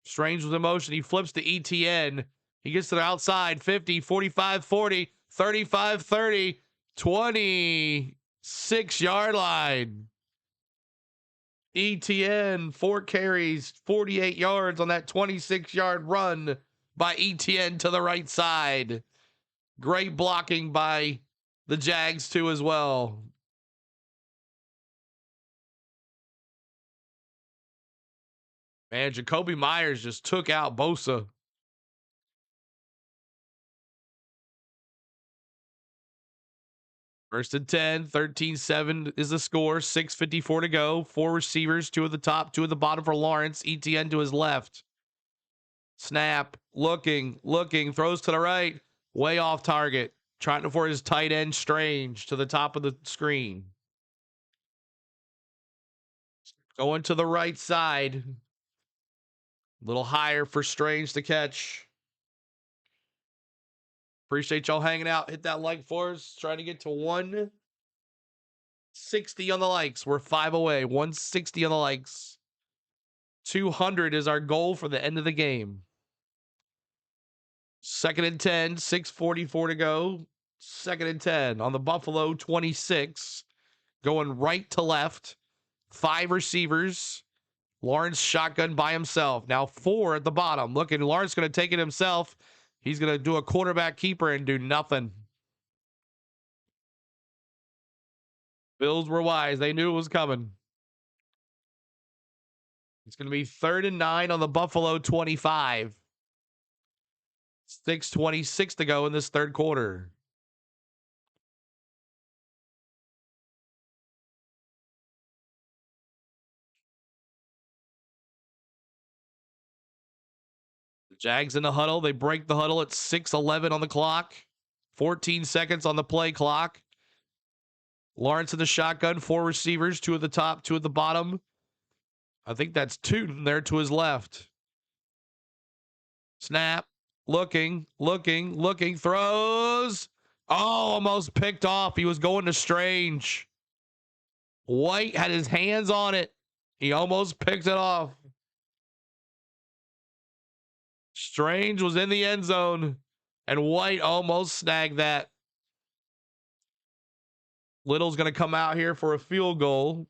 Strange with emotion. He flips to ETN. He gets to the outside. 50, 45, 40, 35, 30, 26-yard line. ETN, 4 carries, 48 yards on that 26-yard run by ETN to the right side. Great blocking by the Jags, too, as well. Man, Jacoby Myers just took out Bosa. First and 10, 13-7 is the score. 6:54 to go. 4 receivers, 2 at the top, 2 at the bottom for Lawrence. ETN to his left. Snap, looking, throws to the right. Way off target. Trying for his tight end Strange to the top of the screen. Going to the right side. A little higher for Strange to catch. Appreciate y'all hanging out. Hit that like for us. Trying to get to 160 on the likes. We're 5 away. 160 on the likes. 200 is our goal for the end of the game. 2nd and 10, 6:44 to go. 2nd and 10 on the Buffalo 26. Going right to left. 5 receivers. Lawrence shotgun by himself. Now 4 at the bottom. Looking, Lawrence going to take it himself. He's going to do a quarterback keeper and do nothing. Bills were wise. They knew it was coming. It's going to be 3rd and 9 on the Buffalo 25. 6:26 to go in this 3rd quarter. The Jags in the huddle. They break the huddle at 6:11 on the clock. 14 seconds on the play clock. Lawrence in the shotgun. 4 receivers. 2 at the top, 2 at the bottom. I think that's Tootin there to his left. Snap. Looking. Throws. Oh, almost picked off. He was going to Strange. White had his hands on it. He almost picked it off. Strange was in the end zone, and White almost snagged that. Little's going to come out here for a field goal.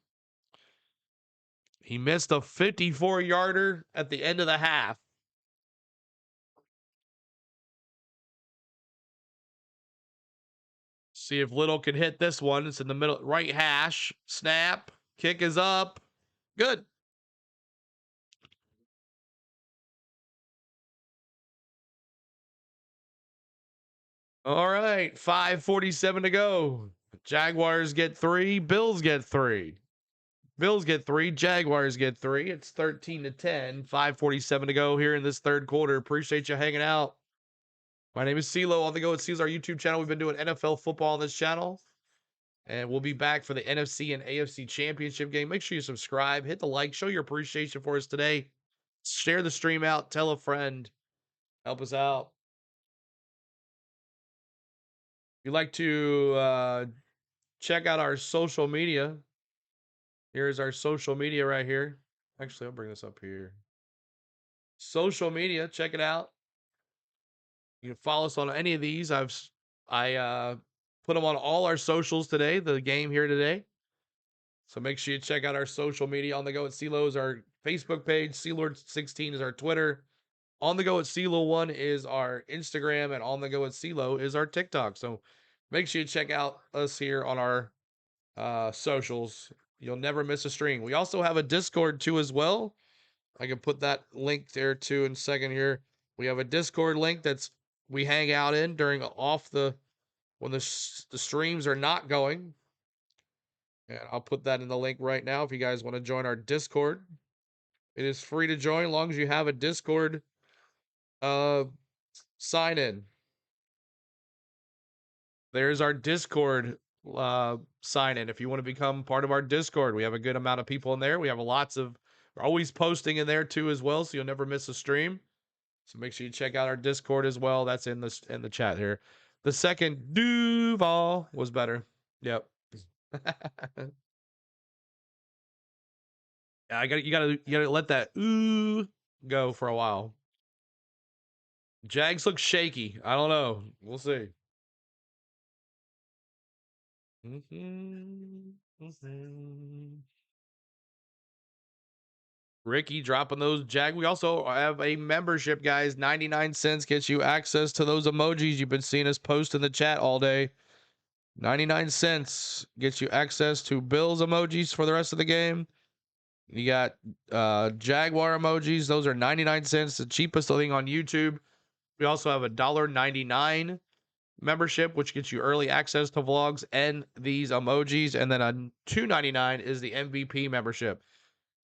He missed a 54-yarder at the end of the half. See if Little can hit this one. It's in the middle, right hash. Snap. Kick is up. Good. All right. 5:47 to go. Jaguars get 3. Bills get 3. Bills get 3. Jaguars get 3. It's 13-10. 5:47 to go here in this 3rd quarter. Appreciate you hanging out. My name is CeeLo on the Go. It's our YouTube channel. We've been doing NFL football on this channel. And we'll be back for the NFC and AFC championship game. Make sure you subscribe, hit the like, show your appreciation for us today. Share the stream out, tell a friend, help us out. If you'd like to check out our social media, here's our social media right here. Actually, I'll bring this up here. Social media, check it out. You can follow us on any of these. I put them on all our socials today, the game here today. So make sure you check out our social media. On the Go at CeeLo is our Facebook page. CeeLord16 is our Twitter. On the Go at CeeLo1 is our Instagram, and On the Go at CeeLo is our TikTok. So make sure you check out us here on our socials. You'll never miss a stream. We also have a Discord too as well. I can put that link there too in a second here. We have a Discord link that's we hang out in during when the streams are not going. And I'll put that in the link right now if you guys want to join our Discord. It is free to join as long as you have a Discord sign in. There's our Discord sign in if you want to become part of our Discord. We have a good amount of people in there. We have we're always posting in there too as well, so you'll never miss a stream. So make sure you check out our Discord as well. That's in the chat here. The second Duval was better. Yep. You gotta let that ooh go for a while. Jags look shaky. I don't know. We'll see. Ricky dropping those Jag. We also have a membership, guys. 99 cents gets you access to those emojis you've been seeing us post in the chat all day. 99 cents gets you access to Bills emojis for the rest of the game. You got Jaguar emojis. Those are 99 cents, the cheapest thing on YouTube. We also have a $1.99 membership, which gets you early access to vlogs and these emojis. And then a $2.99 is the MVP membership.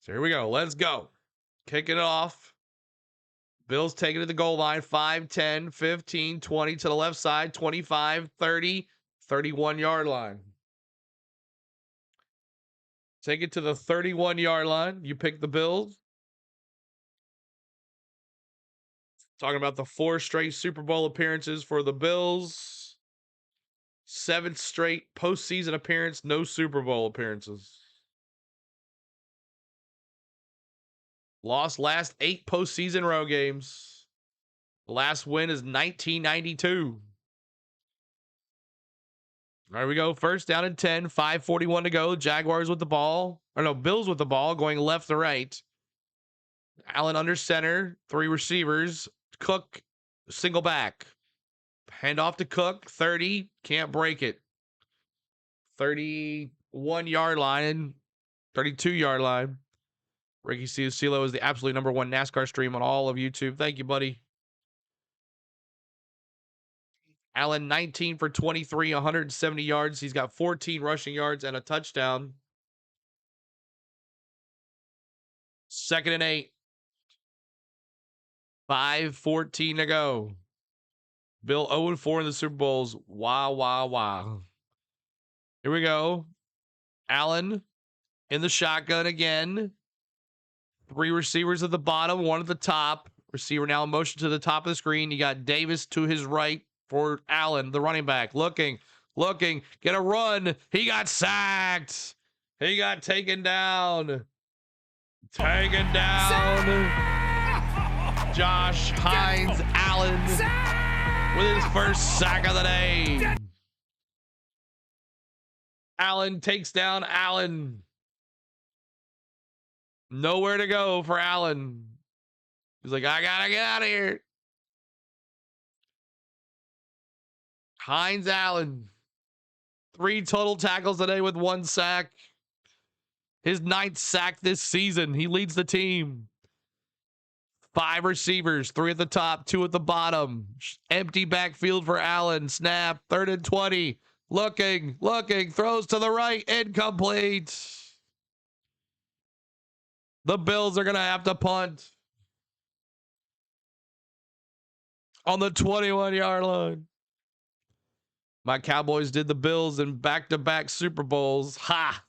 So here we go. Let's go. Kicking it off. Bills taking it to the goal line. 5, 10, 15, 20 to the left side. 25, 30, 31-yard line. Take it to the 31-yard line. You pick the Bills. Talking about the 4 straight Super Bowl appearances for the Bills. 7th straight postseason appearance, no Super Bowl appearances. Lost last 8 postseason road games. The last win is 1992. There we go. First down and 10. 5:41 to go. Jaguars with the ball. Or no, Bills with the ball going left to right. Allen under center. 3 receivers. Cook, single back. Hand off to Cook. 30. Can't break it. 31-yard line. 32-yard line. Ricky CeeLo is the absolute #1 NASCAR stream on all of YouTube. Thank you, buddy. Allen 19 for 23, 170 yards. He's got 14 rushing yards and a touchdown. 2nd and 8. 5:14 to go. Bill 0-4 in the Super Bowls. Wow. Here we go. Allen in the shotgun again. 3 receivers at the bottom, 1 at the top. Receiver now in motion to the top of the screen. You got Davis to his right for Allen, the running back. Looking. Get a run. He got sacked. He got taken down. Josh Hines Allen with his first sack of the day. Allen takes down Allen. Nowhere to go for Allen. He's like, I gotta get out of here. Hines Allen. 3 total tackles today with 1 sack. His 9th sack this season. He leads the team. 5 receivers, 3 at the top, 2 at the bottom. Empty backfield for Allen. Snap, 3rd and 20. Looking, throws to the right, incomplete. The Bills are going to have to punt on the 21-yard line. My Cowboys did the Bills in back-to-back Super Bowls. Ha!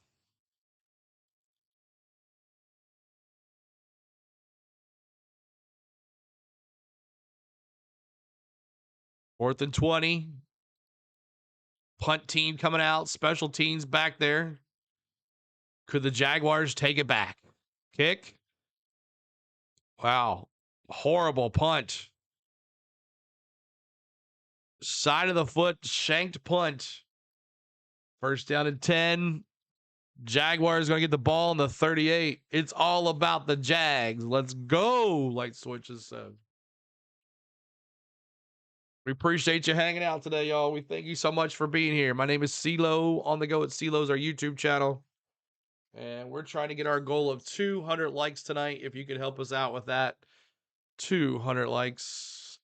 Fourth and 20. Punt team coming out. Special teams back there. Could the Jaguars take it back? Kick. Wow. Horrible punt. Side of the foot, shanked punt. First down and 10. Jaguars going to get the ball in the 38. It's all about the Jags. Let's go, Light Switches said. We appreciate you hanging out today, y'all. We thank you so much for being here. My name is CeeLo on the go at CeeLo's, our YouTube channel. And we're trying to get our goal of 200 likes tonight. If you could help us out with that, 200 likes.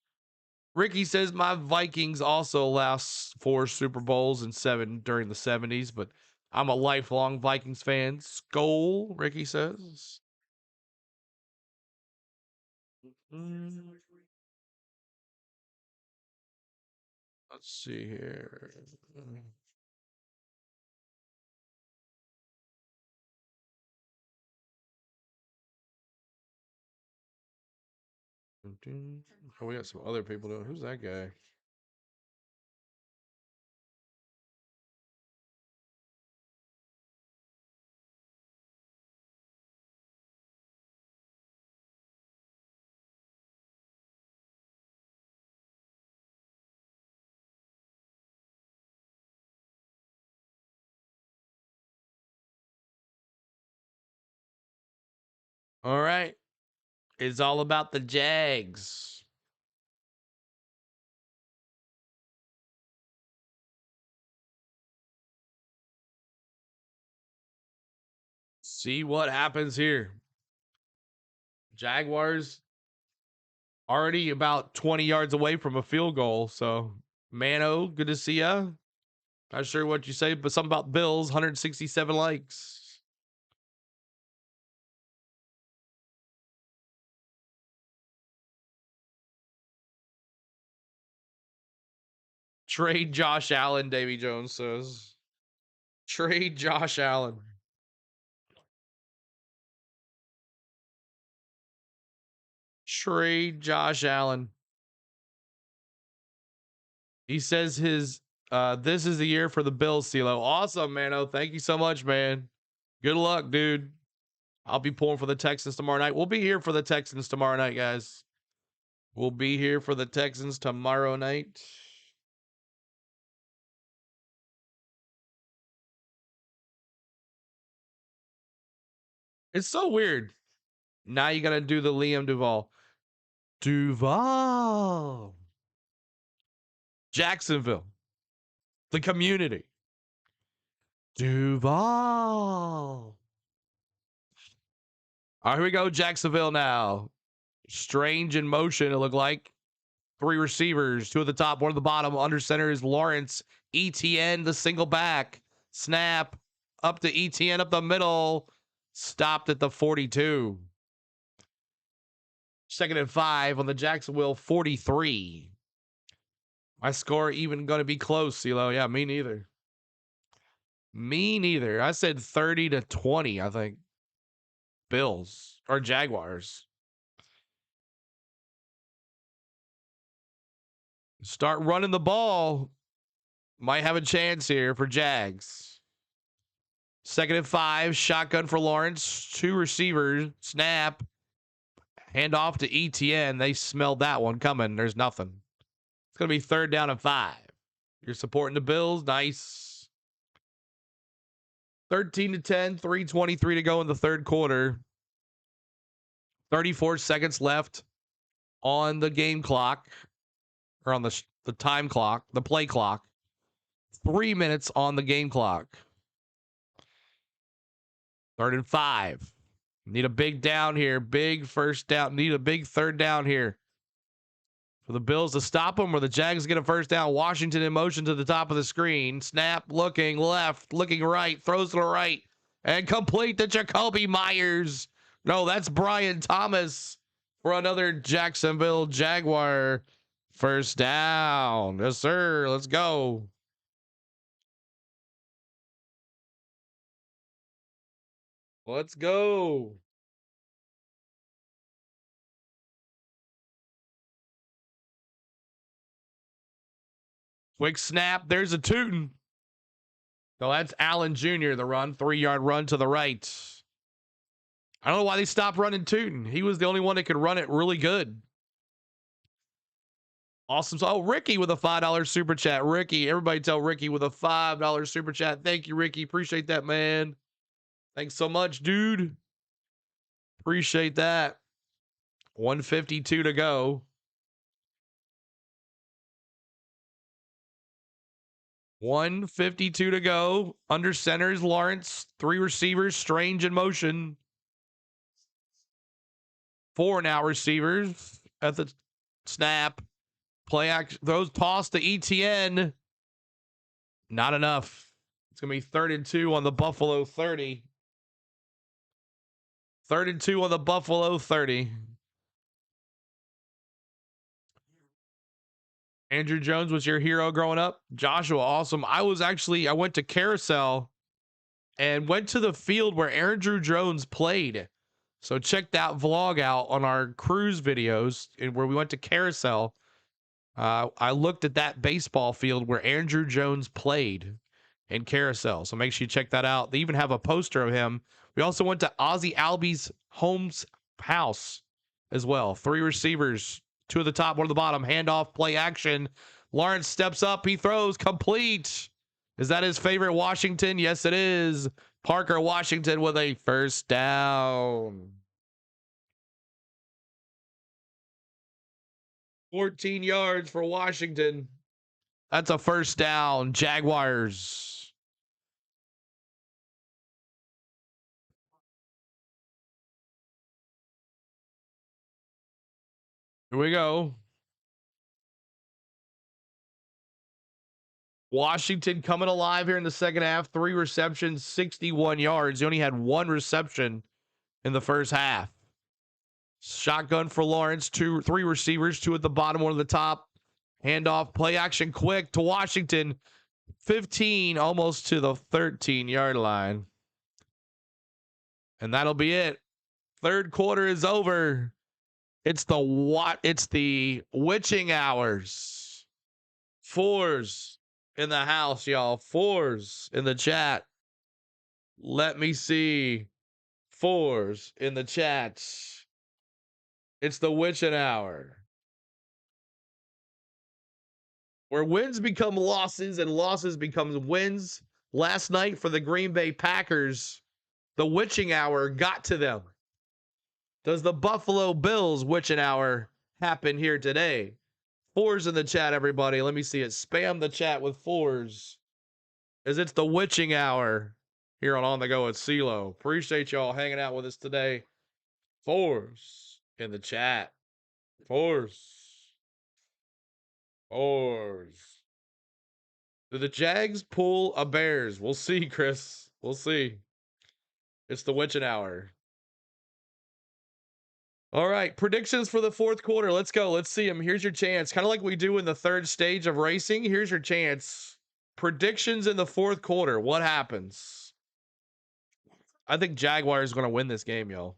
Ricky says my Vikings also last 4 Super Bowls and 7 during the 70s, but I'm a lifelong Vikings fan. Skol, Ricky says. Let's see here. Oh, we got some other people doing. Who's that guy? All right. It's all about the Jags. See what happens here. Jaguars already about 20 yards away from a field goal. So, Mano, good to see ya. Not sure what you say, but something about Bills, 167 likes. Trade Josh Allen, Davy Jones says. Trade Josh Allen. Trade Josh Allen. He says his this is the year for the Bills, CeeLo. Awesome, Mano. Thank you so much, man. Good luck, dude. I'll be pulling for the Texans tomorrow night. We'll be here for the Texans tomorrow night, guys. We'll be here for the Texans tomorrow night. It's so weird. Now you got to do the Liam Duval. Duval. Jacksonville. The community. Duval. All right, here we go. Jacksonville now. Strange in motion, it looked like. 3 receivers, 2 at the top, 1 at the bottom. Under center is Lawrence. ETN, the single back. Snap. Up to ETN, up the middle. Stopped at the 42. 2nd and 5 on the Jacksonville 43. My score even going to be close, CeeLo. Yeah, me neither. Me neither. I said 30-20, I think. Bills or Jaguars. Start running the ball. Might have a chance here for Jags. 2nd and 5. Shotgun for Lawrence. 2 receivers. Snap. Hand off to ETN. They smelled that one coming. There's nothing. It's going to be 3rd down and 5. You're supporting the Bills. Nice. 13-10. 3:23 to go in the 3rd quarter. 34 seconds left on the game clock. Or on the time clock. The play clock. 3 minutes on the game clock. 3rd and 5. Need a big down here. Big first down. Need a big 3rd down here. For the Bills to stop them, or the Jags get a first down. Washington in motion to the top of the screen. Snap, looking left, looking right, throws to the right, and complete to Jacoby Myers. No, that's Brian Thomas for another Jacksonville Jaguar first down. Yes, sir. Let's go. Let's go. Quick snap. There's a tootin'. No, that's Allen Jr., the run. 3-yard run to the right. I don't know why they stopped running Tootin. He was the only one that could run it really good. Awesome. So, Ricky with a $5 super chat. Ricky, everybody tell Ricky with a $5 super chat. Thank you, Ricky. Appreciate that, man. Thanks so much, dude. Appreciate that. 152 to go. 152 to go. Under center is Lawrence. 3 receivers, Strange in motion. 4 now receivers at the snap. Play action. Those toss to ETN. Not enough. It's going to be 3rd and 2 on the Buffalo 30. 3rd and 2 on the Buffalo 30. Andrew Jones was your hero growing up. Joshua, awesome. I went to Carousel and went to the field where Andrew Jones played. So check that vlog out on our cruise videos and where we went to Carousel. I looked at that baseball field where Andrew Jones played in Carousel. So make sure you check that out. They even have a poster of him. We also went to Ozzie Albies' house as well. 3 receivers, 2 at the top, 1 at the bottom. Handoff, play action. Lawrence steps up. He throws complete. Is that his favorite Washington? Yes, it is. Parker Washington with a first down. 14 yards for Washington. That's a first down. Jaguars. Here we go. Washington coming alive here in the second half. 3 receptions, 61 yards. He only had 1 reception in the first half. Shotgun for Lawrence. 3 receivers, 2 at the bottom, 1 at the top. Handoff, play action quick to Washington. 15, almost to the 13-yard line. And that'll be it. 3rd quarter is over. It's the witching hours. 4s in the house, y'all. 4s in the chat. Let me see. 4s in the chat. It's the witching hour. Where wins become losses and losses become wins. Last night for the Green Bay Packers, the witching hour got to them. Does the Buffalo Bills witching hour happen here today? 4s in the chat, everybody. Let me see it. Spam the chat with 4s. As it's the witching hour here on the Go at CeeLo. Appreciate y'all hanging out with us today. 4s in the chat. 4s. 4s. Do the Jags pull a Bears? We'll see, Chris. We'll see. It's the witching hour. All right, predictions for the 4th quarter. Let's go. Let's see them. Here's your chance. Kind of like we do in the 3rd stage of racing. Here's your chance. Predictions in the 4th quarter. What happens? I think Jaguars is going to win this game, y'all.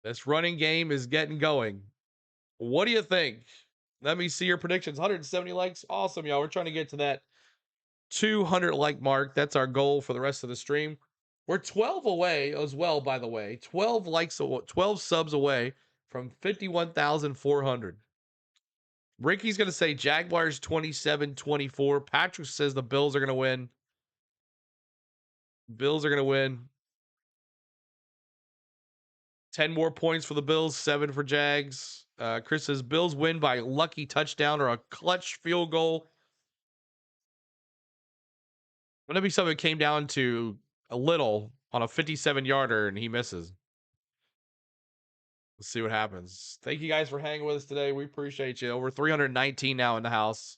This running game is getting going. What do you think? Let me see your predictions. 170 likes. Awesome, y'all. We're trying to get to that 200 like mark. That's our goal for the rest of the stream. We're 12 away as well, by the way. 12 likes, 12 subs away from 51,400. Ricky's going to say Jaguars 27-24. Patrick says the Bills are going to win. Bills are going to win. 10 more points for the Bills, 7 for Jags. Chris says Bills win by lucky touchdown or a clutch field goal. Wouldn't it be something that came down to a little on a 57-yarder and he misses? Let's see what happens. Thank you guys for hanging with us today. We appreciate you. Over 319 now in the house.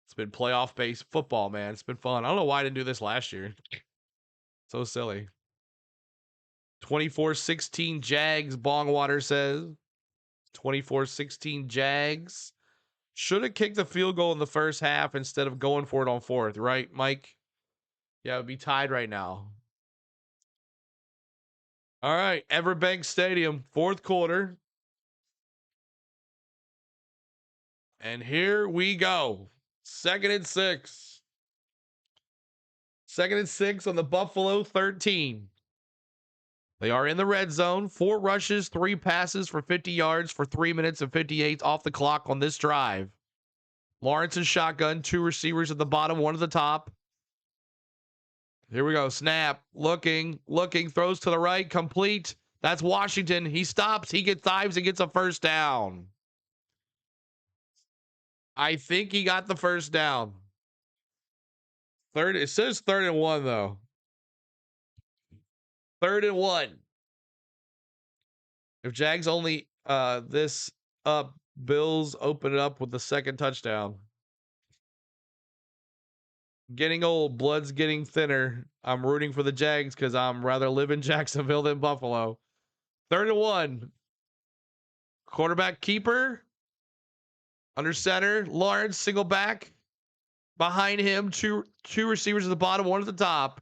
It's been playoff-based football, man. It's been fun. I don't know why I didn't do this last year. So silly. 24-16 Jags, Bongwater says. 24-16 Jags. Should have kicked the field goal in the first half instead of going for it on 4th, right, Mike? Yeah, it would be tied right now. All right, Everbank Stadium, 4th quarter. And here we go. 2nd and 6. 2nd and 6 on the Buffalo 13. They are in the red zone. 4 rushes, 3 passes for 50 yards for 3 minutes and 58 off the clock on this drive. Lawrence is shotgun. 2 receivers at the bottom, 1 at the top. Here we go. Snap. Looking. Throws to the right. Complete. That's Washington. He stops. He gets dives and gets a first down. I think he got the first down. It says 3rd and 1, though. 3rd and 1. If Jags only this up, Bills open it up with the 2nd touchdown. Getting old, blood's getting thinner. I'm rooting for the Jags because I'm rather live in Jacksonville than Buffalo. 3rd and 1. Quarterback keeper. Under center. Lawrence, single back. Behind him, two receivers at the bottom, 1 at the top.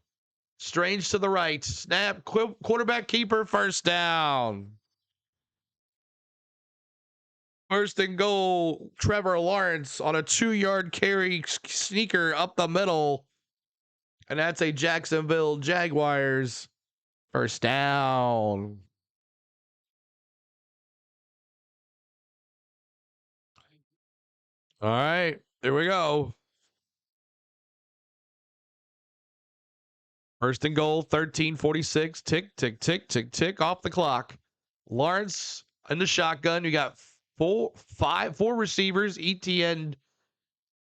Strange to the right. Snap. Quarterback keeper. First down. 1st and goal. Trevor Lawrence on a 2-yard carry sneaker up the middle. And that's a Jacksonville Jaguars first down. All right, here we go. 1st and goal, 13:46. Tick off the clock. Lawrence in the shotgun. You got four receivers. ETN.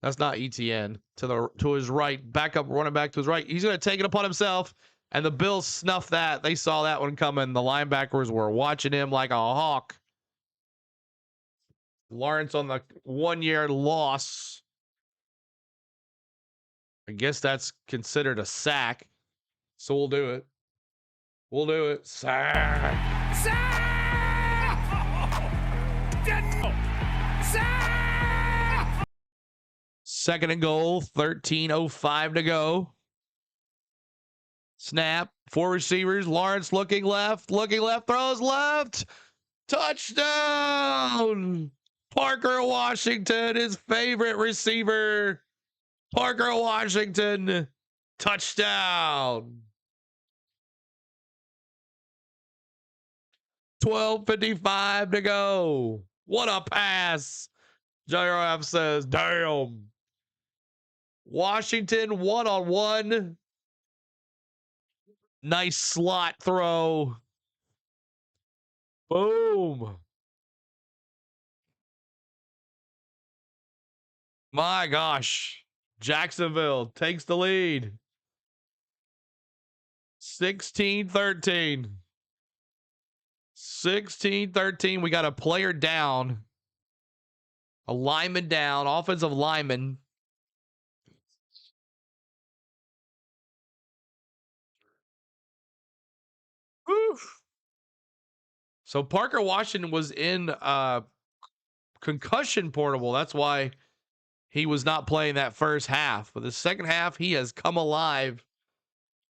That's not ETN. To his right. Backup running back to his right. He's going to take it upon himself. And the Bills snuffed that. They saw that one coming. The linebackers were watching him like a hawk. Lawrence on the 1-yard loss. I guess that's considered a sack. So we'll do it. Sack. Sack! 2nd and goal. 13:05 to go. Snap. 4 receivers. Lawrence looking left. Throws left. Touchdown. Parker Washington, his favorite receiver. Parker Washington. Touchdown. 12:55 to go. What a pass. JRF says, damn. Washington 1-on-1. Nice slot throw. Boom. My gosh. Jacksonville takes the lead. 16-13. 16-13. We got a player down. A lineman down. Offensive lineman. Oof. So Parker Washington was in concussion portable. That's why he was not playing that first half. But the second half, he has come alive.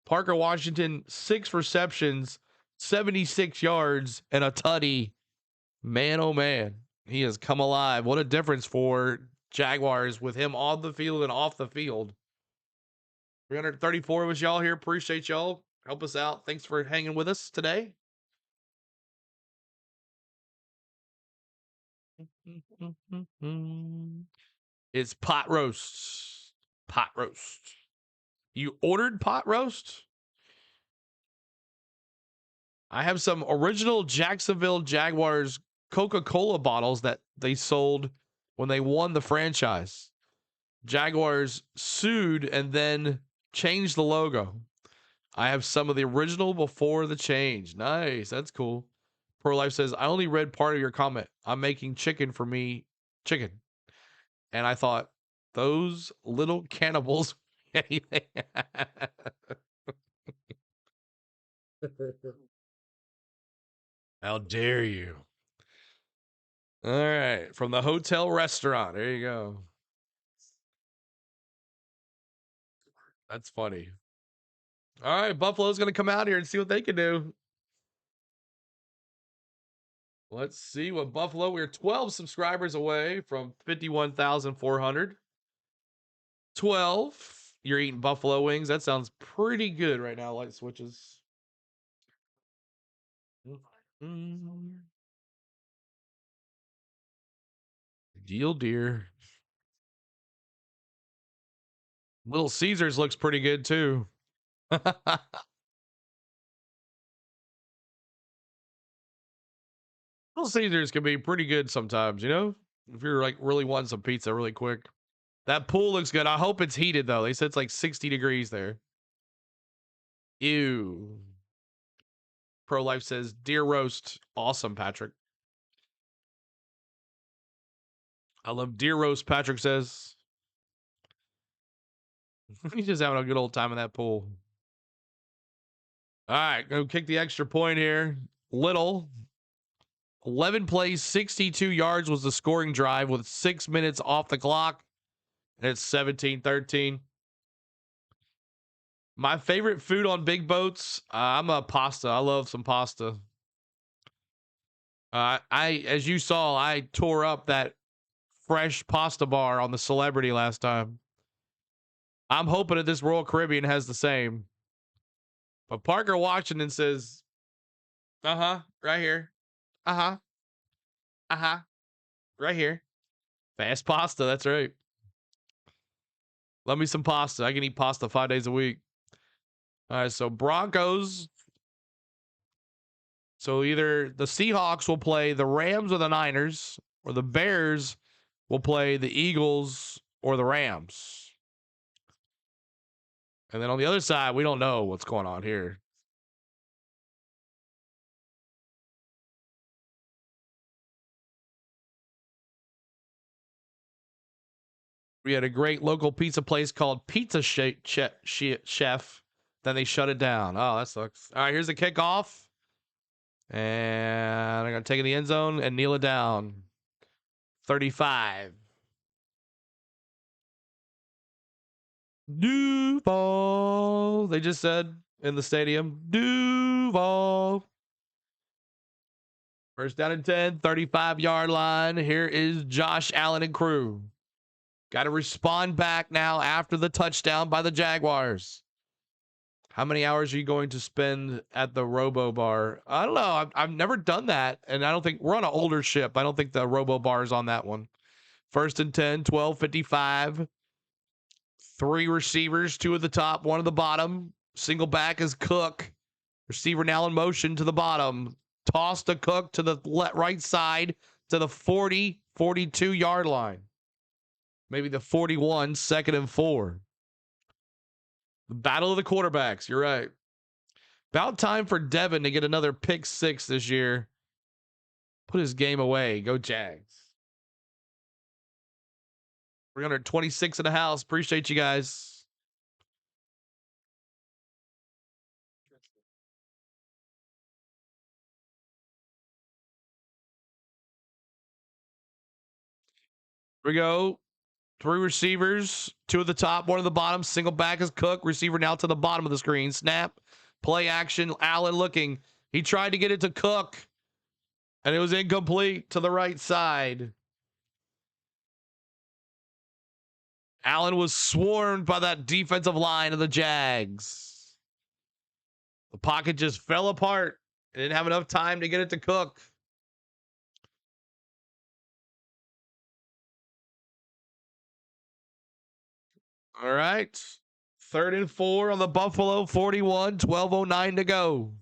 Parker Washington, 6 receptions, 76 yards, and a tutty. Man, oh man, he has come alive. What a difference for Jaguars with him on the field and off the field. 334 of us y'all here. Appreciate y'all. Help us out. Thanks for hanging with us today. It's pot roast. Pot roast. You ordered pot roast? I have some original Jacksonville Jaguars Coca-Cola bottles that they sold when they won the franchise. Jaguars sued and then changed the logo. I have some of the original before the change. Nice. That's cool. Pro Life says, I only read part of your comment. I'm making chicken for me. Chicken. And I thought, those little cannibals. How dare you? All right. From the hotel restaurant. There you go. That's funny. All right. Buffalo's going to come out here and see what they can do. Let's see what Buffalo. We're 12 subscribers away from 51,400. 12. You're eating buffalo wings. That sounds pretty good right now, light switches. Deal deer. Little Caesars looks pretty good too. Little Caesars can be pretty good sometimes, you know? If you're like really wanting some pizza really quick. That pool looks good. I hope it's heated though. They said it's like 60 degrees there. Ew. Pro Life says deer roast. Awesome, Patrick. I love deer roast, Patrick says. He's just having a good old time in that pool. All right, go kick the extra point here. Little. 11 plays, 62 yards was the scoring drive with 6 minutes off the clock. And it's 17-13. My favorite food on big boats, I'm a pasta. I love some pasta. As you saw, I tore up that fresh pasta bar on the Celebrity last time. I'm hoping that this Royal Caribbean has the same. But Parker Washington says, right here. Right here. Fast pasta, that's right. Love me some pasta. I can eat pasta 5 days a week. All right, so Broncos. So either the Seahawks will play the Rams or the Niners, or the Bears will play the Eagles or the Rams. And then on the other side, we don't know what's going on here. We had a great local pizza place called Pizza Chef. Then they shut it down. Oh, that sucks. All right, here's the kickoff. And I'm going to take it in the end zone and kneel it down. 35. Duval. They just said in the stadium. Duval. First down and 10, 35-yard line. Here is Josh Allen and crew. Got to respond back now after the touchdown by the Jaguars. How many hours are you going to spend at the Robo Bar? I don't know. I've never done that. And I don't think we're on an older ship. I don't think the Robo Bar is on that one. First and 10, 12:55. 3 receivers, 2 at the top, 1 at the bottom. Single back is Cook. Receiver now in motion to the bottom. Toss to Cook to the right side to the 40, 42-yard line. Maybe the 41, 2nd and 4. The battle of the quarterbacks. You're right. About time for Devin to get another pick 6 this year. Put his game away. Go Jags. 326 in the house. Appreciate you guys. Here we go. 3 receivers, 2 at the top, 1 at the bottom. Single back is Cook. Receiver now to the bottom of the screen. Snap. Play action. Allen looking. He tried to get it to Cook, and it was incomplete to the right side. Allen was swarmed by that defensive line of the Jags. The pocket just fell apart. It didn't have enough time to get it to Cook. All right. 3rd and 4 on the Buffalo 41, 12:09 to go.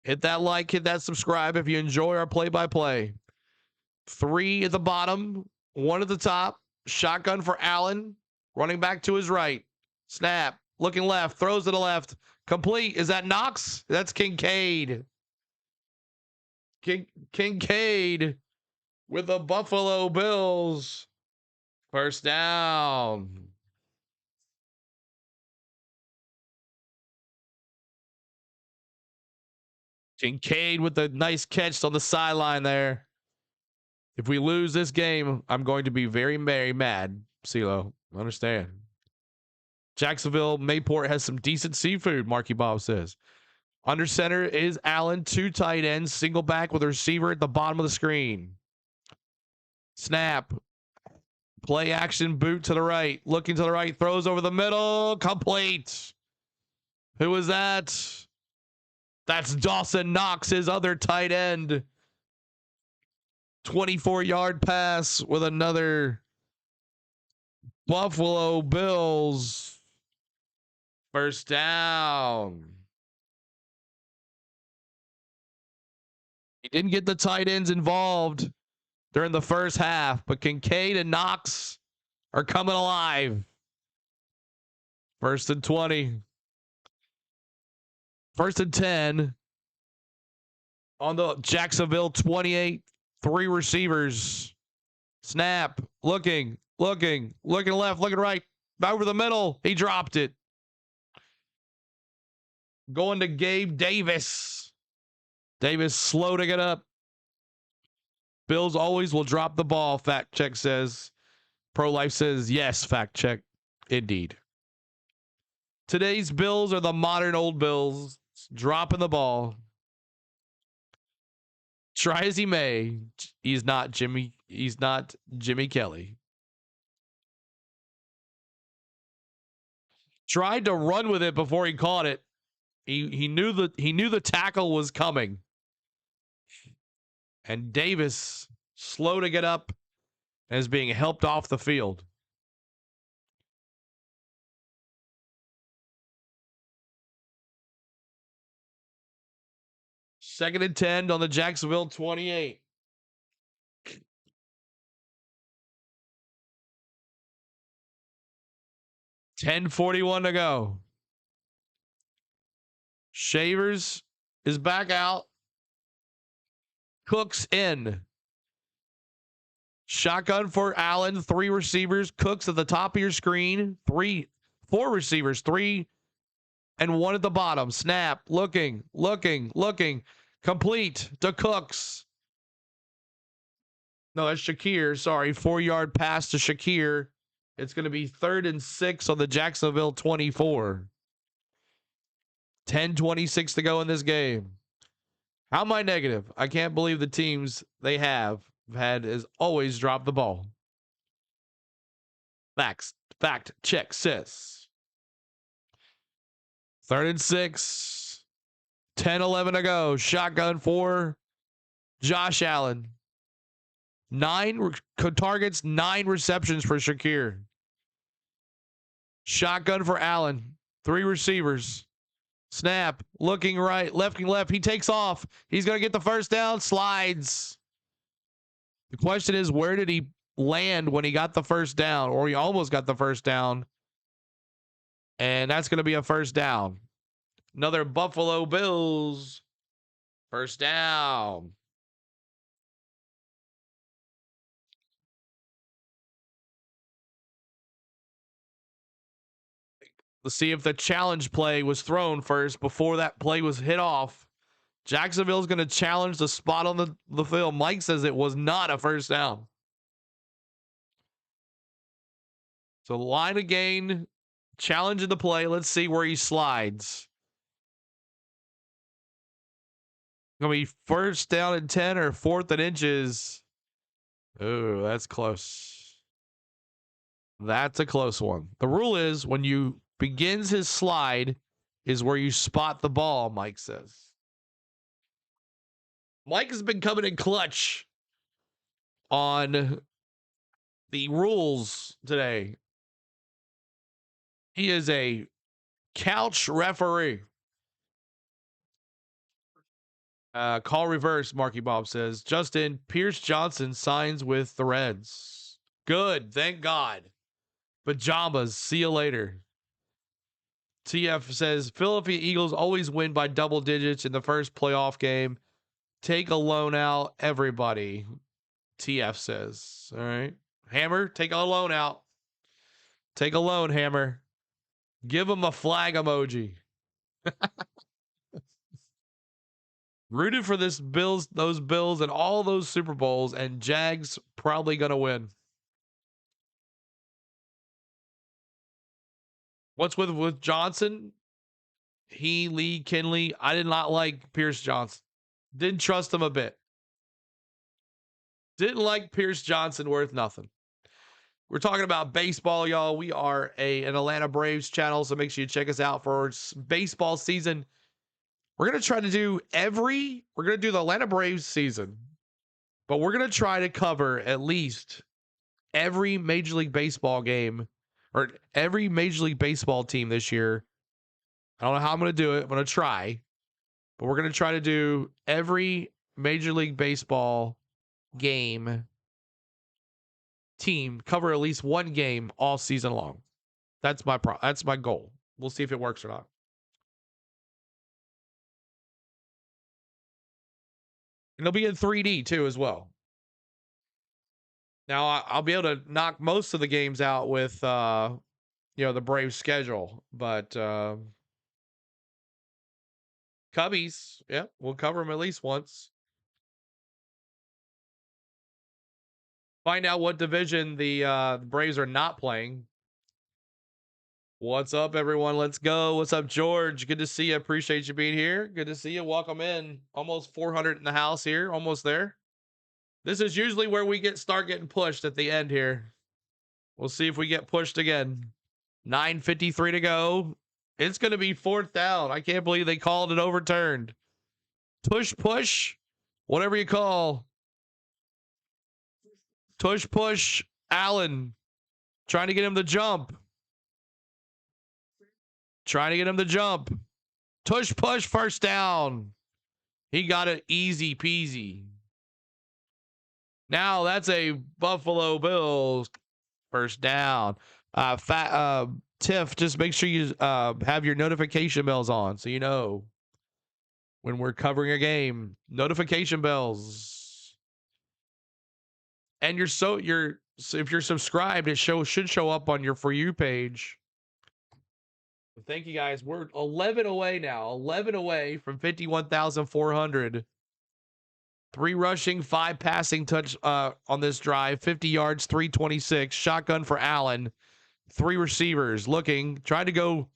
Hit that like, hit that subscribe if you enjoy our play-by-play. 3 at the bottom, 1 at the top. Shotgun for Allen. Running back to his right. Snap. Looking left. Throws to the left. Complete. Is that Knox? That's Kincaid. Kincaid with the Buffalo Bills. First down. Kincaid with the nice catch on the sideline there. If we lose this game, I'm going to be very, very mad. CeeLo, understand. Jacksonville, Mayport has some decent seafood, Marky Bob says. Under center is Allen, 2 tight ends, single back with a receiver at the bottom of the screen. Snap. Play action, boot to the right. Looking to the right, throws over the middle. Complete. Who was that? That's Dawson Knox, his other tight end. 24-yard pass with another Buffalo Bills first down. He didn't get the tight ends involved during the first half, but Kincaid and Knox are coming alive. 1st and 20. 1st and 10 on the Jacksonville 28. 3 receivers. Snap. Looking left, looking right. Over the middle. He dropped it. Going to Gabe Davis. Davis slow to get up. Bills always will drop the ball, fact check says. Pro Life says yes, fact check. Indeed. Today's Bills are the modern old Bills, dropping the ball. Try as he may, he's not Jimmy Kelly. Tried to run with it before he caught it. He knew the tackle was coming. And Davis, slow to get up, and is being helped off the field. Second and 10 on the Jacksonville 28. $10:41 to go. Shavers is back out. Cooks in. Shotgun for Allen. 3 receivers. Cooks at the top of your screen. 4 receivers. 3 and 1 at the bottom. Snap. Looking. Complete to Cooks. No, that's Shakir. Sorry. 4-yard pass to Shakir. It's going to be 3rd and 6 on the Jacksonville 24. 10:26 to go in this game. How am I negative? I can't believe the teams they have had as always dropped the ball. Fact check says. 3rd and 6. 10:11 to go. Shotgun for Josh Allen. 9 targets, 9 receptions for Shakir. Shotgun for Allen. 3 receivers. Snap. Looking right. Left. He takes off. He's going to get the first down. Slides. The question is, where did he land when he got the first down? Or he almost got the first down. And that's going to be a first down. Another Buffalo Bills first down. Let's see if the challenge play was thrown first before that play was hit off. Jacksonville's going to challenge the spot on the field. Mike says it was not a first down. So line of gain, challenge in the play. Let's see where he slides. Going to be 1st down and 10 or 4th and inches. Oh, that's close. That's a close one. The rule is when you begins his slide is where you spot the ball, Mike says. Mike has been coming in clutch on the rules today. He is a couch referee. Call reverse, Marky Bob says. Justin, Pierce Johnson signs with the Reds. Good, thank God. Pajamas, see you later. TF says, Philadelphia Eagles always win by double digits in the first playoff game. Take a loan out, everybody. TF says. All right. Hammer, take a loan out. Take a loan, Hammer. Give him a flag emoji. Rooted for those Bills and all those Super Bowls, and Jags probably going to win. What's with Johnson? Lee, Kinley. I did not like Pierce Johnson. Didn't trust him a bit. Didn't like Pierce Johnson worth nothing. We're talking about baseball, y'all. We are an Atlanta Braves channel, so make sure you check us out for baseball season. We're going to try to do we're going to do the Atlanta Braves season, but we're going to try to cover at least every Major League Baseball game or every Major League Baseball team this year. I don't know how I'm going to do it. I'm going to try, but we're going to try to do every Major League Baseball game team, cover at least one game all season long. That's my goal. We'll see if it works or not. And it'll be in 3D too as well. Now I'll be able to knock most of the games out with the Braves schedule, but Cubbies, yeah, we'll cover them at least once. Find out what division the Braves are not playing. What's up, everyone? Let's go. What's up, George? Good to see you. Appreciate you being here. Good to see you. Welcome in. Almost 400 in the house here. Almost there. This is usually where we start getting pushed at the end here. We'll see if we get pushed again. 9:53 to go. It's going to be 4th down. I can't believe they called it overturned. Push, whatever you call. Push, Allen. Trying to get him to jump. Push, 1st down. He got it easy peasy. Now that's a Buffalo Bills 1st down. Tiff, just make sure you have your notification bells on so you know when we're covering a game. Notification bells. And if you're subscribed, it should show up on your For You page. Thank you guys. We're 11 away now. 11 away from 51,400. 3 rushing, 5 passing touch on this drive. 50 yards, 326. Shotgun for Allen. 3 receivers looking, trying to go.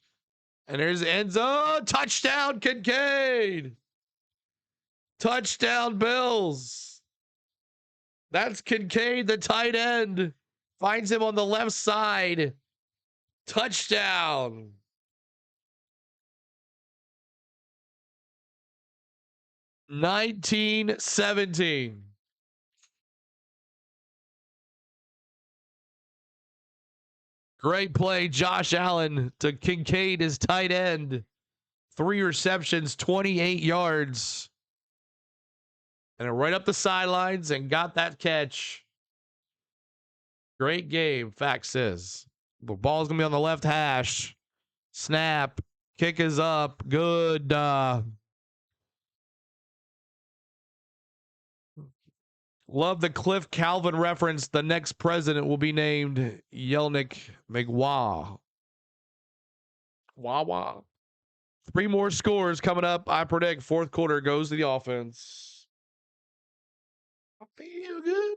And there's the end zone. Touchdown, Kincaid. Touchdown, Bills. That's Kincaid, the tight end. Finds him on the left side. Touchdown. $19-17. Great play, Josh Allen to Kincaid, his tight end. 3 receptions, 28 yards. And right up the sidelines and got that catch. Great game, fact says. The ball's going to be on the left hash. Snap. Kick is up. Good. Love the Cliff Calvin reference. The next president will be named Yelnick McWaw. Wah. 3 more scores coming up. I predict 4th quarter goes to the offense. I feel good.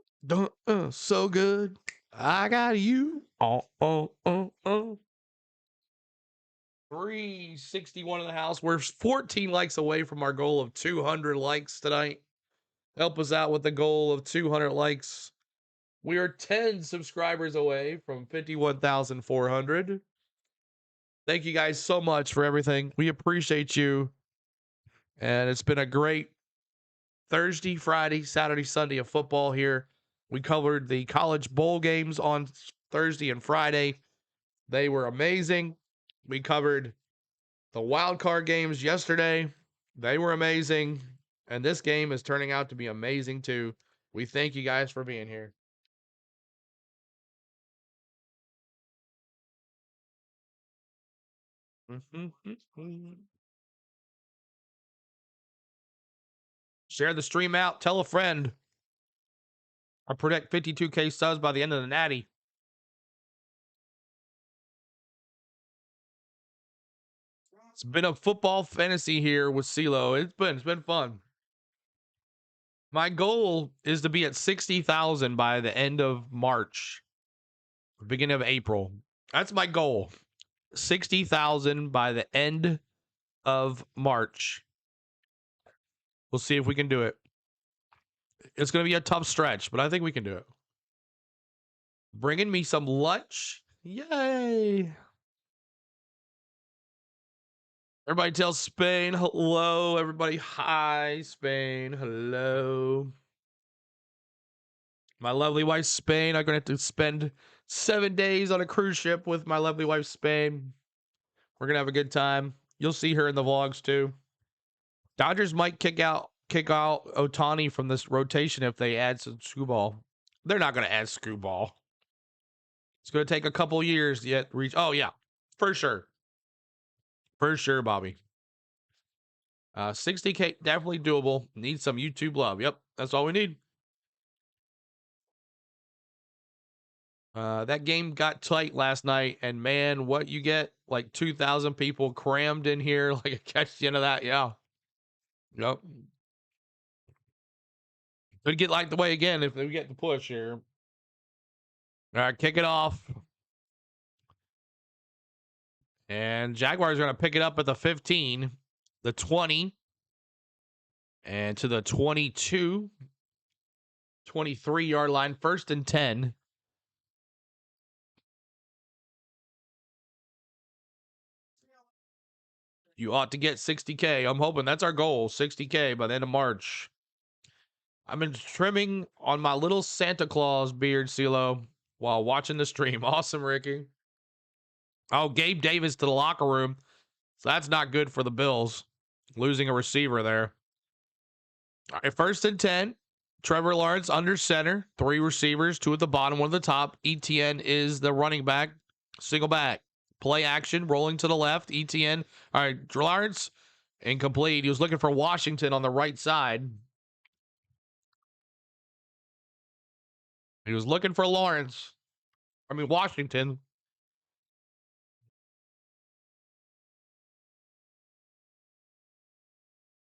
So good. I got you. 361 in the house. We're 14 likes away from our goal of 200 likes tonight. Help us out with the goal of 200 likes. We are 10 subscribers away from 51,400. Thank you guys so much for everything. We appreciate you. And it's been a great Thursday, Friday, Saturday, Sunday of football here. We covered the college bowl games on Thursday and Friday. They were amazing. We covered the wild card games yesterday. They were amazing. And this game is turning out to be amazing too. We thank you guys for being here. Share the stream out. Tell a friend. I predict 52K subs by the end of the Natty. It's been a football fantasy here with CeeLo. It's been fun. My goal is to be at 60,000 by the end of March, beginning of April. That's my goal. 60,000 by the end of March. We'll see if we can do it. It's going to be a tough stretch, but I think we can do it. Bringing me some lunch. Yay. Everybody tell Spain hello. Everybody, hi, Spain. Hello. My lovely wife, Spain. I'm going to have to spend 7 days on a cruise ship with my lovely wife, Spain. We're going to have a good time. You'll see her in the vlogs, too. Dodgers might kick out Ohtani from this rotation if they add some Screwball. They're not going to add Screwball. It's going to take a couple years yet to reach. Oh, yeah, for sure. For sure, Bobby. 60K, definitely doable. Need some YouTube love. Yep, that's all we need. That game got tight last night, and man, what you get, like 2,000 people crammed in here, like a catch the end of that, yeah. Yep. Could get like the way again if we get the push here. All right, kick it off. And Jaguars are going to pick it up at the 15, the 20, and to the 22, 23-yard line, 1st and 10. You ought to get 60K. I'm hoping that's our goal, 60K by the end of March. I've been trimming on my little Santa Claus beard, CeeLo, while watching the stream. Awesome, Ricky. Oh, Gabe Davis to the locker room. So that's not good for the Bills. Losing a receiver there. All right, 1st and 10. Trevor Lawrence under center. 3 receivers, 2 at the bottom, 1 at the top. ETN is the running back. Single back. Play action, rolling to the left. ETN. All right, Lawrence, incomplete. He was looking for Washington on the right side. He was looking for Washington.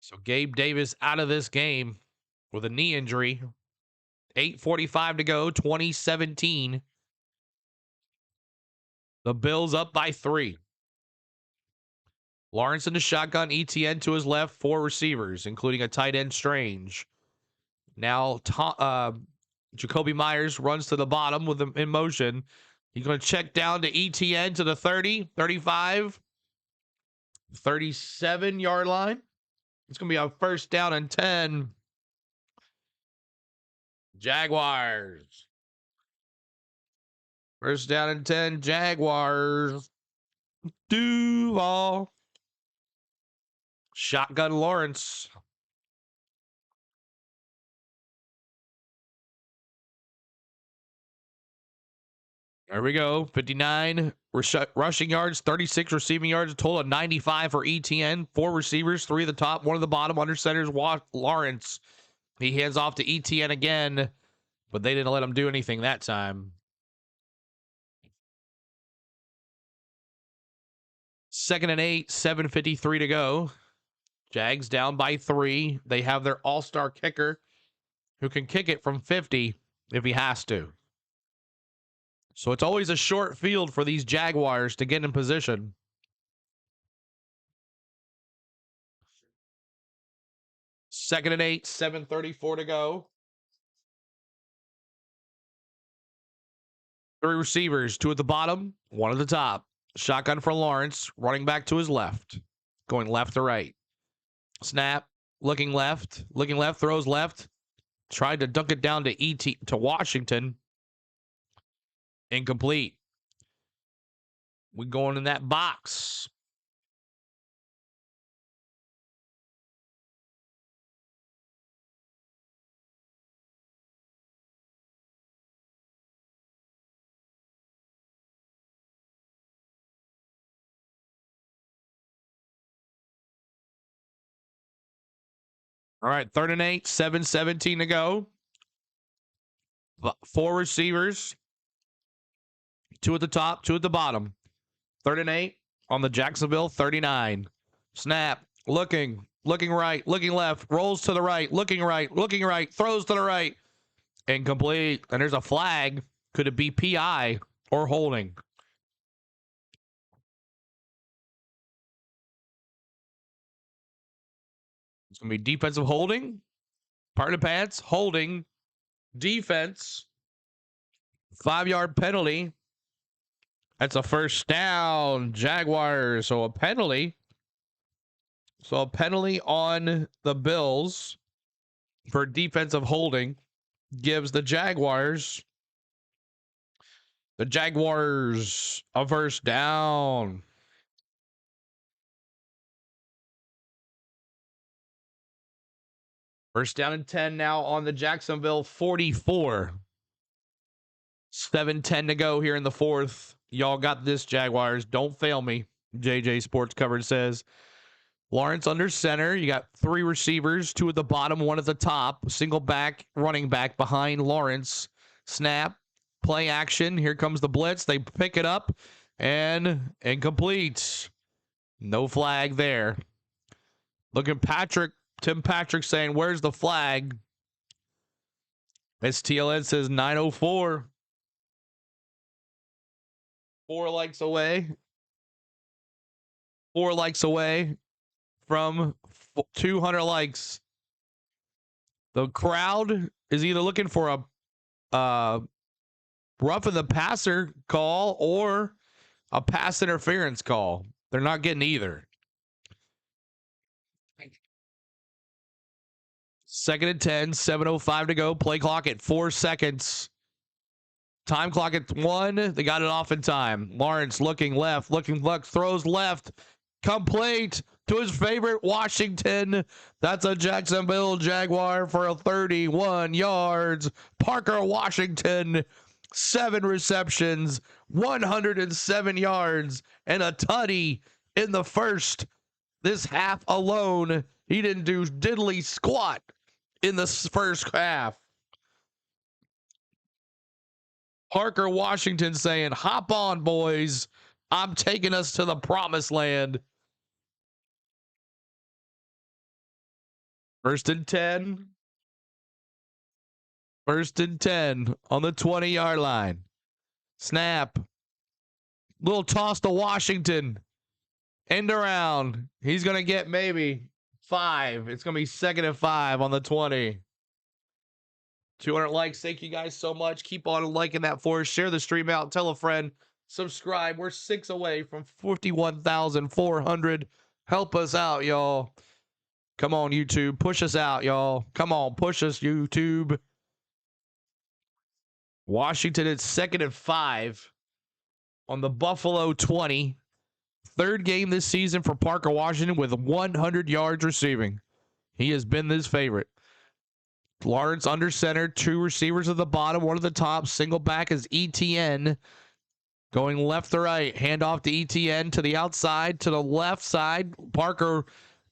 So Gabe Davis out of this game with a knee injury. 8:45 to go, 2017. The Bills up by 3. Lawrence in the shotgun, ETN to his left, 4 receivers, including a tight end, Strange. Now, Jacoby Myers runs to the bottom with him in motion. He's going to check down to ETN to the 30, 35, 37-yard line. It's going to be a 1st down and 10. Jaguars. 1st down and 10, Jaguars. Duval. Shotgun Lawrence. There we go. 59 rushing yards, 36 receiving yards, a total of 95 for ETN. 4 receivers, 3 at the top, 1 at the bottom. Under center's Lawrence. He hands off to ETN again, but they didn't let him do anything that time. 2nd and 8, 7:53 to go. Jags down by 3. They have their all-star kicker who can kick it from 50 if he has to. So it's always a short field for these Jaguars to get in position. Second and 8, 7:34 to go. 3 receivers, 2 at the bottom, 1 at the top. Shotgun for Lawrence, running back to his left, going left to right. Snap, looking left, throws left. Tried to dunk it down to Washington. Incomplete. We going in that box. All right, 3rd and 8, 7:17 to go. 4 receivers. 2 at the top, 2 at the bottom. 3rd and 8 on the Jacksonville 39. Snap, looking right, looking left, rolls to the right, looking right, throws to the right. Incomplete. And there's a flag. Could it be PI or holding? It's going to be defensive holding. Part of the pants, holding, defense, 5-yard penalty. That's a 1st down, Jaguars. So a penalty. So a penalty on the Bills for defensive holding gives the Jaguars a first down. First down and 10 now on the Jacksonville 44. 7:10 to go here in the fourth. Y'all got this, Jaguars. Don't fail me. JJ Sports Coverage says. Lawrence under center. You got 3 receivers, 2 at the bottom, 1 at the top. Single back, running back behind Lawrence. Snap, play action. Here comes the blitz. They pick it up and incomplete. No flag there. Look at Tim Patrick saying, where's the flag? STLN says 9:04. 4 likes away. 4 likes away from 200 likes. The crowd is either looking for a roughing the passer call or a pass interference call. They're not getting either. 2nd and 10, 7:05 to go. Play clock at 4 seconds. Time clock at 1. They got it off in time. Lawrence looking left, throws left. Complete to his favorite Washington. That's a Jacksonville Jaguar for 31 yards. Parker Washington, 7 receptions, 107 yards, and a tutty in the first. This half alone, he didn't do diddly squat in the first half. Parker Washington saying, hop on, boys. I'm taking us to the promised land. 1st and 10. 1st and 10 on the 20-yard line. Snap. Little toss to Washington. End around. He's going to get maybe 5. It's going to be 2nd and 5 on the 20. 200 likes. Thank you guys so much. Keep on liking that for us. Share the stream out. Tell a friend. Subscribe. We're 6 away from 51,400. Help us out, y'all. Come on, YouTube. Push us out, y'all. Come on. Push us, YouTube. Washington is 2nd and 5 on the Buffalo 20. 3rd game this season for Parker Washington with 100 yards receiving. He has been this favorite. Lawrence under center, 2 receivers at the bottom, 1 at the top. Single back is ETN. Going left to right. Hand off to ETN to the outside, to the left side. Parker,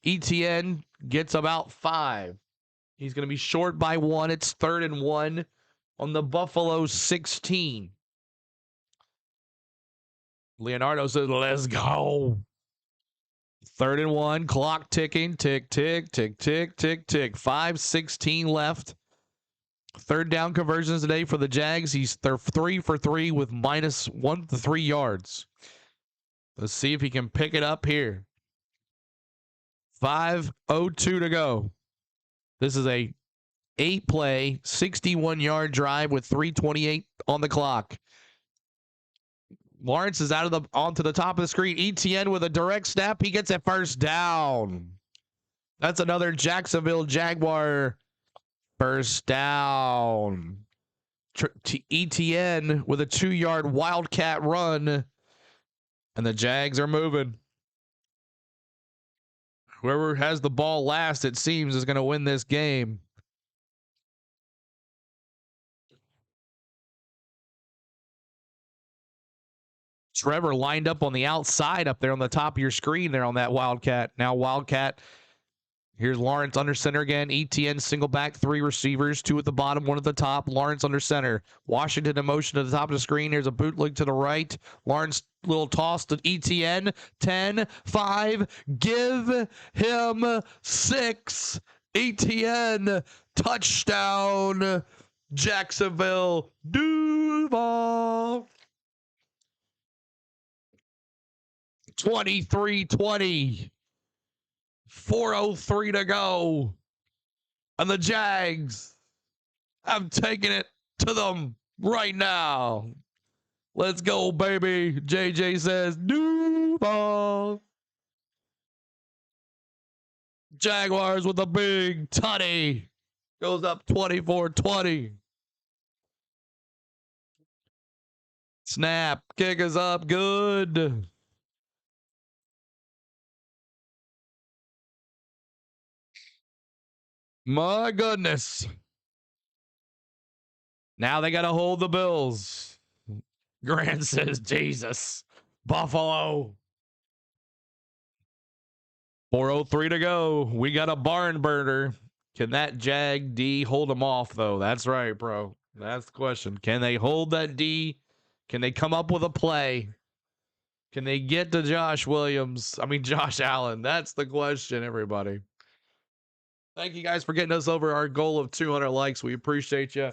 ETN gets about 5. He's going to be short by 1. It's 3rd and 1 on the Buffalo 16. Leonardo says, let's go. 3rd and 1, clock ticking, tick, tick, tick, tick, tick, tick. 5:16 left. 3rd down conversions today for the Jags. They're 3 for 3 with -1 to 3 yards. Let's see if he can pick it up here. 5:02 to go. This is a 8-play, 61-yard drive with 3:28 on the clock. Lawrence is onto the top of the screen. ETN with a direct snap. He gets a first down. That's another Jacksonville Jaguar first down. ETN with a 2-yard wildcat run. And the Jags are moving. Whoever has the ball last, it seems, is going to win this game. Trevor lined up on the outside up there on the top of your screen there on that Wildcat. Now Wildcat. Here's Lawrence under center again. ETN single back, 3 receivers, 2 at the bottom, 1 at the top. Lawrence under center. Washington in motion to the top of the screen. Here's a bootleg to the right. Lawrence little toss to ETN. 10, 5. Give him 6. ETN touchdown. Jacksonville Duval. 23-20. 4:03 to go. And the Jags have taken it to them right now. Let's go, baby. JJ says, Duval. Jaguars with a big tutty. Goes up 24-20. Snap. Kick is up. Good. My goodness. Now they got to hold the Bills. Grant says, Jesus. Buffalo. 4:03 to go. We got a barn burner. Can that Jag D hold them off, though? That's right, bro. That's the question. Can they hold that D? Can they come up with a play? Can they get to Josh Allen? That's the question, everybody. Thank you guys for getting us over our goal of 200 likes. We appreciate you.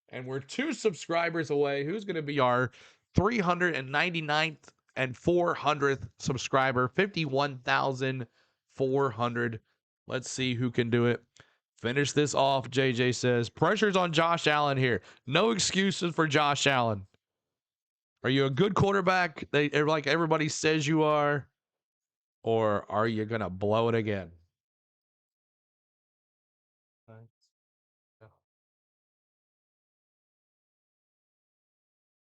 And we're 2 subscribers away. Who's going to be our 399th and 400th subscriber? 51,400. Let's see who can do it. Finish this off, JJ says. Pressure's on Josh Allen here. No excuses for Josh Allen. Are you a good quarterback, like everybody says you are? Or are you going to blow it again?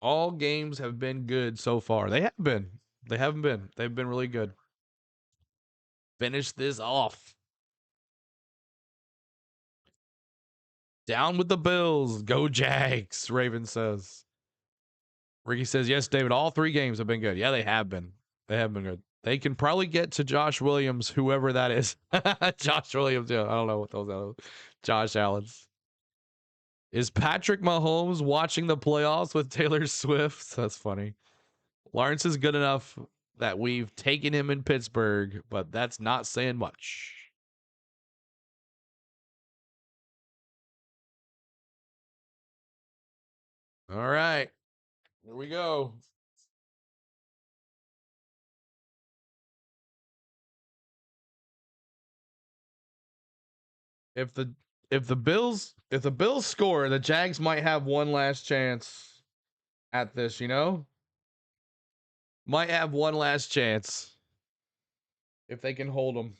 All games have been good so far. They have been. They haven't been. They've been really good. Finish this off. Down with the Bills. Go Jags, Raven says. Ricky says, yes, David, all 3 games have been good. Yeah, they have been. They have been good. They can probably get to Josh Williams, whoever that is. Josh Williams, yeah. I don't know what those are. Josh Allen's. Is Patrick Mahomes watching the playoffs with Taylor Swift? That's funny. Lawrence is good enough that we've taken him in Pittsburgh, but that's not saying much. All right. Here we go. If the Bills score, the Jags might have one last chance at this, you know? Might have one last chance if they can hold them.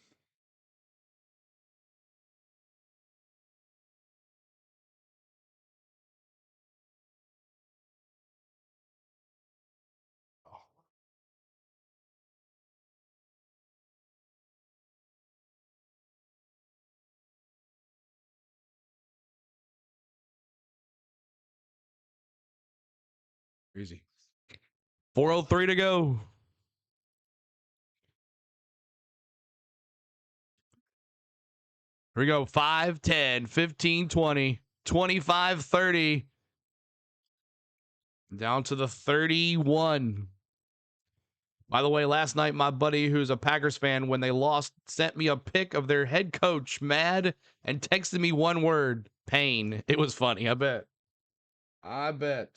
Easy. 4:03 to go. Here we go. 5, 10, 15, 20, 25, 30. Down to the 31. By the way, last night, my buddy who's a Packers fan, when they lost, sent me a pic of their head coach, mad, and texted me one word, pain. It was funny, I bet. I bet.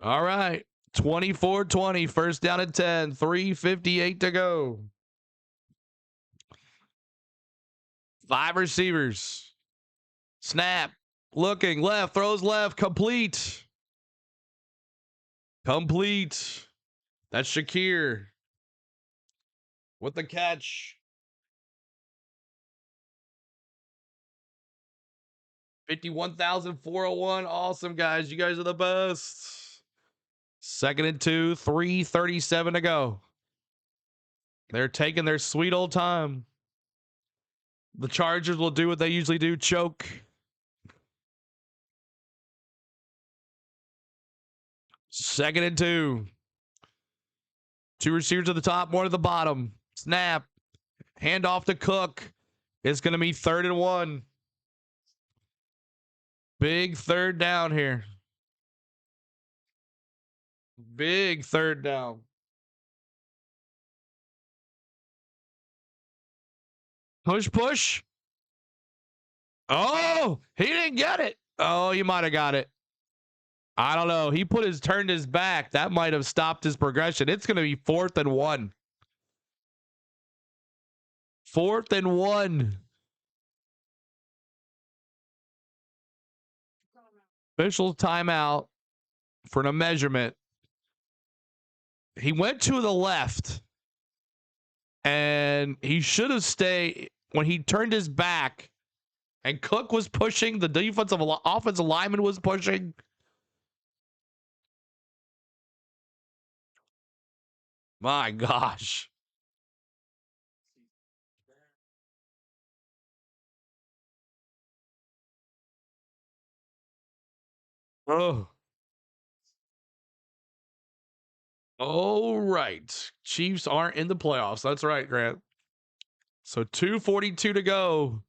All right. 24-20, first down at 10, 3:58 to go. 5 receivers. Snap. Looking left, throws left, complete. Complete. That's Shakir with the catch. 51,401. Awesome, guys. You guys are the best. 2nd and 2, 3:37 to go. They're taking their sweet old time. The Chargers will do what they usually do, choke. Second and 2. 2 receivers at the top, 1 at the bottom. Snap. Hand off to Cook. It's going to be 3rd and 1. Big 3rd down here. Big 3rd down. Push. Oh, he didn't get it. Oh, you might have got it. I don't know. He turned his back. That might have stopped his progression. It's going to be 4th and 1. 4th and 1. Official timeout. for the measurement. He went to the left, and he should have stayed when he turned his back. And Cook was pushing. The offensive lineman was pushing. My gosh. Oh. All right. Chiefs aren't in the playoffs. That's right, Grant. So 2:42 to go.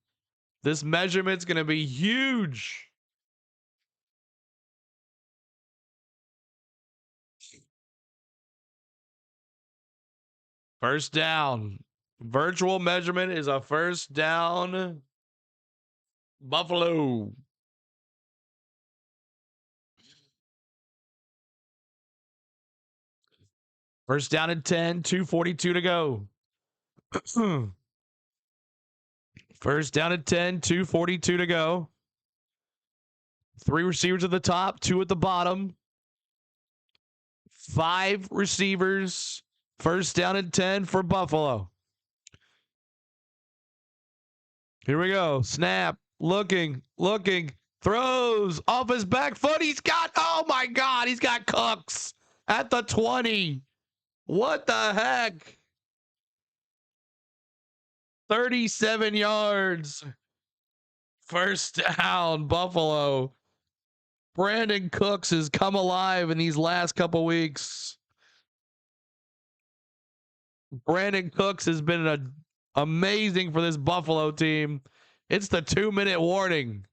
This measurement's going to be huge. First down. Virtual measurement is a first down. Buffalo. First down and 10, 2:42 to go. First down and 10, 2:42 to go. 3 receivers at the top, 2 at the bottom. 5 receivers. First down and 10 for Buffalo. Here we go. Snap. Looking. Throws off his back foot. Oh my God, he's got Cooks at the 20. What the heck? 37 yards. First down, Buffalo. Brandon Cooks has come alive in these last couple weeks. Brandon Cooks has been amazing for this Buffalo team. It's the 2-minute warning.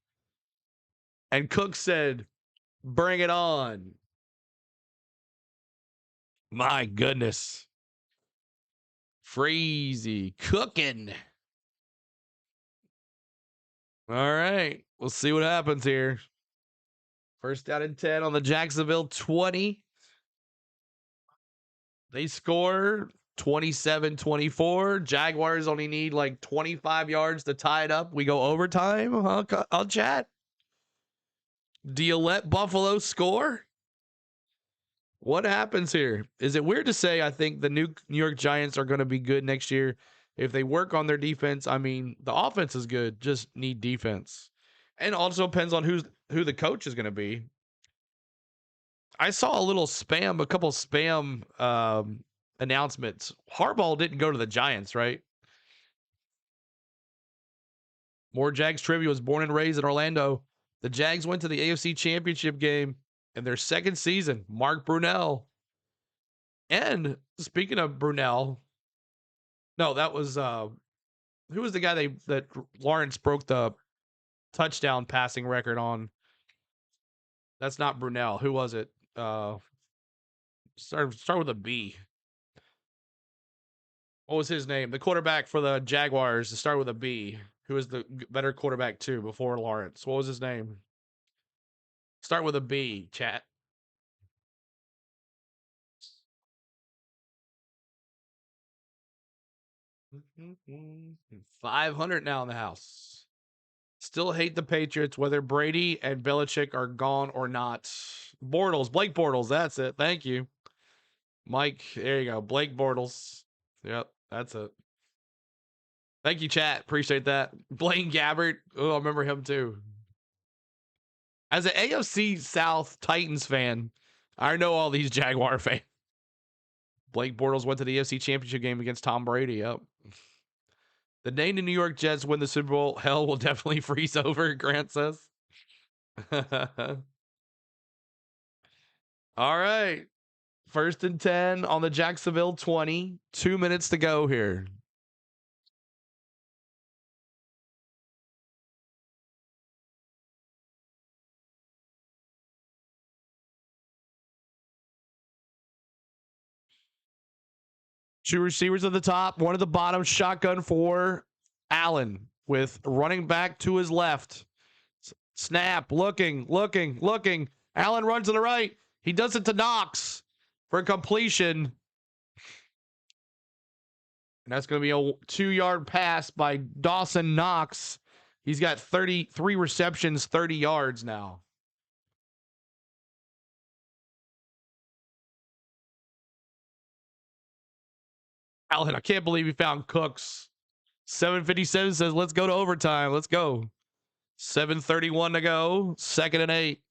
And Cook said, bring it on. My goodness. Freezy cooking. All right. We'll see what happens here. First down and 10 on the Jacksonville 20. They score 27-24. Jaguars only need like 25 yards to tie it up. We go overtime. I'll chat. Do you let Buffalo score? What happens here? Is it weird to say I think the New York Giants are going to be good next year if they work on their defense? I mean, the offense is good, just need defense. And also depends on who the coach is going to be. I saw a couple spam announcements. Harbaugh didn't go to the Giants, right? More Jags trivia. Was born and raised in Orlando. The Jags went to the AFC Championship game in their second season. Mark Brunell. And speaking of Brunell, no, that was who was the guy that Lawrence broke the touchdown passing record on? That's not Brunell. Who was it? Start with a B. What was his name? The quarterback for the Jaguars to start with a B. Who was the better quarterback too before Lawrence? What was his name? Start with a B, chat. $500 now in the house. Still hate the Patriots, whether Brady and Belichick are gone or not. Blake Bortles, that's it. Thank you. Mike, there you go. Blake Bortles. Yep, that's it. Thank you, chat. Appreciate that. Blaine Gabbert. Oh, I remember him too. As an AFC South Titans fan, I know all these Jaguar fans. Blake Bortles went to the AFC Championship game against Tom Brady. Yep. The day the New York Jets win the Super Bowl, hell will definitely freeze over, Grant says. All right. First and 10 on the Jacksonville 20. 2 minutes to go here. Two receivers at the top, one at the bottom. Shotgun for Allen with running back to his left. Snap, looking. Allen runs to the right. He does it to Knox for a completion. And that's going to be a 2-yard pass by Dawson Knox. He's got 33 receptions, 30 yards now. Allen, I can't believe you found Cooks. 7:57 says, let's go to overtime. Let's go. 7:31 to go. 2nd and 8.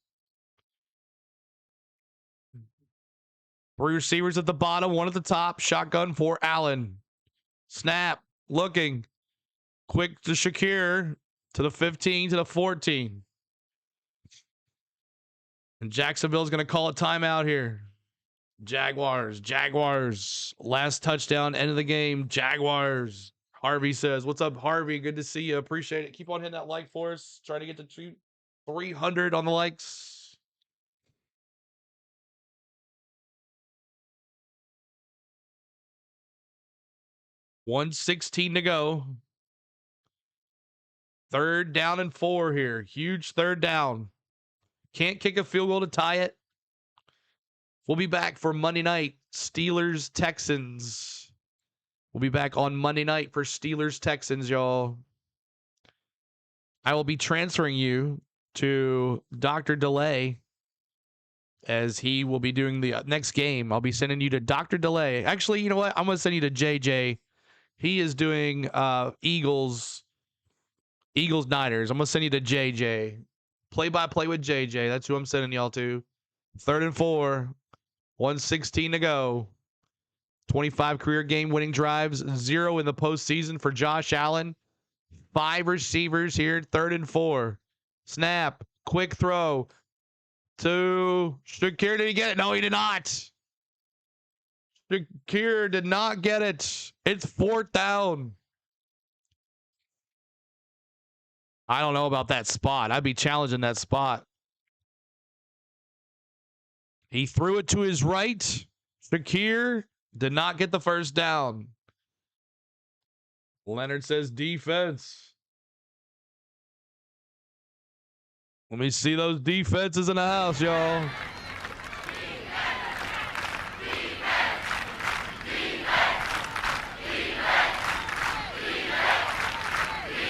3 receivers at the bottom, 1 at the top. Shotgun for Allen. Snap. Looking. Quick to Shakir. To the 15, to the 14. And Jacksonville's going to call a timeout here. Jaguars. Last touchdown, end of the game. Jaguars. Harvey says, what's up, Harvey? Good to see you. Appreciate it. Keep on hitting that like for us. Try to get to 300 on the likes. $1:16 to go. 3rd down and 4 here. Huge 3rd down. Can't kick a field goal to tie it. We'll be back for Monday night. Steelers, Texans. We'll be back on Monday night for Steelers, Texans, y'all. I will be transferring you to Dr. Delay as he will be doing the next game. I'll be sending you to Dr. Delay. Actually, you know what? I'm going to send you to JJ. He is doing Eagles Niners. I'm going to send you to JJ. Play-by-play with JJ. That's who I'm sending y'all to. 3rd and 4. 1:16 to go. 25 career game winning drives. 0 in the postseason for Josh Allen. 5 receivers here. 3rd and 4. Snap. Quick throw. To Shakir. Did he get it? No, he did not. Shakir did not get it. It's 4th down. I don't know about that spot. I'd be challenging that spot. He threw it to his right. Shakir did not get the 1st down. Leonard says defense. Let me see those defenses in the house, y'all.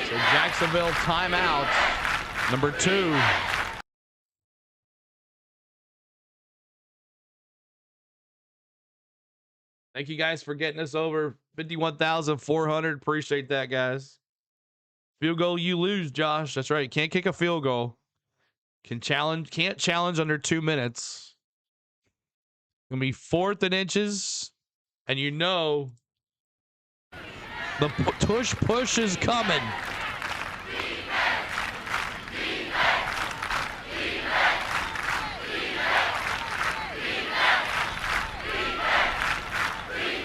So Jacksonville timeout number 2. Thank you guys for getting us over 51,400. Appreciate that, guys. Field goal, you lose, Josh. That's right. Can't kick a field goal. Can't challenge under 2 minutes. Gonna be 4th and inches, and you know the push is coming.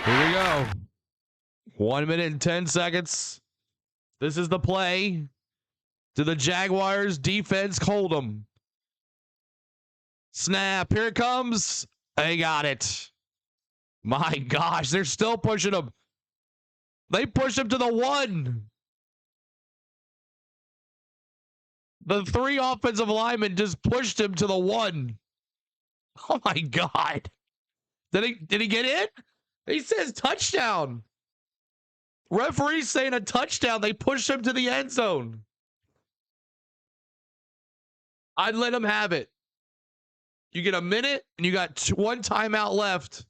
Here we go. 1 minute and 10 seconds. This is the play. To the Jaguars defense, hold them. Snap. Here it comes. They got it. My gosh, they're still pushing him. They push him to the 1. The 3 offensive linemen just pushed him to the 1. Oh my God. Did he get it? He says touchdown. Referee's saying a touchdown. They pushed him to the end zone. I'd let him have it. You get a minute and you got 1 timeout left.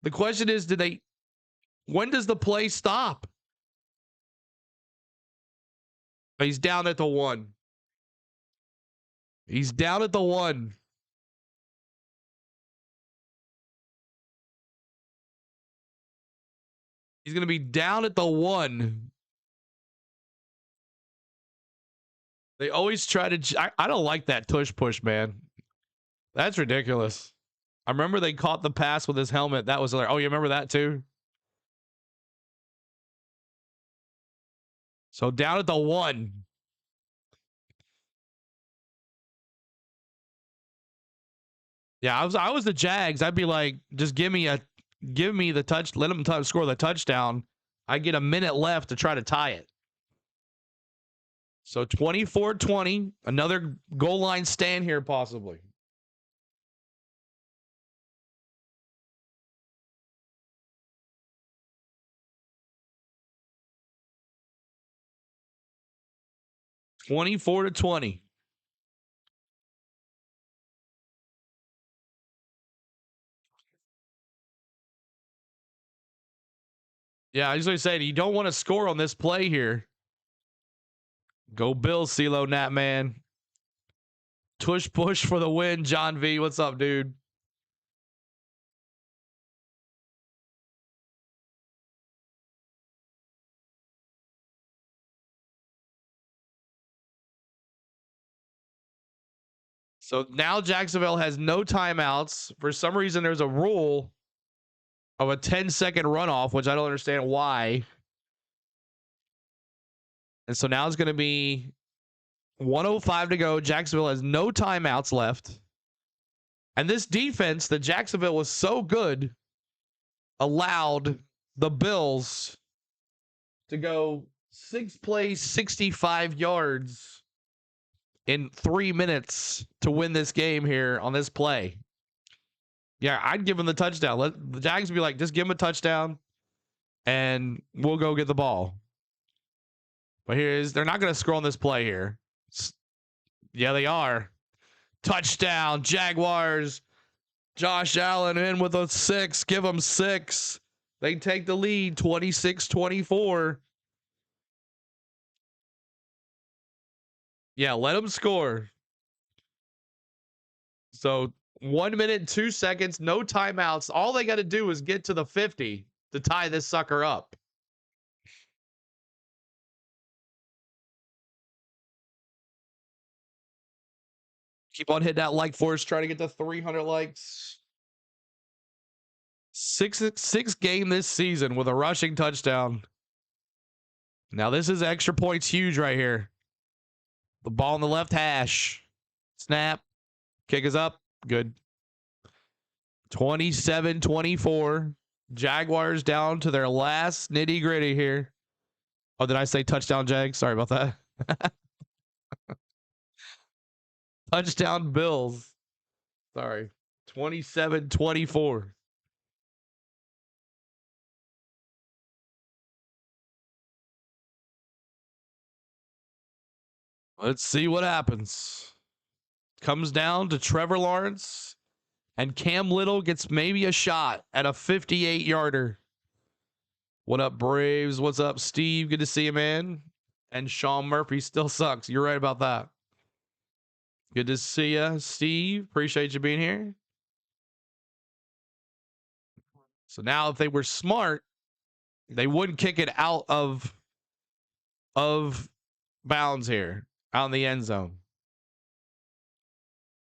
The question is, when does the play stop? He's down at the 1. He's down at the 1. He's going to be down at the 1. They always try to... I don't like that tush push, man. That's ridiculous. I remember they caught the pass with his helmet. That was like, oh, you remember that too? So down at the 1. Yeah, I was the Jags. I'd be like, just give me the touch, let them score the touchdown. I get a minute left to try to tie it. So 24-20, another goal line stand here possibly. (24-20). Yeah, I usually say you don't want to score on this play here. Go Bills, CeeLo Nat, man. Tush push for the win, John V. What's up, dude? So now Jacksonville has no timeouts. For some reason, there's a rule of a 10-second runoff, which I don't understand why. And so now it's going to be 1:05 to go. Jacksonville has no timeouts left. And this defense that Jacksonville was so good allowed the Bills to go 6 plays, 65 yards in 3 minutes to win this game here on this play. Yeah, I'd give him the touchdown. Let the Jags be like, just give him a touchdown and we'll go get the ball. But they're not going to score on this play here. Yeah, they are. Touchdown, Jaguars. Josh Allen in with a 6. Give them 6. They take the lead, 26-24. Yeah, let them score. So 1 minute, 2 seconds, no timeouts. All they got to do is get to the 50 to tie this sucker up. Keep on hitting that like for us. Try to get to 300 likes. Six game this season with a rushing touchdown. Now this is extra points huge right here. The ball in the left hash. Snap. Kick is up. Good. 27-24. Jaguars down to their last nitty gritty here. Oh, did I say touchdown, Jag? Sorry about that. Touchdown Bills. Sorry. 27-24. Let's see what happens. Comes down to Trevor Lawrence, and Cam Little gets maybe a shot at a 58-yarder. What up, Braves? What's up, Steve? Good to see you, man. And Sean Murphy still sucks. You're right about that. Good to see you, Steve. Appreciate you being here. So now if they were smart, they wouldn't kick it out of bounds here, out in the end zone.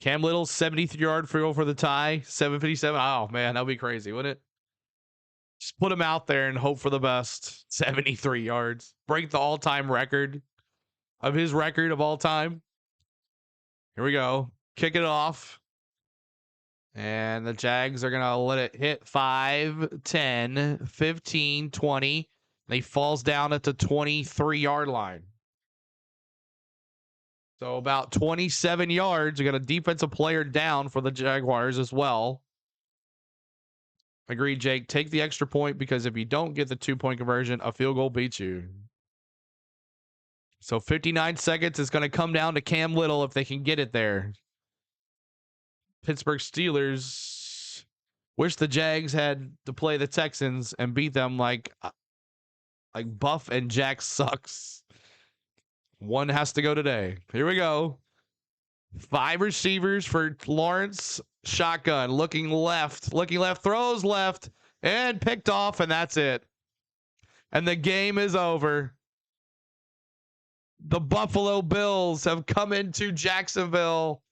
Cam Little, 73-yard field goal for the tie, 7:57. Oh, man, that'd be crazy, wouldn't it? Just put him out there and hope for the best. 73 yards. Break the all-time record of his record of all time. Here we go. Kick it off. And the Jags are going to let it hit 5, 10, 15, 20. And he falls down at the 23-yard line. So about 27 yards. We got a defensive player down for the Jaguars as well. Agreed, Jake. Take the extra point because if you don't get the 2-point conversion, a field goal beats you. So 59 seconds is going to come down to Cam Little if they can get it there. Pittsburgh Steelers wish the Jags had to play the Texans and beat them like Buff and Jack sucks. One has to go today. Here we go. 5 receivers for Lawrence. Shotgun. Looking left, throws left, and picked off, and that's it. And the game is over. The Buffalo Bills have come into Jacksonville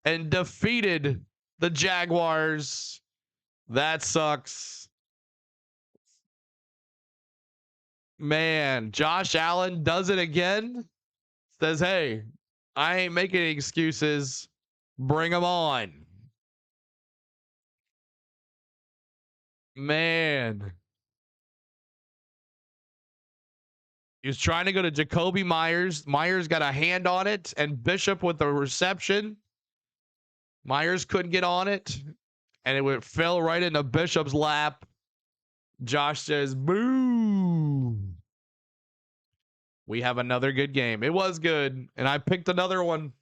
and defeated the Jaguars. That sucks. Man, Josh Allen does it again. Says, hey, I ain't making any excuses. Bring them on. Man. He was trying to go to Jacoby Myers. Myers got a hand on it, and Bishop with the reception. Myers couldn't get on it, and it fell right into Bishop's lap. Josh says, boo. We have another good game. It was good, and I picked another one.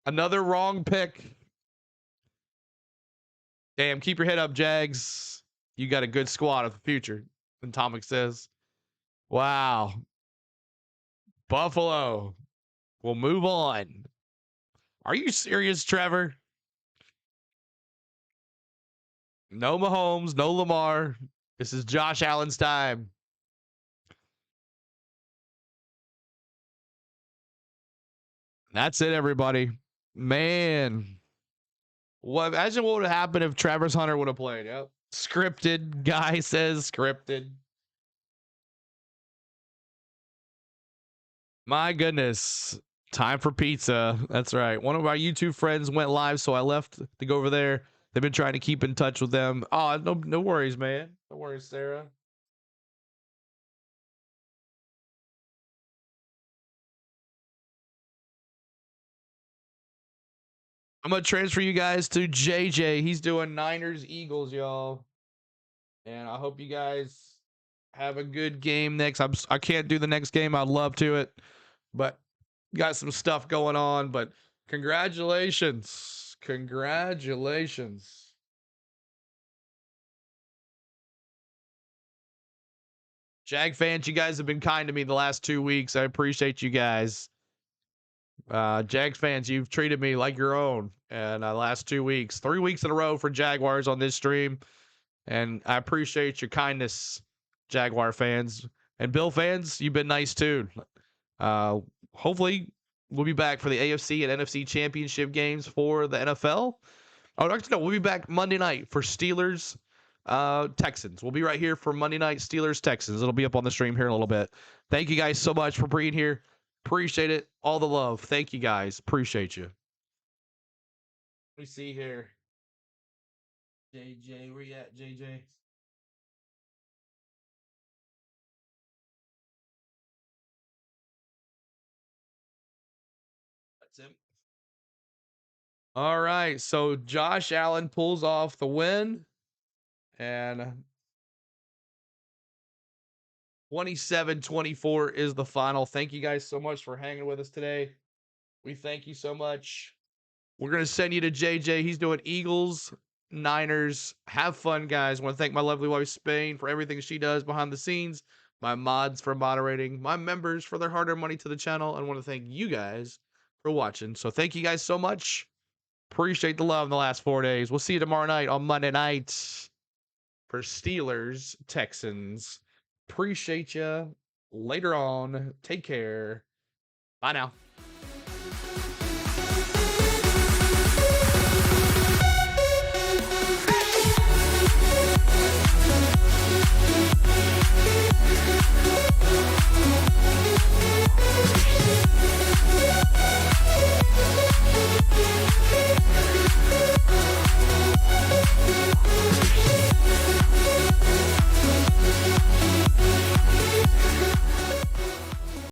Another wrong pick. Damn, keep your head up, Jags. You got a good squad of the future, and Tomic says. Wow. Buffalo will move on. Are you serious, Trevor? No Mahomes, no Lamar. This is Josh Allen's time. That's it, everybody. Man. Imagine what would have happened if Travis Hunter would have played. Yep. Scripted. Guy says scripted. My goodness. Time for pizza. That's right. One of our YouTube friends went live, so I left to go over there. They've been trying to keep in touch with them. Oh, no worries, man. No worries, Sarah. I'm gonna transfer you guys to JJ. He's doing Niners Eagles, y'all. And I hope you guys have a good game next. I can't do the next game. I'd love to it, but got some stuff going on. But congratulations. Congratulations. Jag fans, you guys have been kind to me the last 2 weeks. I appreciate you guys. Jags fans, you've treated me like your own. And last 2 weeks, 3 weeks in a row for Jaguars on this stream. And I appreciate your kindness, Jaguar fans. And Bill fans, you've been nice too. Hopefully, we'll be back for the AFC and NFC championship games for the NFL. Oh, actually, no, we'll be back Monday night for Steelers, Texans. We'll be right here for Monday night Steelers, Texans. It'll be up on the stream here in a little bit. Thank you guys so much for being here. Appreciate it. All the love. Thank you guys. Appreciate you. Let me see here. JJ, where you at, JJ? That's him. All right. So Josh Allen pulls off the win. And 27-24 is the final. Thank you guys so much for hanging with us today. We thank you so much. We're going to send you to JJ. He's doing Eagles, Niners. Have fun, guys. I want to thank my lovely wife, Spain, for everything she does behind the scenes, my mods for moderating, my members for their hard-earned money to the channel, and I want to thank you guys for watching. So thank you guys so much. Appreciate the love in the last 4 days. We'll see you tomorrow night on Monday night for Steelers, Texans. Appreciate you. Later on. Take care. Bye now.